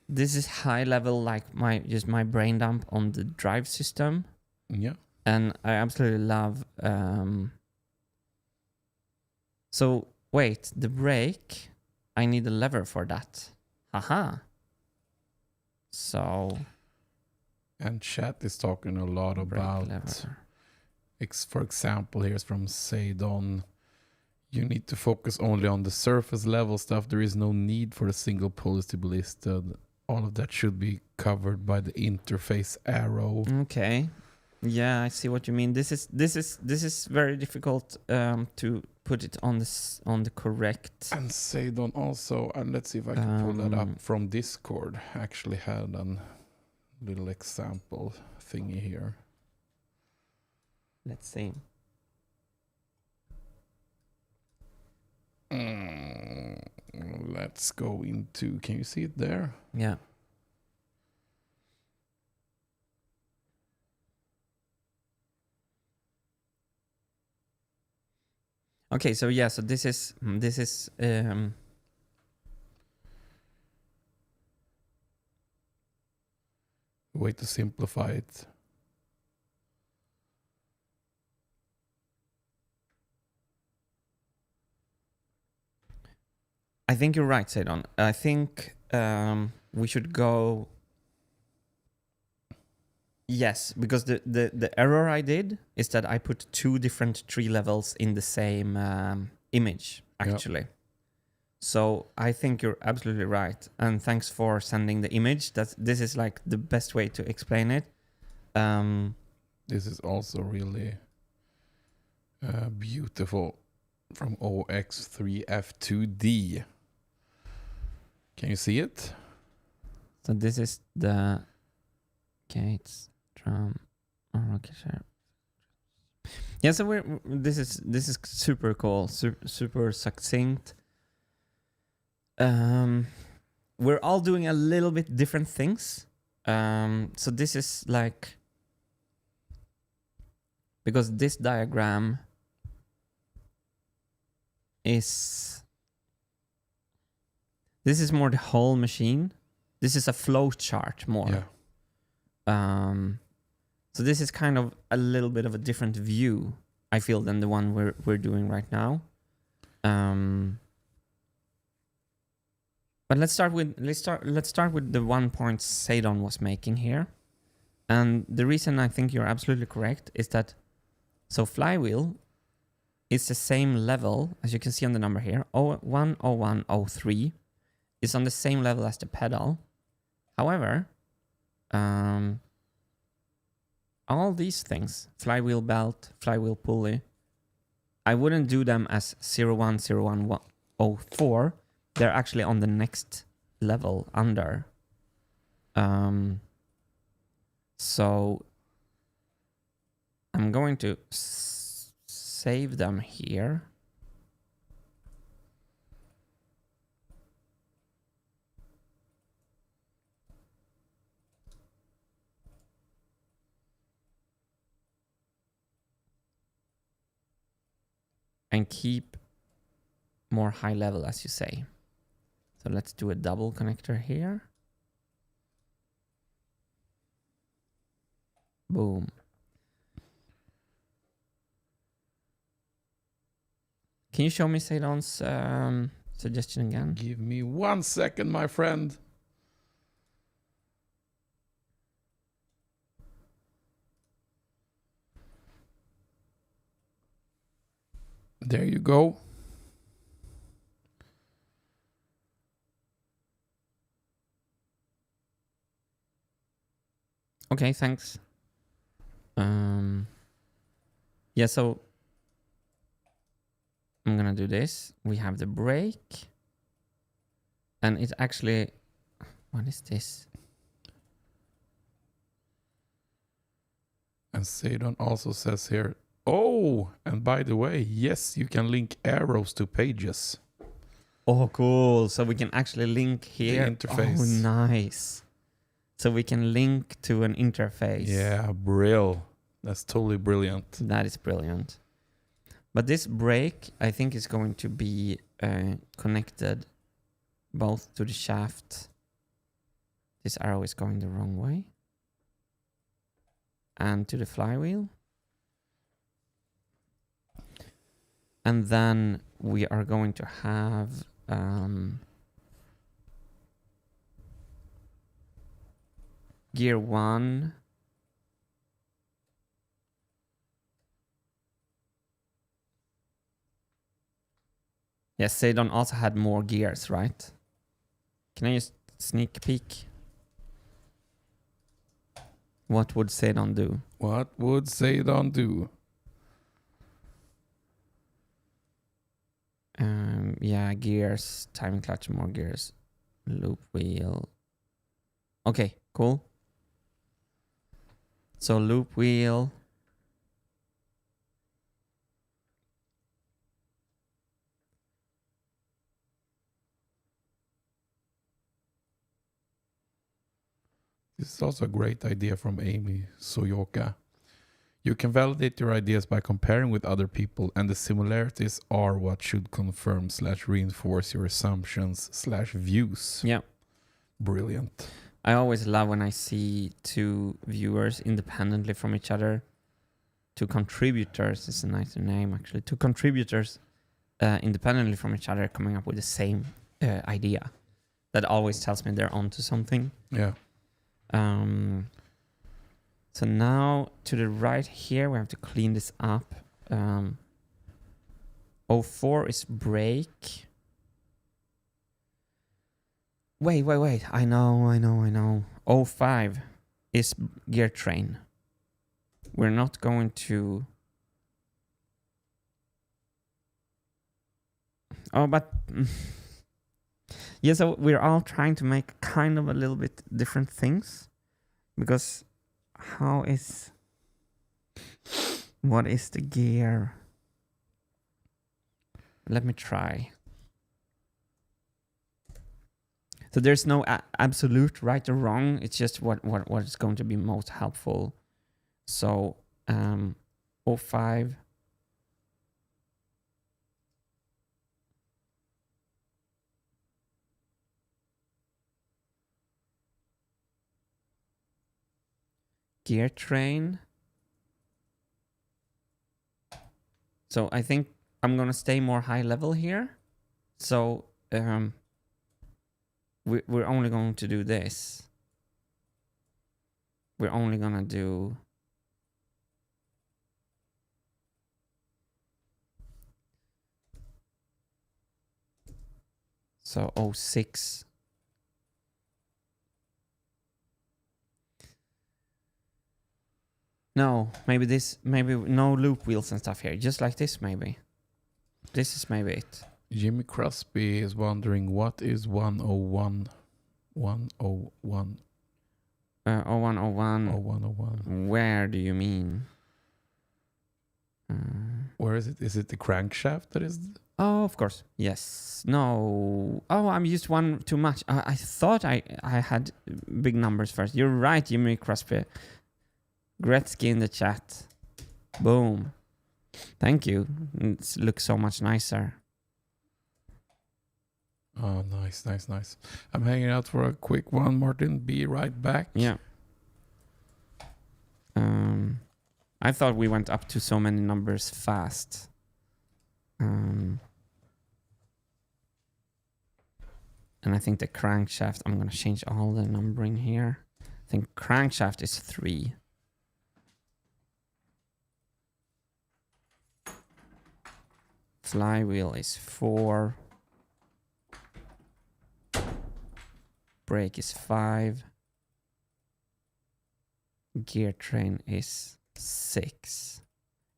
this is high level, like just my brain dump on the drive system. Yeah. And I absolutely love so wait, the brake, I need a lever for that. Haha. So And chat is talking a lot about, for example, here's from Sagan. You need to focus only on the surface level stuff. There is no need for a single pulse to be listed. All of that should be covered by the interface arrow. Okay. Yeah, I see what you mean. This is very difficult to put it on the correct. And Sagan also, and let's see if I can pull that up from Discord. Actually had a little example thingy here. Let's see. Let's go into. Can you see it there? Yeah. Okay, so yeah, so this is way to simplify it. I think you're right, Sagan. I think we should go. Yes, because the error I did is that I put two different tree levels in the same image, actually. Yep. So I think you're absolutely right. And thanks for sending the image. This is like the best way to explain it. This is also really beautiful from OX3F2D. Can you see it? So this is the gates drum. Oh, okay, sure. Yeah, so this is super cool, super succinct. We're all doing a little bit different things. So this is like, because this diagram is more the whole machine. This is a flow chart more. Yeah. So this is kind of a little bit of a different view, I feel, than the one we're doing right now. But let's start with the 1 point Sagan was making here. And the reason I think you're absolutely correct is that so flywheel is the same level, as you can see on the number here, 01, 01, 03 is on the same level as the pedal. However, all these things, flywheel belt, flywheel pulley, I wouldn't do them as 010104. They're actually on the next level under. So I'm going to save them here. And keep more high level, as you say. So let's do a double connector here. Boom. Can you show me Ceylon's suggestion again? Give me 1 second, my friend. There you go. Okay, thanks. Yeah, so I'm gonna do this. We have the brake. And it actually, what is this? And Sadon also says here, oh, and by the way, yes, you can link arrows to pages. Oh, cool. So we can actually link here. The interface. Oh, nice. So we can link to an interface. Yeah, brill. That's totally brilliant. That is brilliant. But this brake, I think, is going to be connected both to the shaft. This arrow is going the wrong way. And to the flywheel. And then we are going to have gear 1. Yes, Sadon also had more gears, right? Can I just sneak peek? What would Sadon do? What would Sadon do? Yeah, gears, timing clutch, more gears, loop wheel. Okay, cool. So loop wheel. This is also a great idea from Amy Soyoka. You can validate your ideas by comparing with other people, and the similarities are what should confirm / reinforce your assumptions / views. Yeah. Brilliant. I always love when I see two viewers independently from each other. Two contributors is a nicer name, actually. Two contributors independently from each other coming up with the same idea. That always tells me they're onto something. Yeah. So now to the right here, we have to clean this up. 04 is brake. Wait. I know. 05 is gear train. We're not going to... Oh, but... Yeah, so we're all trying to make kind of a little bit different things. Because how is... What is the gear? Let me try. So there's no absolute right or wrong. It's just what is going to be most helpful. So 05. Gear train. So I think I'm gonna stay more high level here. So we're only going to do this. We're only gonna do so 06. No, maybe no loop wheels and stuff here. Just like this, maybe. This is maybe it. Jimmy Crosby is wondering what is 101. 101. 0101. 0101. Where do you mean? Where is it? Is it the crankshaft that is? Oh, of course. Yes. No. Oh, I'm used one too much. I thought I had big numbers first. You're right, Jimmy Crosby. Gretzky in the chat. Boom. Thank you. It looks so much nicer. Oh, nice. I'm hanging out for a quick one, Martin. Be right back. Yeah. I thought we went up to so many numbers fast. And I think the crankshaft, I'm going to change all the numbering here. I think crankshaft is 3. Flywheel is 4. Brake is 5. Gear train is 6.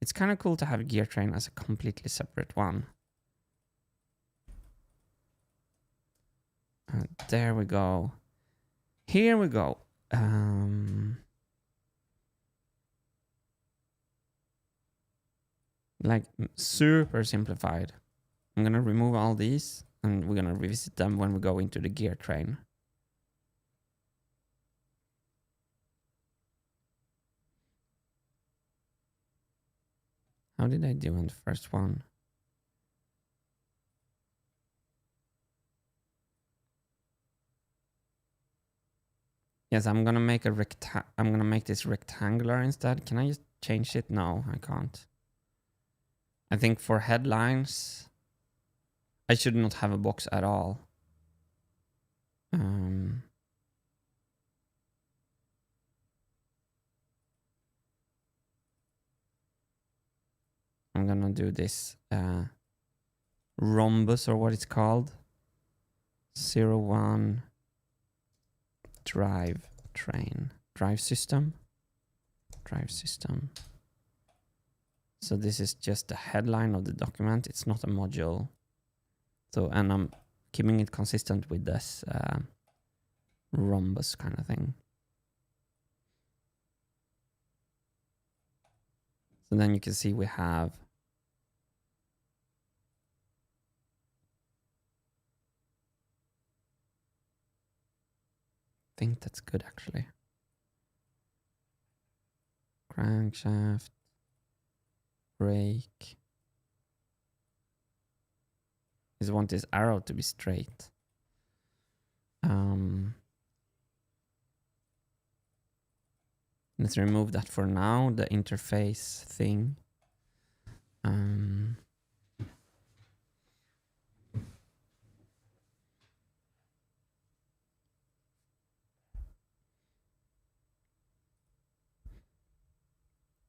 It's kind of cool to have gear train as a completely separate one. There we go. Here we go. Like super simplified. I'm gonna remove all these and we're gonna revisit them when we go into the gear train. How did I do on the first one? Yes, I'm gonna make this rectangular instead. Can I just change it? No, I can't. I think for headlines, I should not have a box at all. I'm gonna do this rhombus or what it's called. 01 drive system. So this is just the headline of the document. It's not a module. So, and I'm keeping it consistent with this rhombus kind of thing. So then you can see we have I think that's good actually. Crankshaft, brake. I just want this arrow to be straight. Let's remove that for now, the interface thing.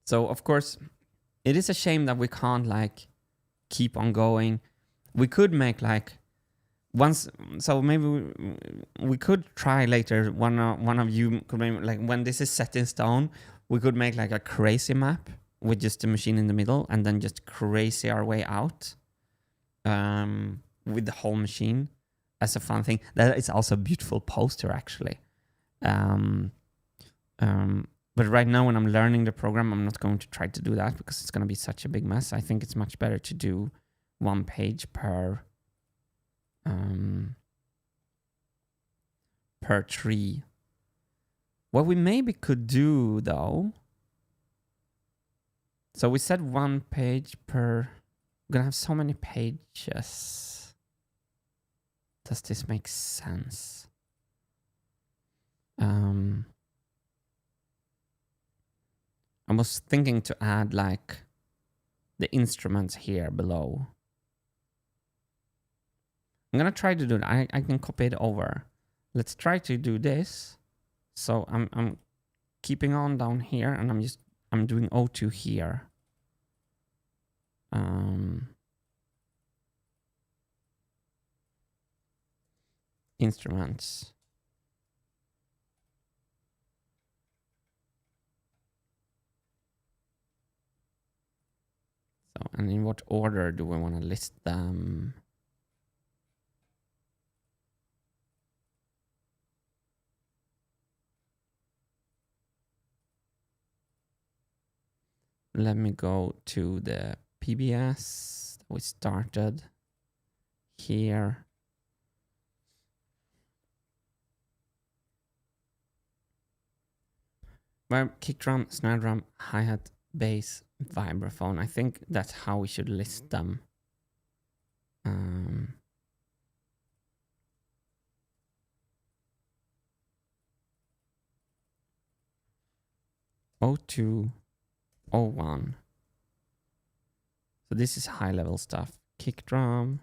So of course, it is a shame that we can't like keep on going. We could make like once, so maybe we could try later. One of you could maybe, like when this is set in stone, we could make like a crazy map with just the machine in the middle, and then just crazy our way out with the whole machine as a fun thing. That is also a beautiful poster actually. But right now when I'm learning the program, I'm not going to try to do that because it's going to be such a big mess. I think it's much better to do 1 page per tree. What we maybe could do though, so we said 1 page per, we're gonna have so many pages. Does this make sense? I was thinking to add like the instruments here below. I'm gonna try to do that. I can copy it over. Let's try to do this. So I'm keeping on down here, and I'm doing O2 here. Instruments. So, and in what order do we want to list them? Let me go to the PBS we started here. Well, kick drum, snare drum, hi-hat, bass, vibraphone. I think that's how we should list them. 02, 01. So this is high level stuff. Kick drum.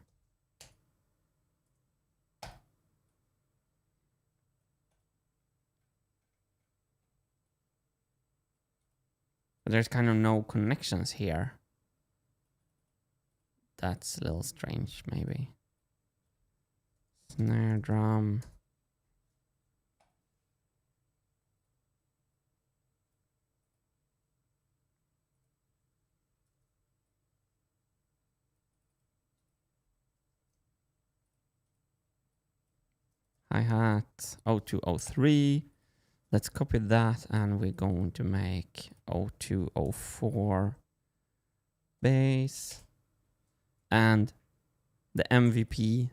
But there's kind of no connections here. That's a little strange, maybe. Snare drum. Hi-hat, 0203. Let's copy that and we're going to make 0204 bass. And the MVP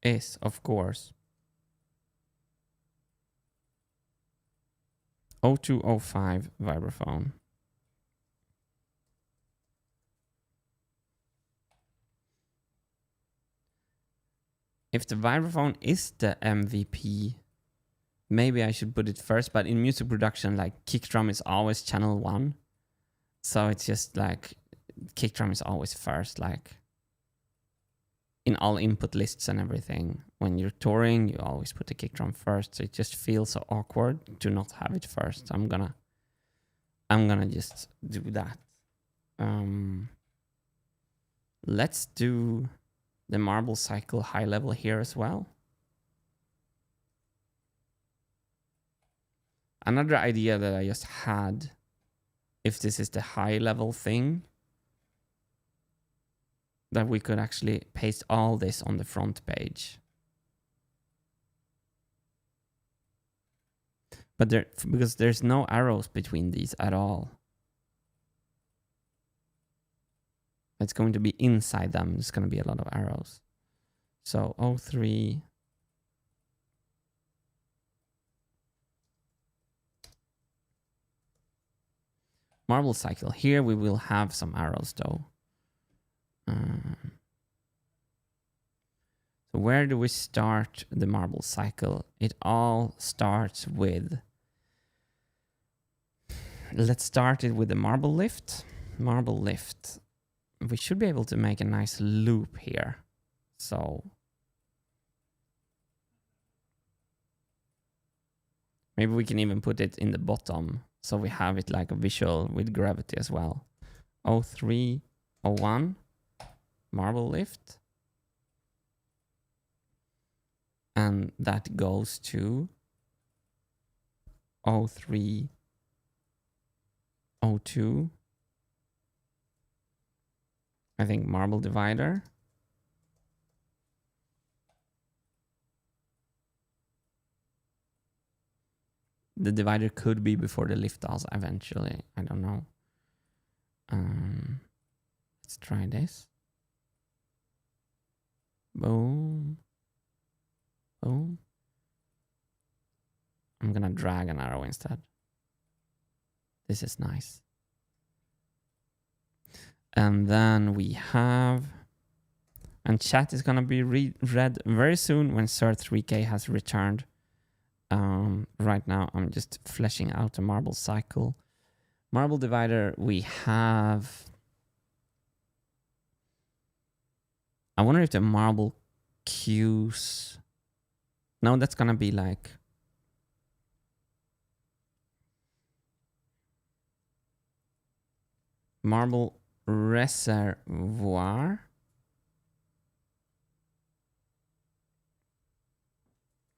is, of course, 0205 vibraphone. If the vibraphone is the MVP, maybe I should put it first, but in music production, like kick drum is always channel 1. So it's just like kick drum is always first, like in all input lists and everything. When you're touring, you always put the kick drum first. So it just feels so awkward to not have it first. I'm gonna just do that. Let's do the marble cycle high level here as well. Another idea that I just had, if this is the high level thing, that we could actually paste all this on the front page. But because there's no arrows between these at all. It's going to be inside them. There's going to be a lot of arrows. So 03. Marble cycle. Here we will have some arrows though. So where do we start the marble cycle? It all starts with, let's start it with the marble lift. Marble lift. We should be able to make a nice loop here. So maybe we can even put it in the bottom so we have it like a visual with gravity as well. 03, 01, marble lift. And that goes to 03, 02. I think marble divider. The divider could be before the lift also eventually. I don't know. Let's try this. Boom. Boom. I'm gonna drag an arrow instead. This is nice. And then we have, and chat is gonna be read very soon when Cert3K has returned. Right now I'm just fleshing out the marble cycle. Marble divider, we have, I wonder if the marble cues, no, that's gonna be like, marble reservoir.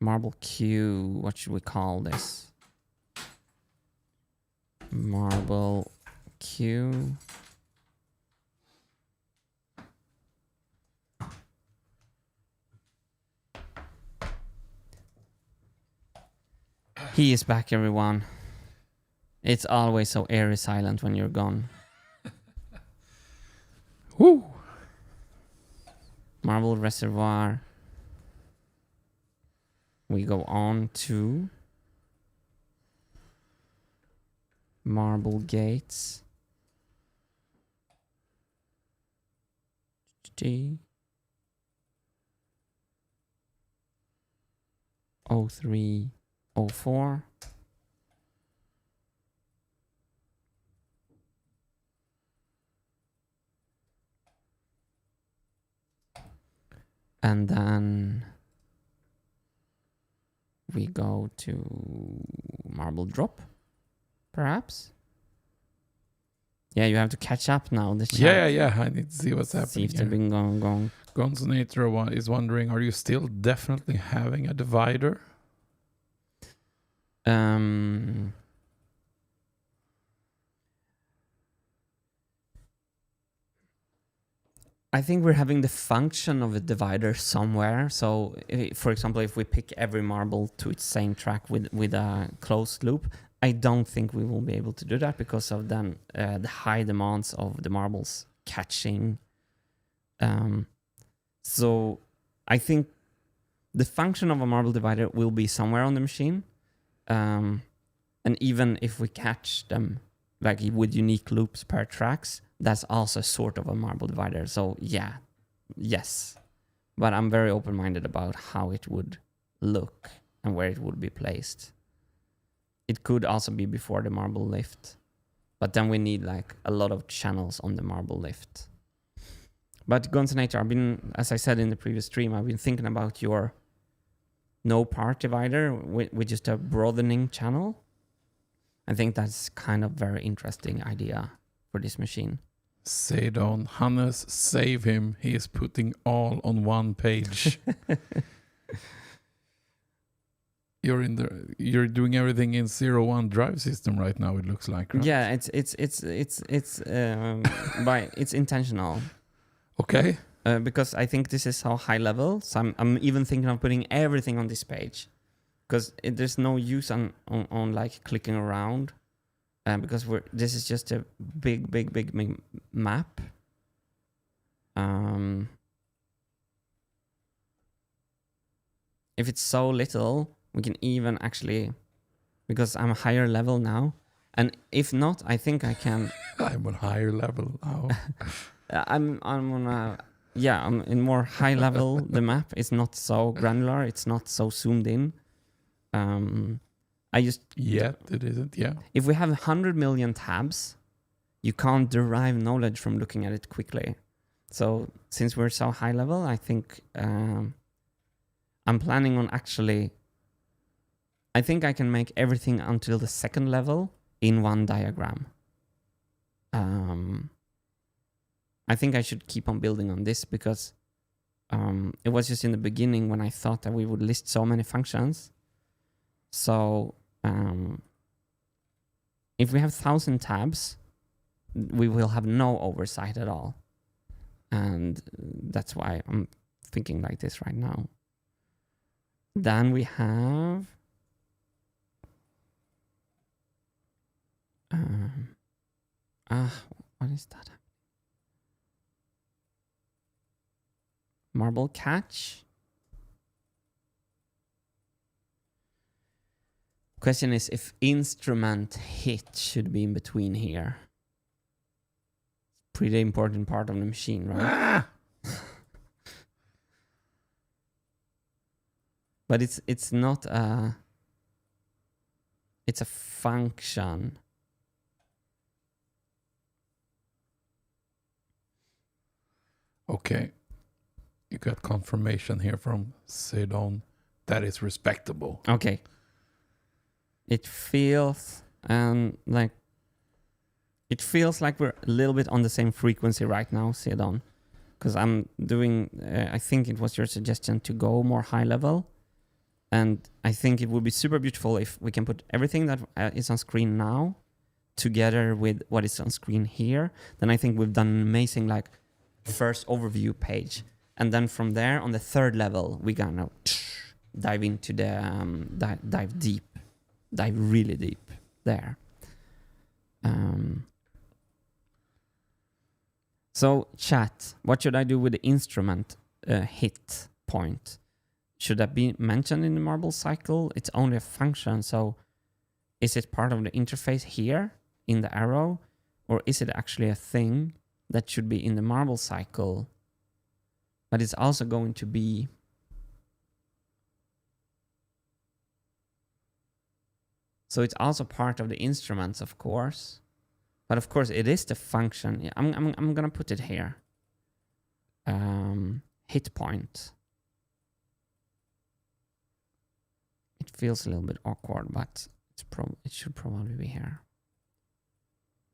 Marble Q. What should we call this? Marble Q. He is back, everyone. It's always so eerie silent when you're gone. Woo! Marble Reservoir. We go on to Marble Gates. G. 03, 04. And then we go to Marble Drop, perhaps. Yeah, you have to catch up now. The chat. Yeah. I need to see what's See happening. if they've been going. Gonzonator is wondering, are you still definitely having a divider? I think we're having the function of a divider somewhere. So, for example, if we pick every marble to its same track with a closed loop, I don't think we will be able to do that because of then the high demands of the marbles catching. So I think the function of a marble divider will be somewhere on the machine. And even if we catch them like with unique loops per tracks, that's also sort of a marble divider. So yes. But I'm very open-minded about how it would look and where it would be placed. It could also be before the marble lift. But then we need like a lot of channels on the marble lift. But Gonzonator, as I said in the previous stream, I've been thinking about your no part divider with just a broadening channel. I think that's kind of very interesting idea for this machine. Sedon, Hannes, save him. He is putting all on one page. You're doing everything in 0-1 drive system right now. It looks like, right? Yeah, it's it's intentional. Okay. Because I think this is how high level. So I'm even thinking of putting everything on this page, because there's no use on like clicking around, because this is just a big map. If it's so little, we can even actually, because I'm a higher level now, and if not, I think I can. I'm on higher level now. I'm on a. Yeah, in more high level, the map is not so granular. It's not so zoomed in. Yet it isn't, yeah. If we have 100 million tabs, you can't derive knowledge from looking at it quickly. So since we're so high level, I think I'm planning on actually... I think I can make everything until the second level in one diagram. I think I should keep on building on this because it was just in the beginning when I thought that we would list so many functions. So if we have 1,000 tabs, we will have no oversight at all. And that's why I'm thinking like this right now. Then we have... what is that? Marble catch. Question is if instrument hit should be in between here. Pretty important part of the machine, right? But it's not a... It's a function. Okay. You got confirmation here from Sedon. That is respectable. Okay. It feels like we're a little bit on the same frequency right now, Sedon. Because I'm doing, I think it was your suggestion to go more high level. And I think it would be super beautiful if we can put everything that is on screen now together with what is on screen here. Then I think we've done an amazing like first overview page. And then from there, on the third level, we're gonna dive into the dive really deep there. So chat, what should I do with the instrument hit point? Should that be mentioned in the marble cycle? It's only a function, so is it part of the interface here in the arrow, or is it actually a thing that should be in the marble cycle? But it's also going to be so it's also part of the instruments, of course. But of course, it is the function. Yeah, I'm gonna put it here. Hit point. It feels a little bit awkward, but it should probably be here.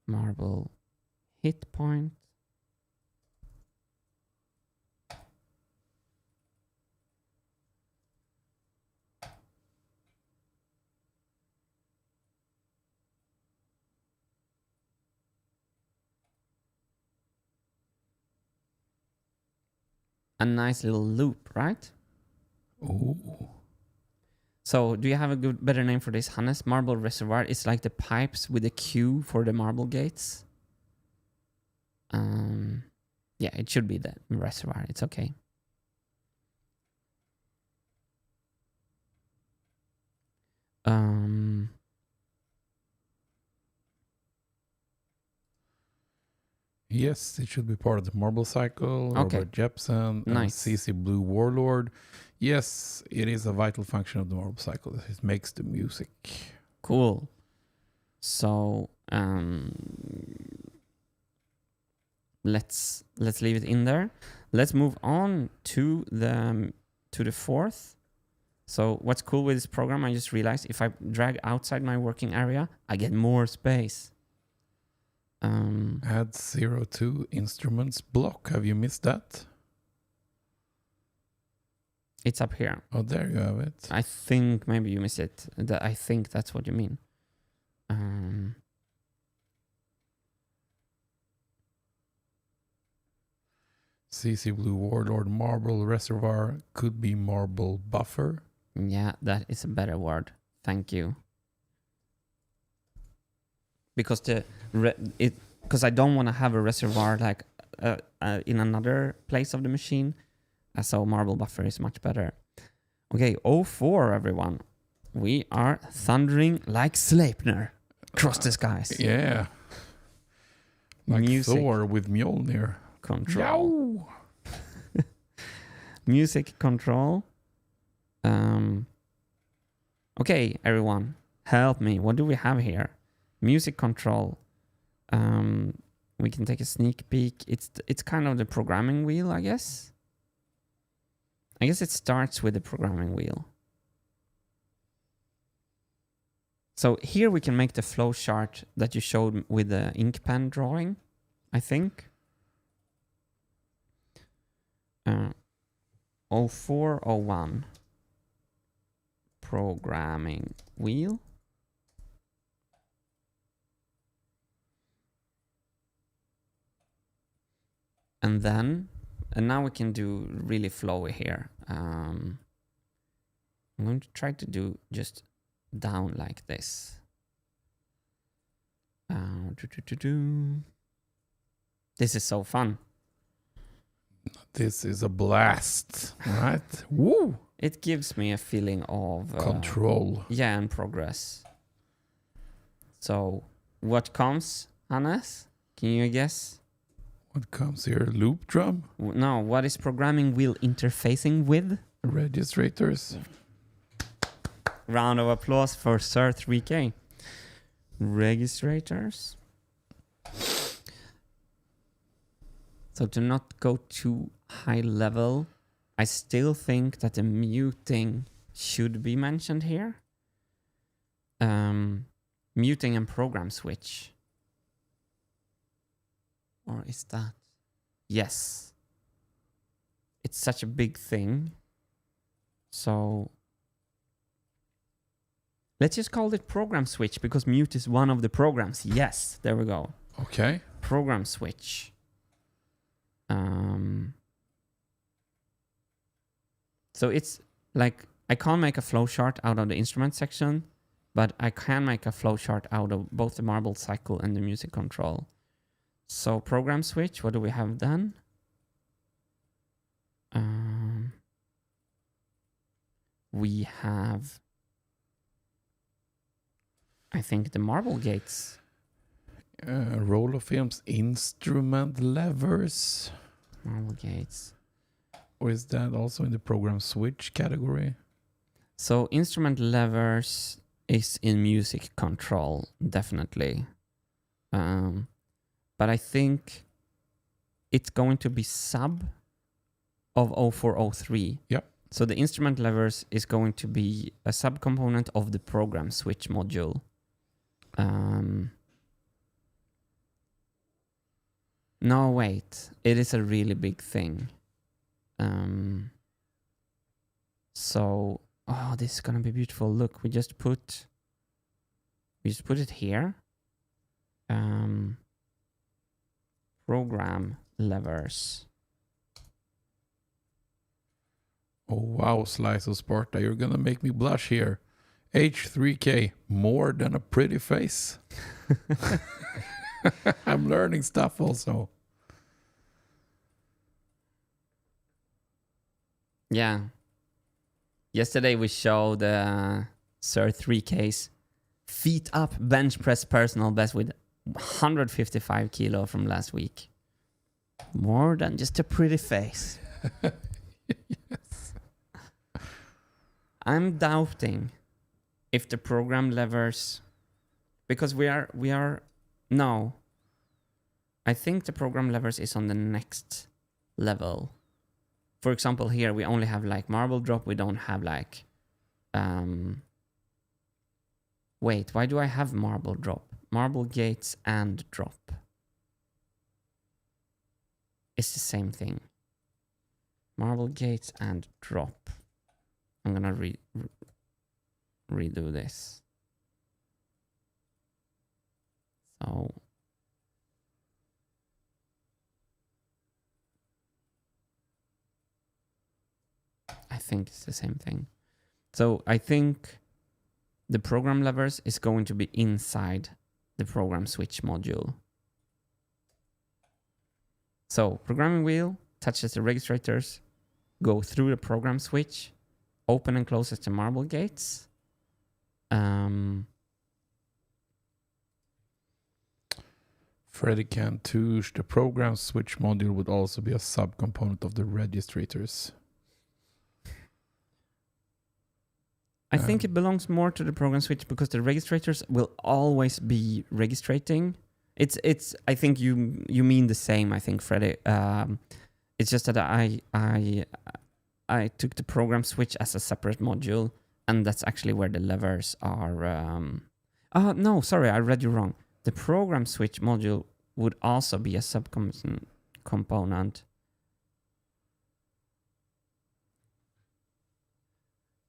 Marble hit point. A nice little loop, right? Ooh. So, do you have a better name for this, Hannes? Marble reservoir. It's like the pipes with a queue for the marble gates. Yeah, it should be the reservoir. It's okay. Yes, it should be part of the marble cycle. Okay. Robert Jepson and Nice. CC Blue Warlord. Yes, it is a vital function of the marble cycle. It makes the music. Cool. So let's leave it in there. Let's move on to the fourth. So what's cool with this program? I just realized if I drag outside my working area, I get more space. Add 02 instruments block. Have you missed that? It's up here. Oh, there you have it. I think maybe you missed it. I think that's what you mean. CC Blue Warlord Marble Reservoir could be marble buffer. Yeah, that is a better word. Thank you. Because because I don't want to have a reservoir like in another place of the machine. So marble buffer is much better. Okay, 04 everyone. We are thundering like Sleipnir across the skies. Yeah. Like Music. Thor with Mjolnir. Control. Music control. Okay, everyone, help me. What do we have here? Music control. We can take a sneak peek. It's kind of the programming wheel, I guess. I guess it starts with the programming wheel. So here we can make the flow chart that you showed with the ink pen drawing, I think. 0401 programming wheel. And now we can do really flowy here. I'm going to try to do just down like this. This is so fun. This is a blast, right? Woo! It gives me a feeling of Control. Yeah, and progress. So, what comes, Hannes? Can you guess? What comes here? Loop drum? No, what is programming wheel interfacing with? Registrators. Round of applause for Sir 3K. Registrators. So to not go too high level, I still think that the muting should be mentioned here. Muting and program switch. Or is that? Yes. It's such a big thing. So Let's just call it program switch because mute is one of the programs. Yes, there we go. Okay. Program switch. So it's like I can't make a flowchart out of the instrument section, but I can make a flowchart out of both the marble cycle and the music control. So program switch, what do we have done? We have, I think, the marble gates. Roller films, instrument levers. Marble gates. Or is that also in the program switch category? So instrument levers is in music control, definitely. But I think it's going to be sub of 0403. Yep. So the instrument levers is going to be a subcomponent of the program switch module. No, wait. It is a really big thing. So, oh, this is gonna be beautiful. Look, we just put it here. Program levers. Oh wow, Slice of Sparta, you're gonna make me blush here. H3K, more than a pretty face. I'm learning stuff also. Yeah. Yesterday we showed Sir 3K's feet up bench press personal best with 155 kilo from last week. More than just a pretty face. Yes. I'm doubting if the program levers, because we are no. I think the program levers is on the next level. For example, here we only have like marble drop. We don't have like, wait, why do I have marble drop? Marble gates and drop. It's the same thing. Marble gates and drop. I'm gonna redo this. So I think it's the same thing. So I think the program levers is going to be inside the program switch module. So programming wheel touches the registrators, go through the program switch, open and closes the marble gates. Freddy Cantouche, the program switch module would also be a subcomponent of the registrators. I think it belongs more to the program switch because the registrators will always be registrating. It's. I think you mean the same. I think, Freddy. It's just that I took the program switch as a separate module, and that's actually where the levers are. Oh no, sorry, I read you wrong. The program switch module would also be a subcomponent.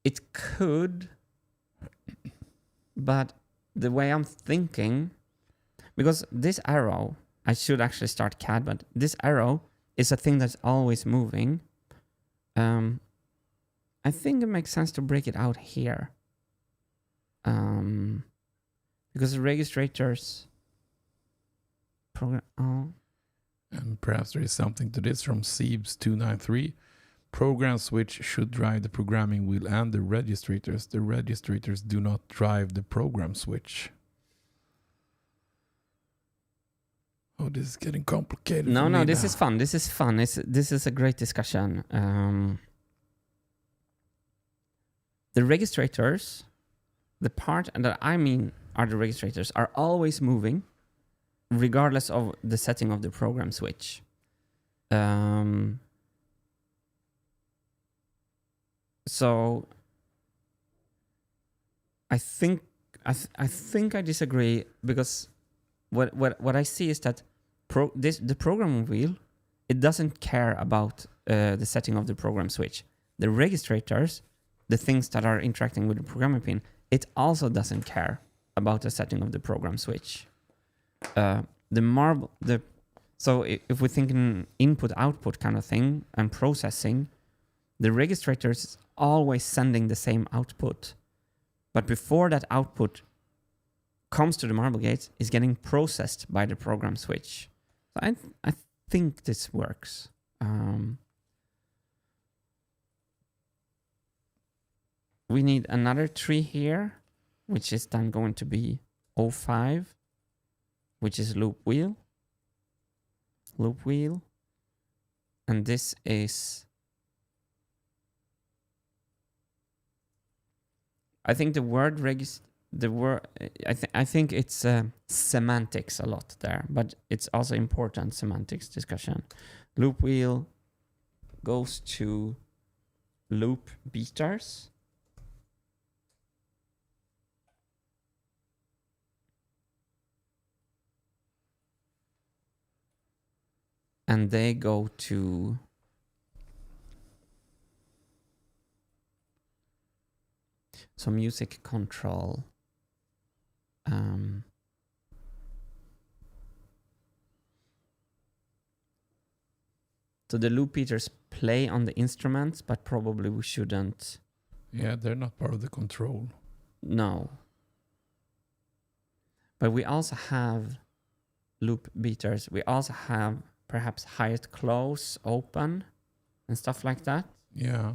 It could, but the way I'm thinking, because this arrow, I should actually start CAD, but this arrow is a thing that's always moving. I think it makes sense to break it out here. Because the registrators program. Oh. And perhaps there is something to this from Siebes293. Program switch should drive the programming wheel and the registrators. The registrators do not drive the program switch. Oh, this is getting complicated. No, this is fun. This is fun. This is a great discussion. The registrators, the part that I mean are the registrators, are always moving regardless of the setting of the program switch. So I think I disagree because what I see is that the program wheel, it doesn't care about the setting of the program switch. The registrators, the things that are interacting with the programming pin, it also doesn't care about the setting of the program switch. So if we think in input-output kind of thing and processing, the registrator is always sending the same output. But before that output comes to the marble gate, is getting processed by the program switch. So I think this works. We need another tree here, which is then going to be O5, which is loop wheel. And this is, I think I think it's semantics a lot there, but it's also important semantics discussion. Loop wheel goes to loop beaters. And they go to some music control. So the loop beaters play on the instruments, but probably we shouldn't. Yeah, they're not part of the control. No. But we also have loop beaters. We also have perhaps highest close, open, and stuff like that. Yeah.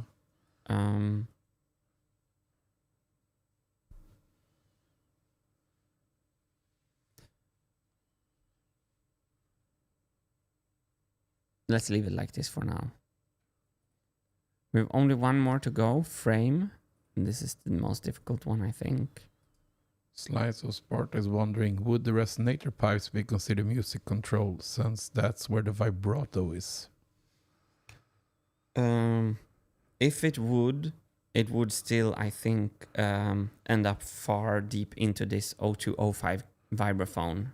Let's leave it like this for now. We have only one more to go, frame. And this is the most difficult one, I think. Slice of Sparta is wondering, would the resonator pipes be considered music control, since that's where the vibrato is? If it would still, I think, end up far deep into this 0205 vibraphone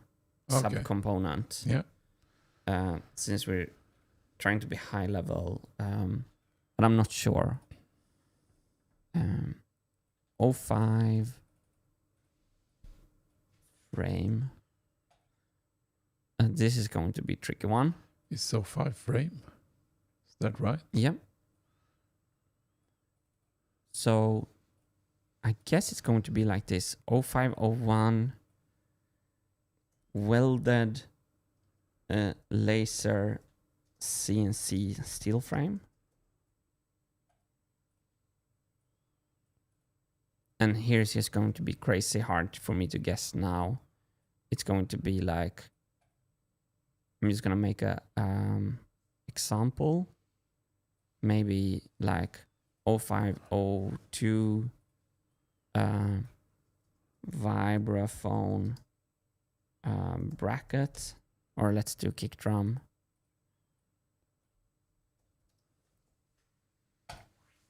subcomponent. Yeah. Since we're trying to be high level, but I'm not sure. 05 frame. This is going to be a tricky one. Is 05 frame? Is that right? Yep. So I guess it's going to be like this. 0501 welded laser CNC steel frame. And here's just going to be crazy hard for me to guess now. It's going to be like, I'm just going to make a example. Maybe like 0502 vibraphone bracket, or let's do kick drum,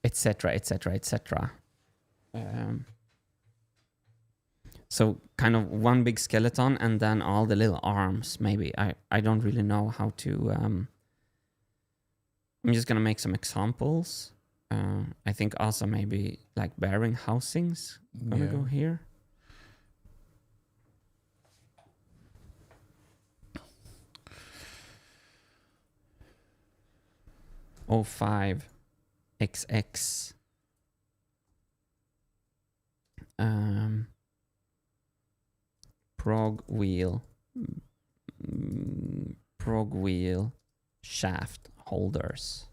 etc, etc, etc. So kind of one big skeleton and then all the little arms. Maybe I don't really know how to. I'm just gonna make some examples. I think also maybe like bearing housings gonna go here. O5 XX. Prog wheel shaft holders.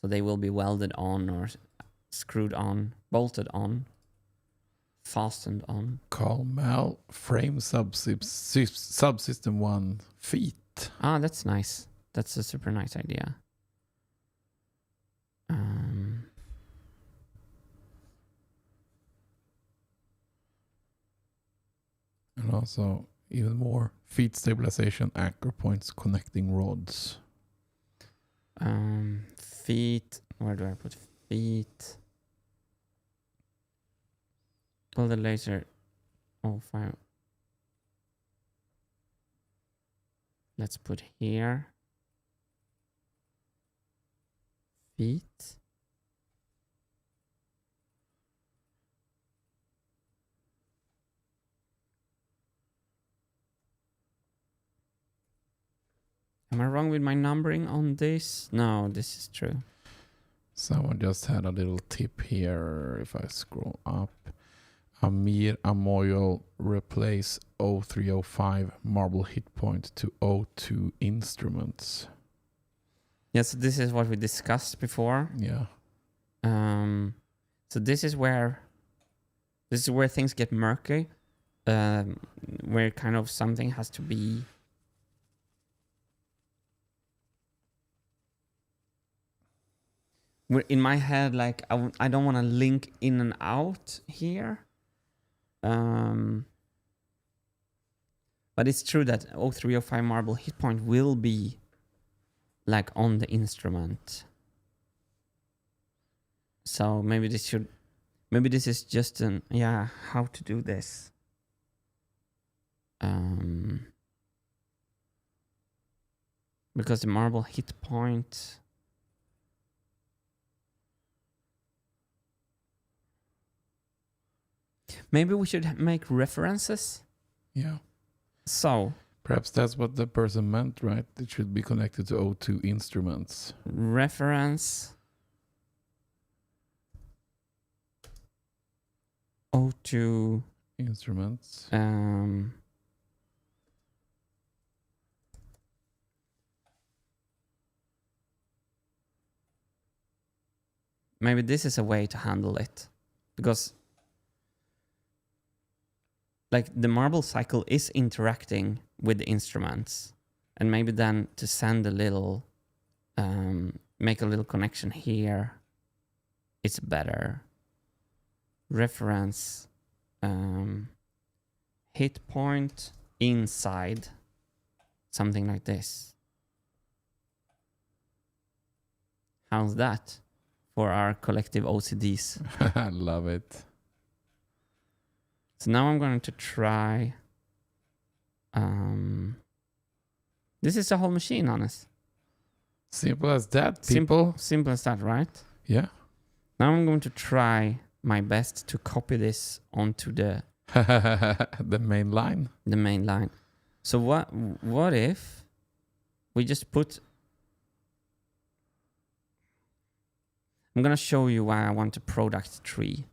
So they will be welded on or screwed on, bolted on, fastened on. Carl Mal frame subsystem 1 feet. Ah, that's nice. That's a super nice idea. And also, even more, feet stabilization, anchor points, connecting rods. Feet, where do I put feet? Pull the laser. Oh, fine. Let's put here. Feet. Am I wrong with my numbering on this? No, this is true. Someone just had a little tip here. If I scroll up, Amir Amoyal replace 0305 marble hit point to O2 instruments. Yes, this is what we discussed before. Yeah. So this is where things get murky. Where kind of something has to be. In my head, like I don't want to link in and out here. But it's true that 0305 marble hit point will be like on the instrument. So maybe this is just how to do this. Because the marble hit point. Maybe we should make references. Yeah. So perhaps that's what the person meant, right? It should be connected to O2 instruments. Reference O2 instruments. Maybe this is a way to handle it, because like the marble cycle is interacting with the instruments, and maybe then to send a little, make a little connection here, it's better. Reference hit point inside, something like this. How's that for our collective OCDs? I love it. So now I'm going to try. This is the whole machine, honest. Simple as that, people. Simple as that, right? Yeah. Now I'm going to try my best to copy this onto the the main line. The main line. So what if we just put? I'm gonna show you why I want a product tree.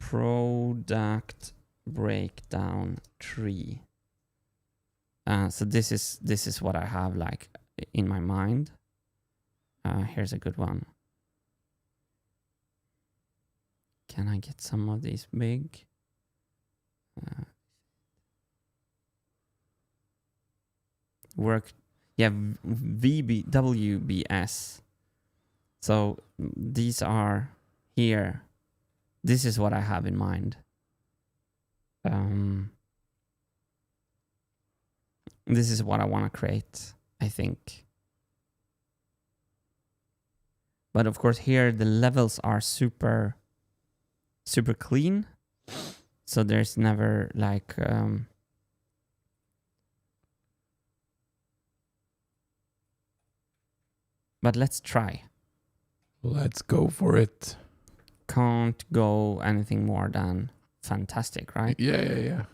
Product breakdown tree. So this is what I have like in my mind. Here's a good one. Can I get some of these big? Work, yeah, WBS. So these are here. This is what I have in mind. This is what I want to create, I think. But of course here the levels are super clean. So there's never like but let's try. Let's go for it. Can't go anything more than fantastic, right? Yeah.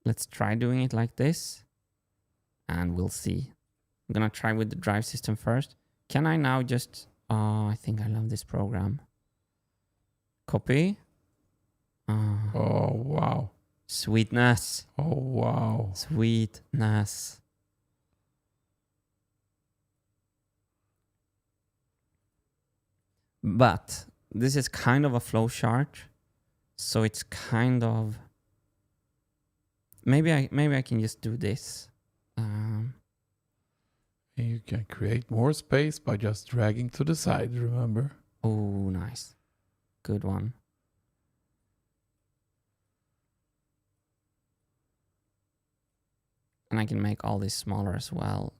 Let's try doing it like this, and we'll see. I'm gonna try with the drive system first. Can I now just... Oh, I think I love this program. Copy. Oh, wow. Sweetness. Oh, wow. Sweetness. But this is kind of a flow chart, so it's kind of... Maybe I can just do this. You can create more space by just dragging to the side, remember? Oh, nice. Good one. And I can make all this smaller as well.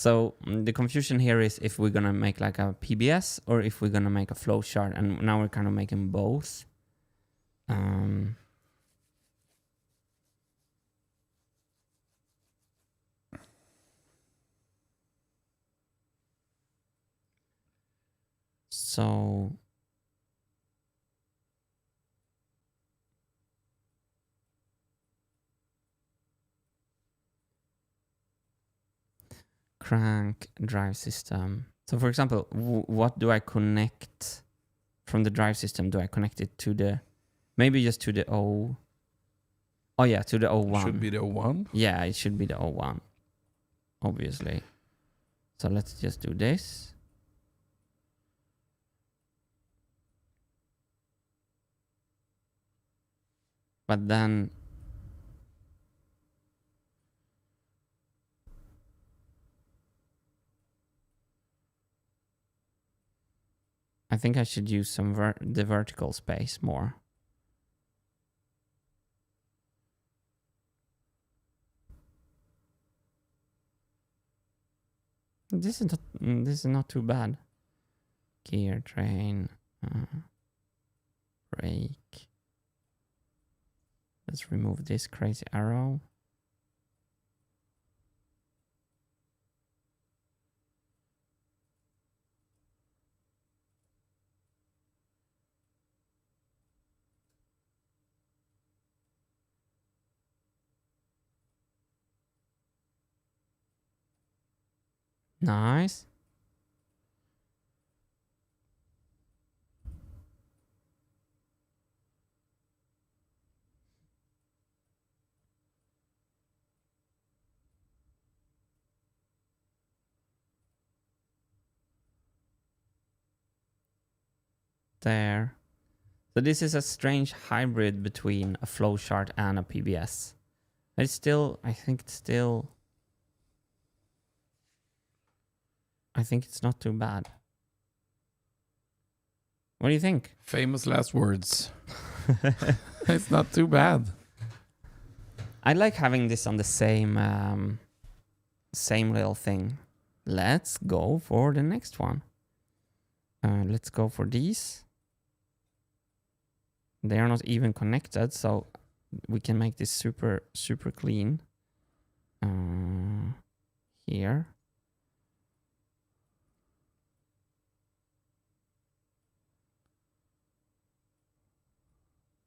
So the confusion here is if we're gonna make like a PBS or if we're gonna make a flowchart, and now we're kind of making both. So crank drive system. So for example, what do I connect from the drive system? Do I connect it to the, maybe just to the O? Oh yeah, to the O1. Should be the O1. Yeah, it should be the O1, obviously. So let's just do this. But then I think I should use some the vertical space more. This is not too bad. Gear train, brake. Let's remove this crazy arrow. Nice. There. So this is a strange hybrid between a flowchart and a PBS. It's still, I think it's not too bad. What do you think? Famous last words. It's not too bad. I like having this on the same little thing. Let's go for the next one. Let's go for these. They are not even connected, so we can make this super clean. Here.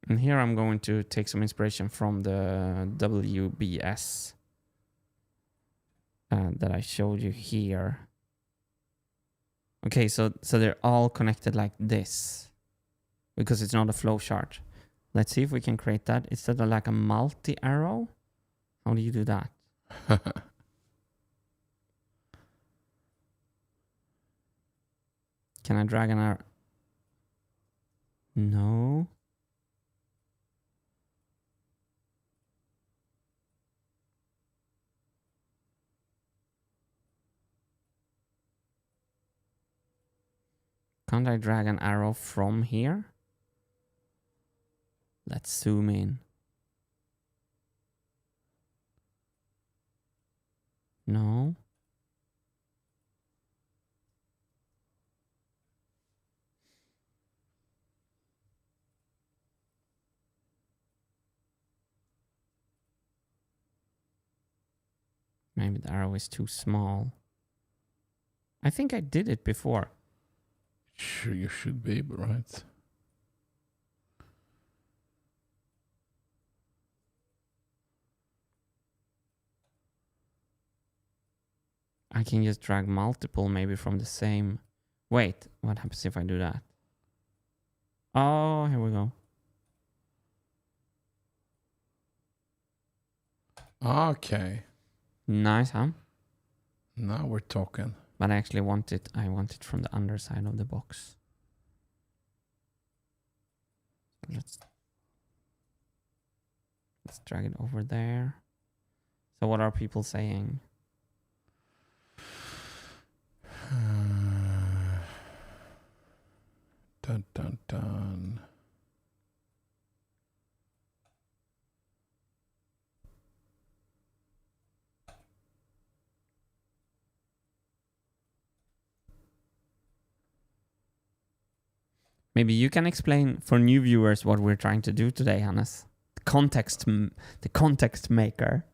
And here I'm going to take some inspiration from the WBS that I showed you here. Okay, so they're all connected like this because it's not a flowchart. Let's see if we can create that. Is that like a multi-arrow? How do you do that? Can I drag an arrow? No. Can't I drag an arrow from here? Let's zoom in. No. Maybe the arrow is too small. I think I did it before. Sure, you should be able, right? I can just drag multiple maybe from the same. Wait, what happens if I do that? Oh, here we go. Okay. Nice, huh? Now we're talking. But I actually want it from the underside of the box. Let's drag it over there. So what are people saying? Dun dun dun. Maybe you can explain for new viewers what we're trying to do today, Hannes. The context maker.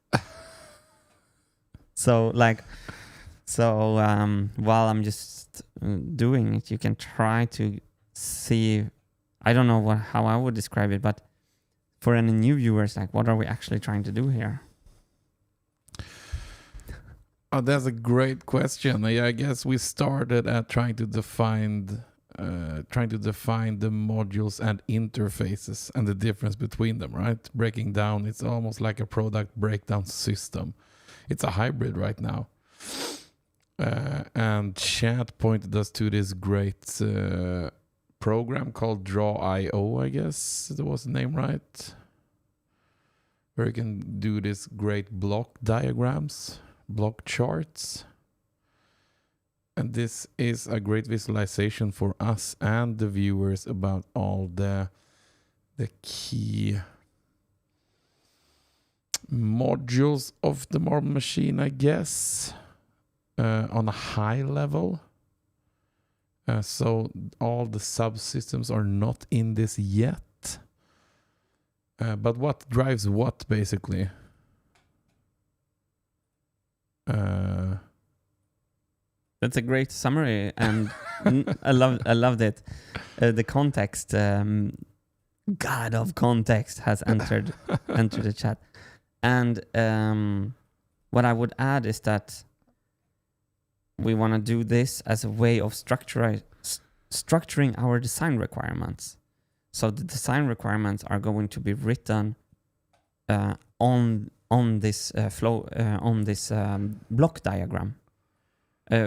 So while I'm just doing it, you can try to see. I don't know how I would describe it, but for any new viewers, like, what are we actually trying to do here? Oh, that's a great question. I guess we started at trying to define the modules and interfaces and the difference between them, right? Breaking down, it's almost like a product breakdown system. It's a hybrid right now. And chat pointed us to this great program called Draw.io, I guess that was the name, right? Where you can do this great block diagrams, block charts. And this is a great visualization for us and the viewers about all the key modules of the marble machine, I guess, on a high level. So all the subsystems are not in this yet. But what drives what, basically? That's a great summary, and I loved it. The context, God of context, has entered the chat, and what I would add is that we want to do this as a way of structuring our design requirements. So the design requirements are going to be written on this flow on this block diagram.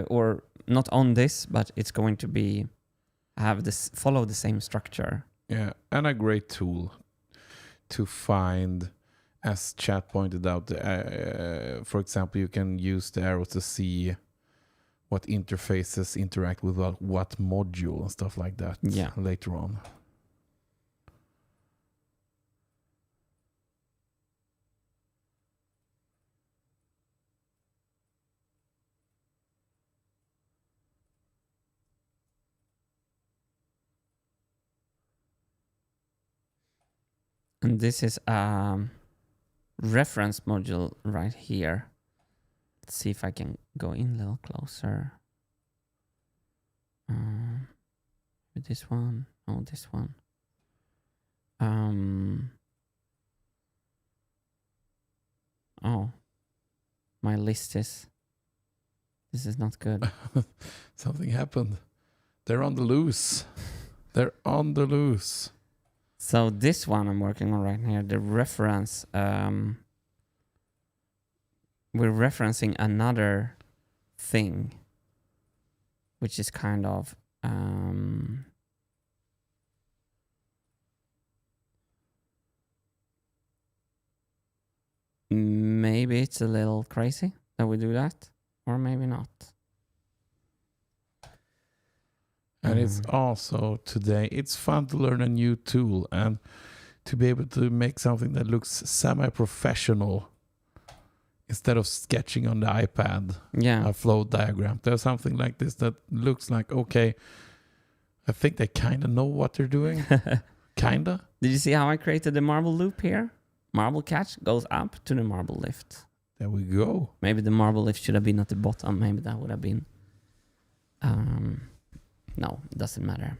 Or not on this, but it's going to be follow the same structure. Yeah, and a great tool to find, as chat pointed out. For example, you can use the arrows to see what interfaces interact with what module and stuff like that. Yeah. Later on. And this is a reference module right here. Let's see if I can go in a little closer. With this one. Oh, this one. Oh, my list is. This is not good. Something happened. They're on the loose. They're on the loose. So this one I'm working on right here, the reference, we're referencing another thing, which is kind of, maybe it's a little crazy that we do that, or maybe not. And it's also today, it's fun to learn a new tool and to be able to make something that looks semi-professional instead of sketching on the iPad. Yeah. A flow diagram. There's something like this that looks like, okay, I think they kind of know what they're doing. Kinda. Did you see how I created the marble loop here? Marble catch goes up to the marble lift. There we go. Maybe the marble lift should have been at the bottom. Maybe that would have been... No, it doesn't matter.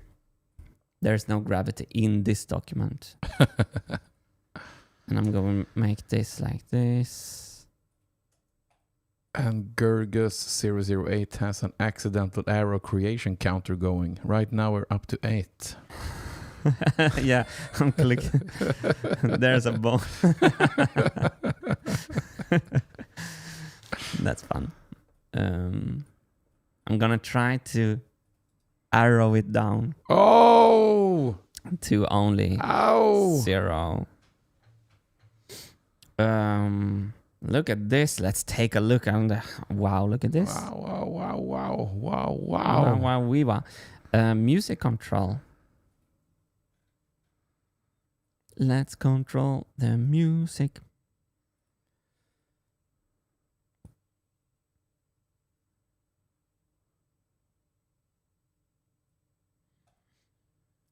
There's no gravity in this document. And I'm going to make this like this. And Gurgus008 has an accidental arrow creation counter going. Right now we're up to 8. Yeah, I'm clicking. There's a bone. That's fun. I'm going to try to arrow it down. Oh! To only 0. Look at this. Let's take a look on the... Wow, look at this. Wow. Music control. Let's control the music.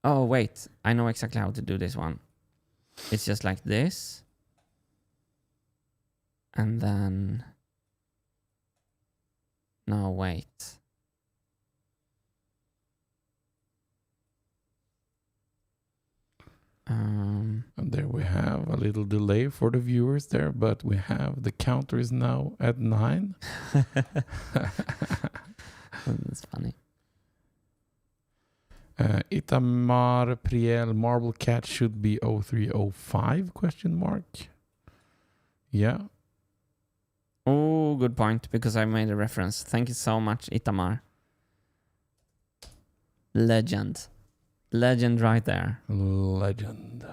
Oh, wait. I know exactly how to do this one. It's just like this. And then... No, wait. And there we have a little delay for the viewers there, but we have the counter is now at 9. That's funny. Itamar Priel Marble Cat should be 0305 question mark. Yeah. Oh, good point, because I made a reference. Thank you so much, Itamar. Legend. Legend right there. Legend.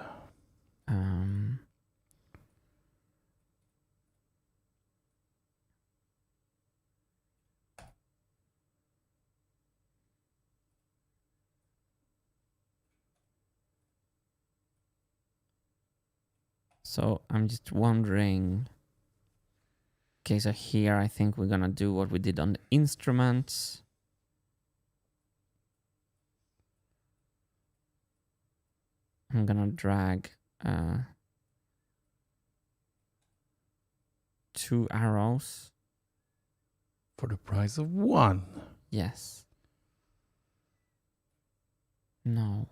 So I'm just wondering. Okay, so here I think we're gonna do what we did on the instruments. I'm gonna drag 2 arrows. For the price of 1. Yes. No.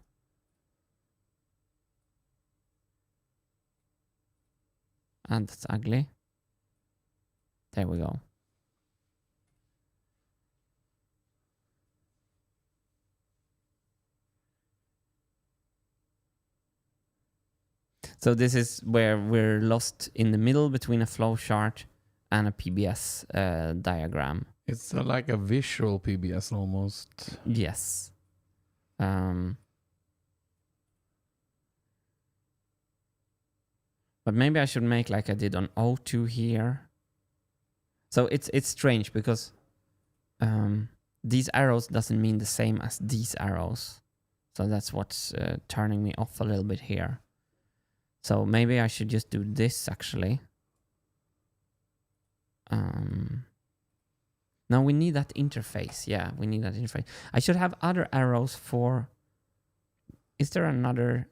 And that's ugly. There we go. So this is where we're lost in the middle between a flowchart and a PBS diagram. It's like a visual PBS almost. Yes. But maybe I should make like I did on O2 here. So it's strange because these arrows doesn't mean the same as these arrows. So that's what's turning me off a little bit here. So maybe I should just do this actually. Now we need that interface. Yeah, we need that interface. I should have other arrows for... Is there another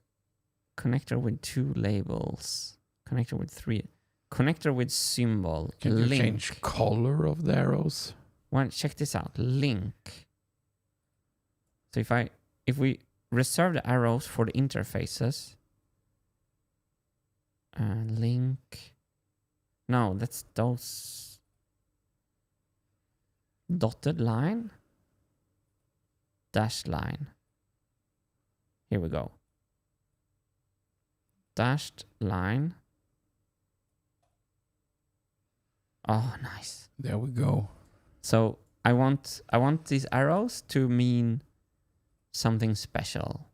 connector with 2 labels? Connector with 3. Connector with symbol. Can link. you change color of the arrows? Well, check this out. Link. So if we reserve the arrows for the interfaces. Link. No, that's those dotted line. Dashed line. Here we go. Dashed line. Oh, nice. There we go. So I want these arrows to mean something special.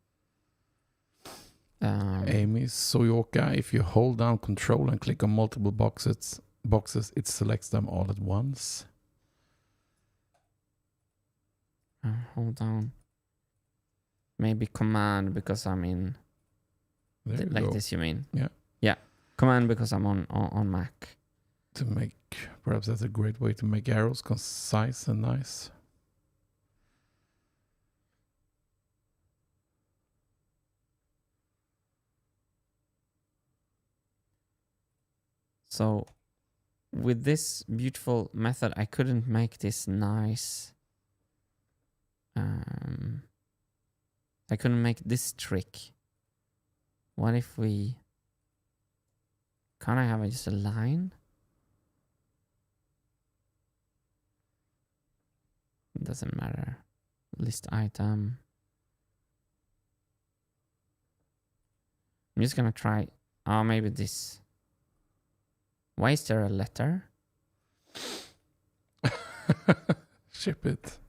Amy Soyoka, if you hold down control and click on multiple boxes, it selects them all at once. Hold on. Maybe command because I'm in. There you Like go. this, you mean? Yeah. Yeah. Command because I'm on Mac. To make, perhaps that's a great way to make arrows concise and nice. So with this beautiful method, I couldn't make this nice. I couldn't make this trick. What if we... Can't I have just a line? It doesn't matter. List item. I'm just gonna try... Oh, maybe this. Why is there a letter? Ship it.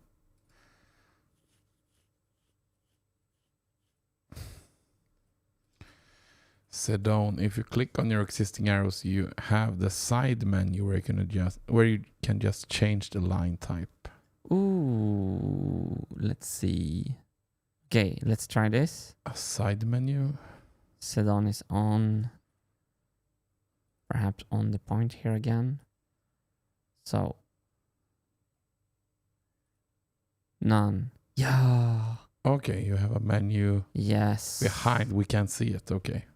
Sedone, if you click on your existing arrows, you have the side menu where you can just change the line type. Ooh, let's see. Okay, let's try this. A side menu? Sedon is on. Perhaps on the point here again. So. None. Yeah. Okay, you have a menu Yes. behind. We can't see it. Okay.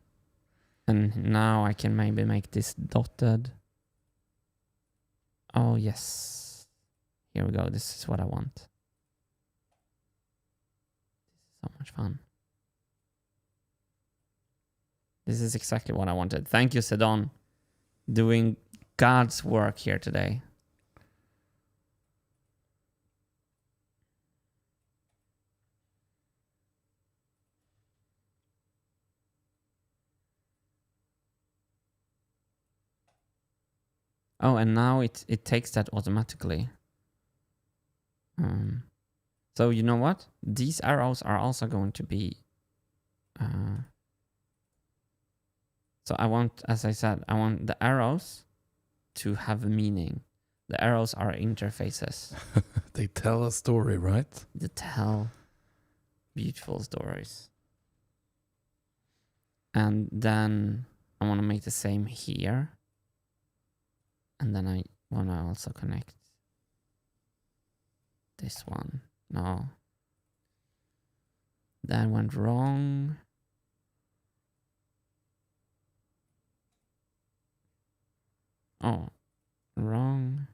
And now I can maybe make this dotted. Oh, yes. Here we go. This is what I want. So much fun. This is exactly what I wanted. Thank you, Sedon. Doing God's work here today. Oh, and now it takes that automatically. So you know what? These arrows are also going to be... so I want, as I said, I want the arrows to have a meaning. The arrows are interfaces. They tell a story, right? They tell beautiful stories. And then I want to make the same here. And then I want to also connect this one. No. That went wrong. Oh, wrong.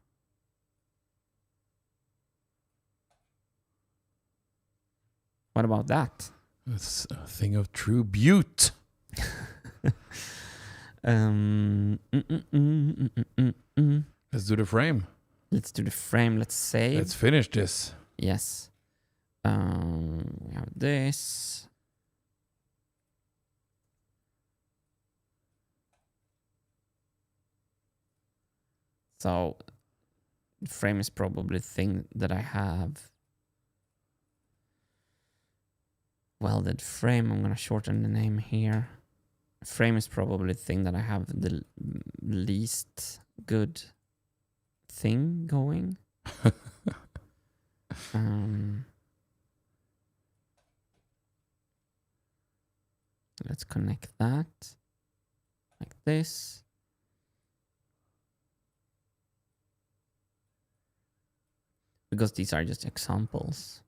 What about that? It's a thing of true beauty. Let's do the frame. Let's do the frame. Let's save. Let's finish this. Yes. We have this. So the frame is probably the thing that I have. Welded frame. I'm going to shorten the name here. Frame is probably the thing that I have the least good thing going. Let's connect that like this. Because these are just examples.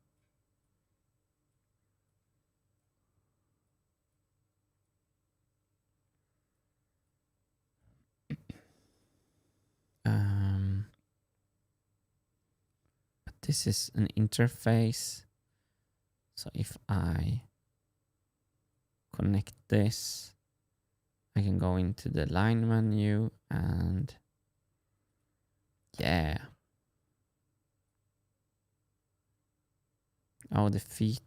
But this is an interface. So if I connect this, I can go into the line menu and yeah. Oh, the feet.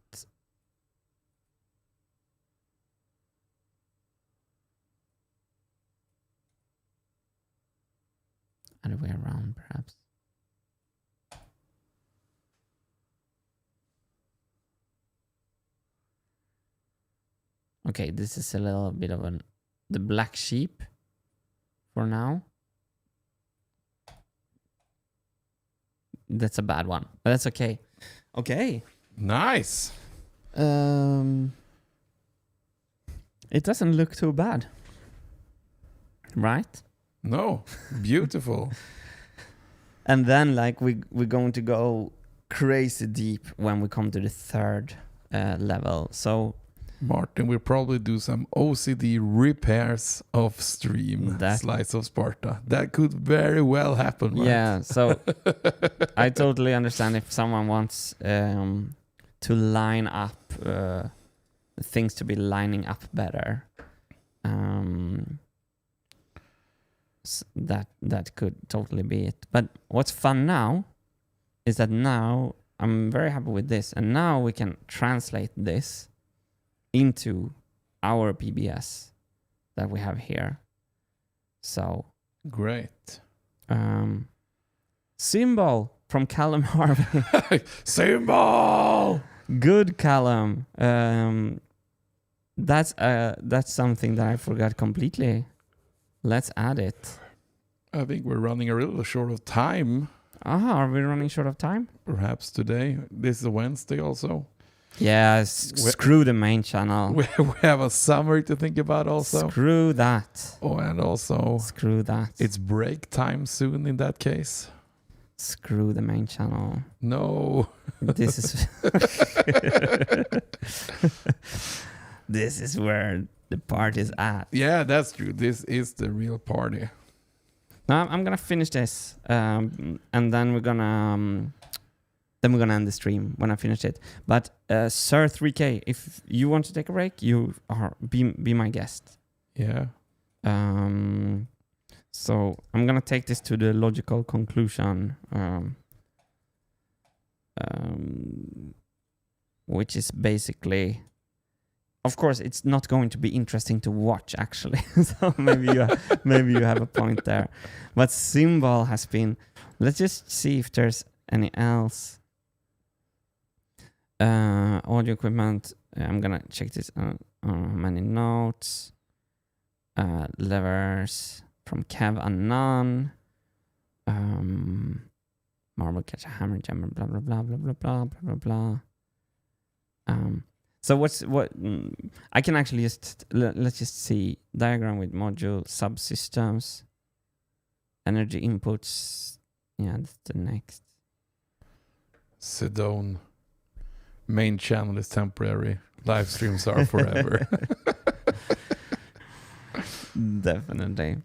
Other way around, perhaps. Okay, this is a little bit of the black sheep for now. That's a bad one, but that's okay. Okay. Nice. It doesn't look too bad. Right? No. Beautiful. And then like we're going to go crazy deep when we come to the third level. So Martin will probably do some OCD repairs off stream. Slice of Sparta. That could very well happen, right? Yeah, so I totally understand if someone wants to line up things to be lining up better. That could totally be it. But what's fun now is that now I'm very happy with this, and now we can translate this into our PBS that we have here. So great. Symbol from Callum Harvey. Symbol. Good, Callum. That's something that I forgot completely. Let's add it. I think we're running a little short of time. Are we running short of time? Perhaps today. This is a Wednesday also. Yeah, screw the main channel. We have a summary to think about also. Screw that. Oh, and also... Screw that. It's break time soon in that case. Screw the main channel. No. This is this is where the party's at. Yeah, that's true. This is the real party. Now I'm gonna finish this, and then we're gonna end the stream when I finish it. But Sir 3K, if you want to take a break, you are be my guest. Yeah. So I'm gonna take this to the logical conclusion, which is basically, of course, it's not going to be interesting to watch actually. So maybe you have a point there. But Symbol has been. Let's just see if there's any else. Audio equipment. I'm gonna check this. Many notes. Levers from Kev Annan. Marble catch a hammer jammer. Blah blah blah blah blah blah blah blah blah. So I can actually just let's just see diagram with module subsystems, energy inputs. Yeah, that's the next. Sedone. Main channel is temporary. Live streams are forever. Definitely.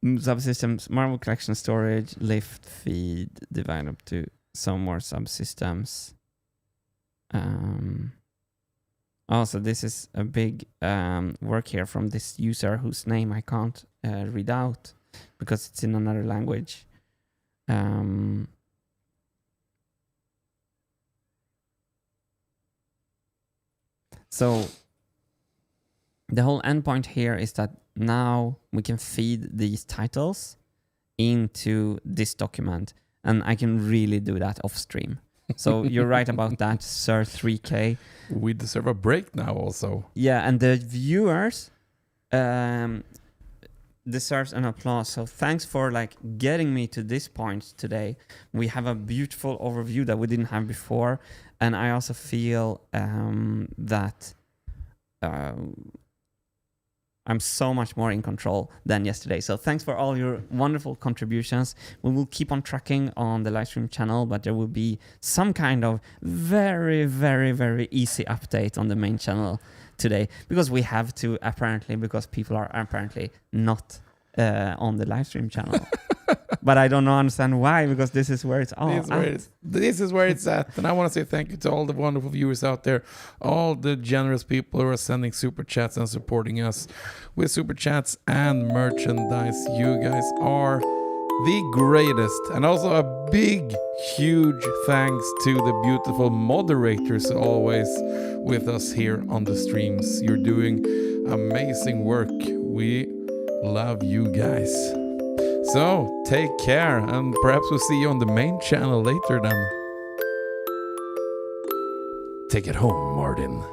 Subsystems, marble collection storage, lift, feed, divide up to some more subsystems. Also, this is a big work here from this user whose name I can't read out because it's in another language. So the whole endpoint here is that now we can feed these titles into this document, and I can really do that off stream. So you're right about that, Sir 3K. We deserve a break now also. Yeah, and the viewers deserves an applause. So thanks for getting me to this point today. We have a beautiful overview that we didn't have before, and I also feel that I'm so much more in control than yesterday. So thanks for all your wonderful contributions. We will keep on tracking on the live stream channel, but there will be some kind of very, very, very easy update on the main channel today, because we have to, apparently, because people are apparently not on the live stream channel. But I don't understand why, because this is where it's all This is where it's at. And I want to say thank you to all the wonderful viewers out there, all the generous people who are sending super chats and supporting us with super chats and merchandise. You guys are the greatest. And also a big, huge thanks to the beautiful moderators always with us here on the streams. You're doing amazing work. We love you guys. So, take care, and perhaps we'll see you on the main channel later then. Take it home, Martin.